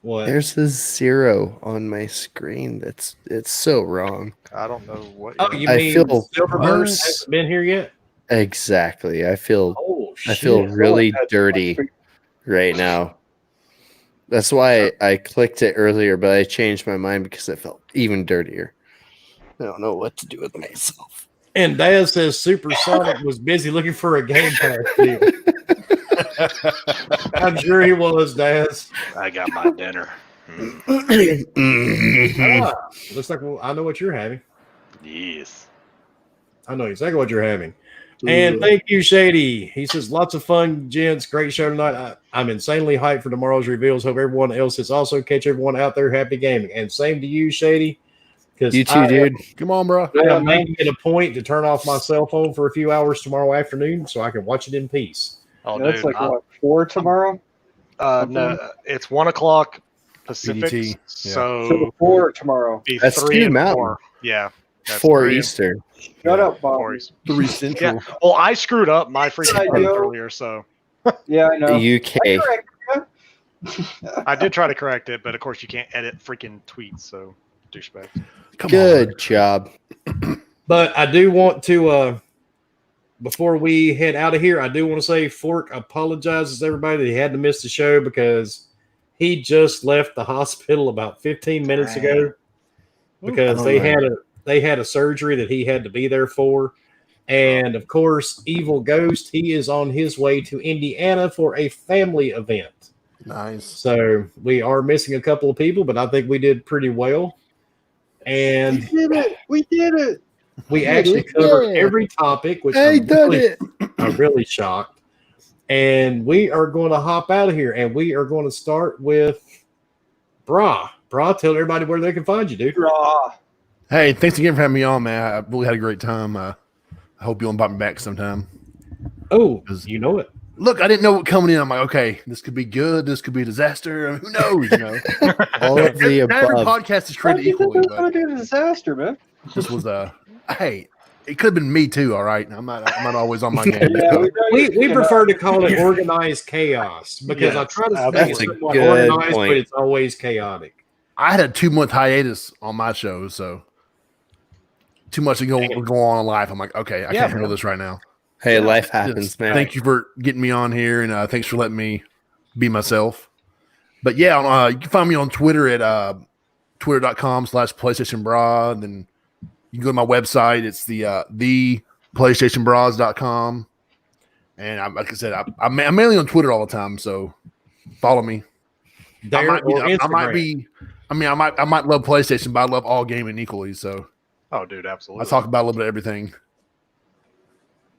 what? There's a 0 on my screen. It's so wrong. I don't know what. Oh, you I mean feel Silverburst worse. hasn't been here yet? Exactly. I feel Oh, shit. really dirty right now. That's why I clicked it earlier, but I changed my mind because I felt even dirtier. I don't know what to do with myself. And Daz says Supersonic was busy looking for a Game Pass deal. I'm sure he was, Daz. I got my dinner. Ah, looks like I know what you're having. Yes. I know exactly what you're having. And thank you, Shady. He says, lots of fun, gents. Great show tonight. I'm insanely hyped for tomorrow's reveals. Hope everyone else is also catch everyone out there happy gaming. And same to you, Shady. You too, dude. Come on, bro. I am making a point to turn off my cell phone for a few hours tomorrow afternoon so I can watch it in peace. Oh, That's dude. like what, 4 tomorrow? No, it's 1:00 Pacific. PDT, yeah. So So 4 tomorrow. be That's 3 2 and Mountain. 4. Yeah. That's 4 3 and Eastern. Shut up, Bob. 4 Eastern. 3 Central. Yeah. Well, I screwed up my freaking I phone do. earlier, so Yeah, I know. UK. I did try to correct it, but of course you can't edit freaking tweets, so douchebag. Come Good job. But I do want to, before we head out of here, I do want to say Fork apologizes to everybody that he had to miss the show because he just left the hospital about 15 minutes ago because they had a surgery that he had to be there for. And of course, Evil Ghost, he is on his way to Indiana for a family event. Nice. So we are missing a couple of people, but I think we did pretty well. And We did it. we actually covered every topic, which I'm really shocked. And we are going to hop out of here, and we are going to start with Brah. Brah, tell everybody where they can find you, dude. Brah. Hey, thanks again for having me on, man. I really had a great time. I hope you'll invite me back sometime. Oh, you know it. Look, I didn't know what coming in. I'm like, okay, this could be good. This could be a disaster. I mean, who knows? You know, All of the not every above. podcast is treated equally. It's going to be a disaster, man. This was hey, it could have been me too. All right, I'm not always on my game. We prefer to call it organized chaos because I try to make it somewhat organized, but it's always chaotic. I had a 2-month hiatus on my show, so too much to go on in life. I'm like, okay, I can't handle this right now. Hey, life happens, man. Thank you for getting me on here, and thanks for letting me be myself. But yeah, you can find me on Twitter at twitter.com/PlayStationBrah, and then you can go to my website. It's the PlayStationBras.com. And like I said, I'm mainly on Twitter all the time, so follow me. I might love PlayStation, but I love all gaming equally. So, oh, dude, absolutely. I talk about a little bit of everything.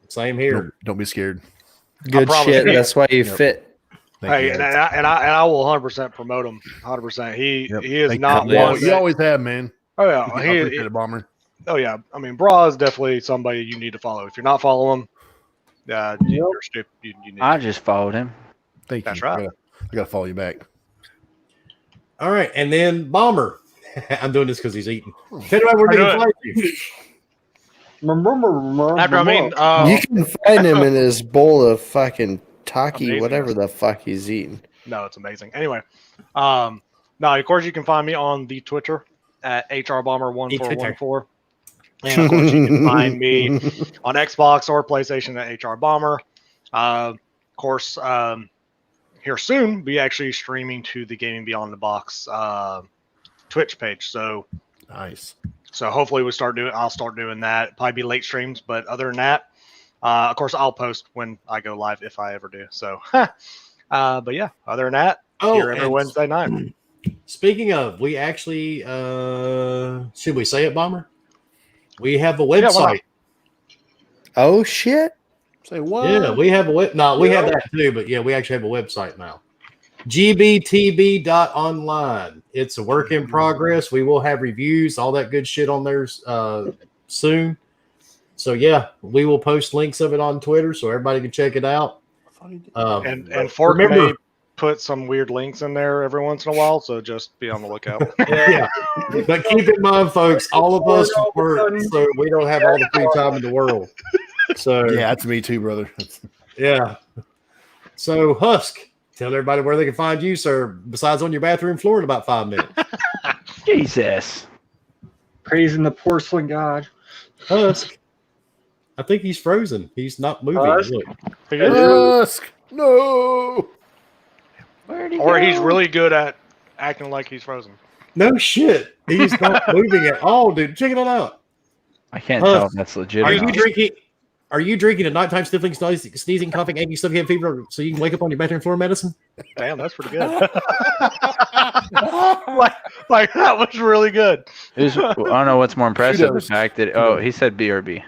Same here. Don't be scared. Good shit. That's why you fit. Hey, and I will 100% promote him. 100%. He is not one. You always have, man. Oh yeah, he a bomber. Oh yeah, I mean, Brah is definitely somebody you need to follow. If you're not following him, you're stupid. You need I just followed him. Thank you. That's right. I gotta follow you back. All right, and then Bomber. I'm doing this because he's eating. Tell me where they can find you. After I mean, you can find him in his bowl of fucking taki, whatever the fuck he's eating. No, it's amazing. Anyway, no, of course you can find me on the Twitter at HRBomber1414. And of course you can find me on Xbox or PlayStation at HRBomber. Of course, here soon, be actually streaming to the Gaming Beyond the Box Twitch page. So nice. So hopefully I'll start doing that. Probably be late streams, but other than that, of course I'll post when I go live if I ever do. So, but yeah, other than that, here every Wednesday night. Speaking of, we actually should we say it, Bomber? We have a website. Oh shit! Say what? Yeah, we have a web. No, we have that too, but yeah, we actually have a website now. gbtb.online. It's a work in progress. We will have reviews, all that good shit on there soon. So yeah, we will post links of it on Twitter so everybody can check it out. And Fork may put some weird links in there every once in a while, so just be on the lookout. Yeah. But keep in mind, folks, all of us work, so we don't have all the free time in the world. So yeah, that's me too, brother. Yeah. So Husk, tell everybody where they can find you, sir, besides on your bathroom floor in about 5 minutes. Jesus. Praising the porcelain god. Husk. I think he's frozen. He's not moving. Husk. Husk. No. Or he's really good at acting like he's frozen. No shit. He's not moving at all, dude. Check it out. I can't tell if that's legit. Are you drinking a nighttime sniffling, sneezing, coughing, achy stomach, fever, so you can wake up on your bathroom floor medicine? Damn, that's pretty good. like that was really good. I don't know what's more impressive, the fact that he said BRB.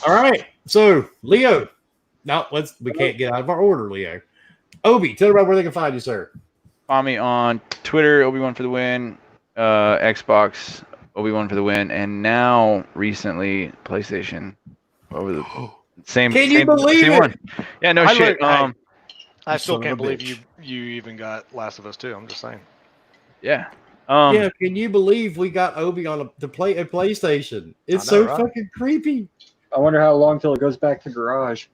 All right, so Leo. No, we can't get out of our order, Leo. Obi, tell everybody where they can find you, sir. Follow me on Twitter, Obi1 for the win, Xbox, Obi1 for the win, and now recently PlayStation over the same. Can you believe it? One. Yeah, no shit. I still can't believe you even got Last of Us 2. I'm just saying. Yeah. Yeah, can you believe we got Obi to play a PlayStation? It's so fucking creepy. I wonder how long till it goes back to garage.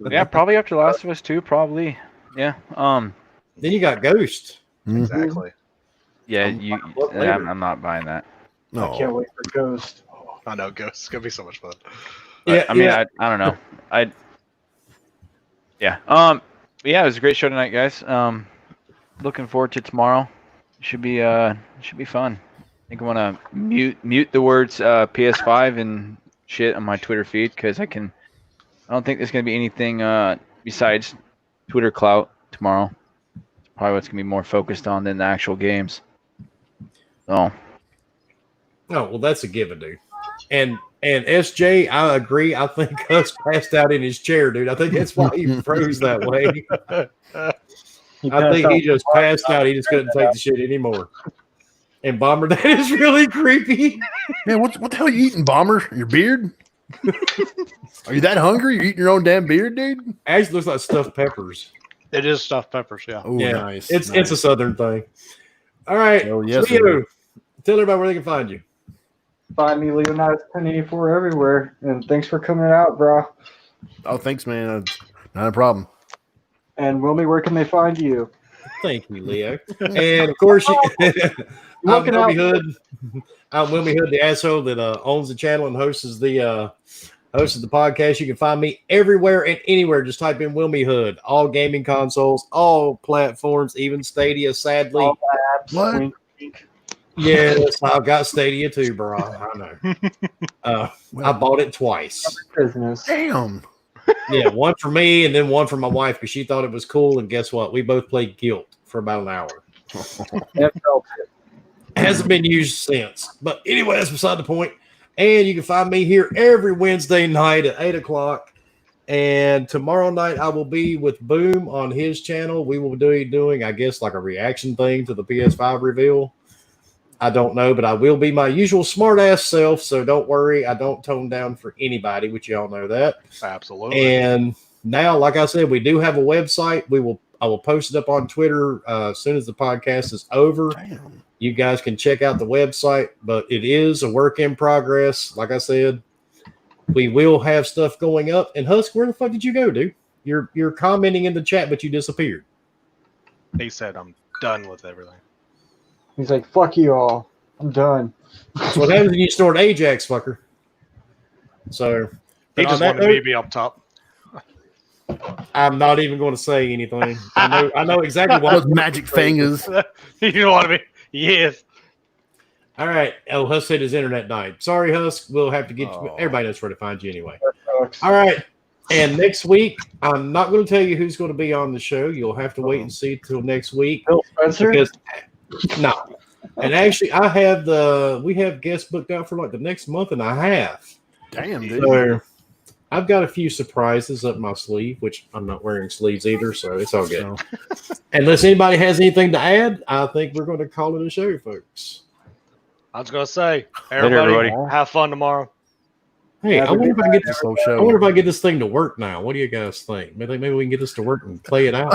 Yeah, probably after Last of Us 2, probably. Yeah. Then you got Ghost. Exactly. Yeah, I'm not buying that. No. I can't wait for Ghost. I know Ghost. It's gonna be so much fun. Yeah, I mean, I don't know. Yeah. Yeah, it was a great show tonight, guys. Looking forward to tomorrow. Should be fun. think I want to mute the words PS5 and shit on my Twitter feed because I don't think there's gonna be anything besides Twitter clout tomorrow. It's probably what's gonna be more focused on than the actual games. So. Oh, well, that's a given, dude. And SJ, I agree. I think Husk passed out in his chair, dude. I think that's why he froze that way. I think he just passed out. He just couldn't take the shit anymore. And Bomber, that is really creepy. Man, what the hell are you eating, Bomber? Your beard? Are you that hungry? You're eating your own damn beard, dude? Actually, looks like stuffed peppers. It is stuffed peppers, yeah. Oh, Yeah, nice. It's nice. a Southern thing. All right, Oh, yes, Leo, tell everybody where they can find you. Find me, Leonidas 1084 everywhere. And thanks for coming out, bro. Oh, thanks, man. Not a problem. And Wilmy, where can they find you? Thank you, Leo. And of course, I'm Wilmy Hood. I'm Wilmy Hood, the asshole that owns the channel and hosts the podcast. You can find me everywhere and anywhere. Just type in Wilmy Hood. All gaming consoles, all platforms, even Stadia. Sadly, All apps. What? Wink, wink. yes, I've got Stadia too, bro. I know. I bought it twice. Business. Damn. Yeah, one for me and then one for my wife because she thought it was cool. And guess what? We both played Guilt for about an hour. Hasn't been used since. But anyway, that's beside the point. And you can find me here every Wednesday night at 8 o'clock. And tomorrow night I will be with Boom on his channel. We will be doing, I guess, like a reaction thing to the PS5 reveal. I don't know, but I will be my usual smart-ass self, so don't worry. I don't tone down for anybody, which y'all know that. Absolutely. And now, like I said, we do have a website. I will post it up on Twitter as soon as the podcast is over. Damn. You guys can check out the website, but it is a work in progress. Like I said, we will have stuff going up. And Husk, where the fuck did you go, dude? You're commenting in the chat, but you disappeared. He said, I'm done with everything. He's like, fuck you all. I'm done. That's what happens when you snort Ajax, fucker. So He but just on that wanted me to note, be up top. I'm not even going to say anything. I know exactly what Those magic fingers. You know what I mean? Yes. All right. Oh, Husk said his internet died. Sorry, Husk. We'll have to get you. Oh. Everybody knows where to find you anyway. Sucks. All right. And next week, I'm not going to tell you who's going to be on the show. You'll have to wait and see till next week. Bill Spencer? Because, no. And actually, we have guests booked out for like the next month and a half. Damn, dude. So I've got a few surprises up my sleeve, which I'm not wearing sleeves either, so it's all good. Unless anybody has anything to add, I think we're going to call it a show, folks. I was going to say, Later, everybody, everybody. have fun tomorrow. Hey, I wonder if I can get this. So I wonder if I get this thing to work now. What do you guys think? Maybe we can get this to work and play it out.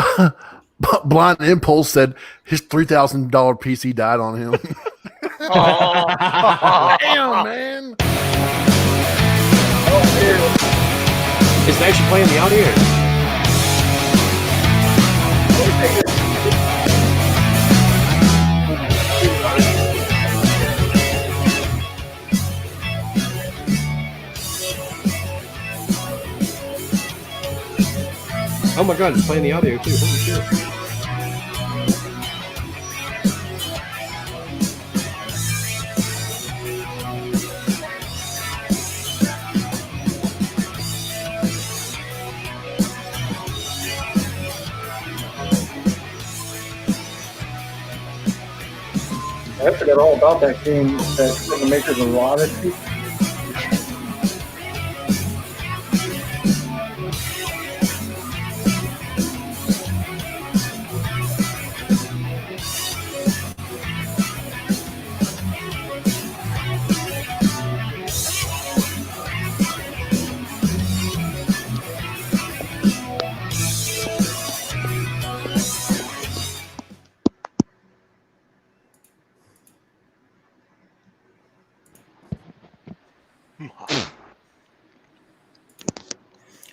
Blind Impulse said his $3,000 PC died on him. Damn, man. It's actually playing the audio. Oh my god, it's playing the audio too. Holy shit. I forgot all about that game that's from the makers of Odyssey.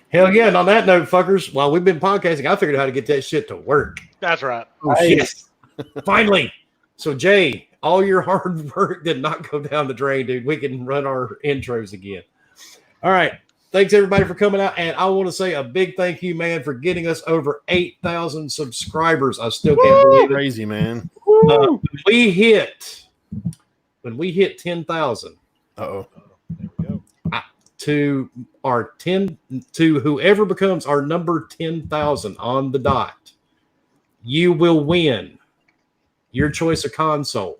Hell yeah, and on that note, fuckers, while we've been podcasting, I figured out how to get that shit to work. That's right. Oh, shit. Finally. So, Jay, all your hard work did not go down the drain, dude. We can run our intros again. All right. Thanks, everybody, for coming out. And I want to say a big thank you, man, for getting us over 8,000 subscribers. I still can't believe it. Crazy, man. We hit when we hit 10,000, Uh-oh. to whoever becomes our number 10,000 on the dot, you will win your choice of console.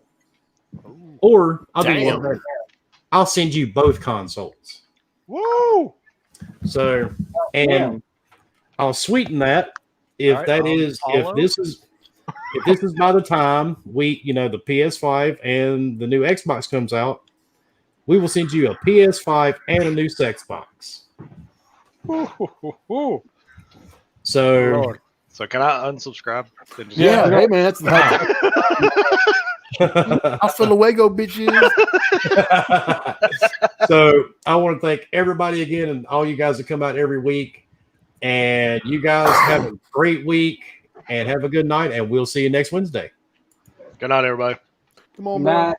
Or I'll do one better. I'll send you both consoles. Woo! So, and I'll sweeten that if All right, that is if this is by the time the PS5 and the new Xbox comes out, we will send you a PS5 and a new Xbox. So, Lord. So can I unsubscribe? Yeah, hey man, that's hasta luego, bitches. So I want to thank everybody again and all you guys that come out every week. And you guys have a great week and have a good night. And we'll see you next Wednesday. Good night, everybody. Come on, man.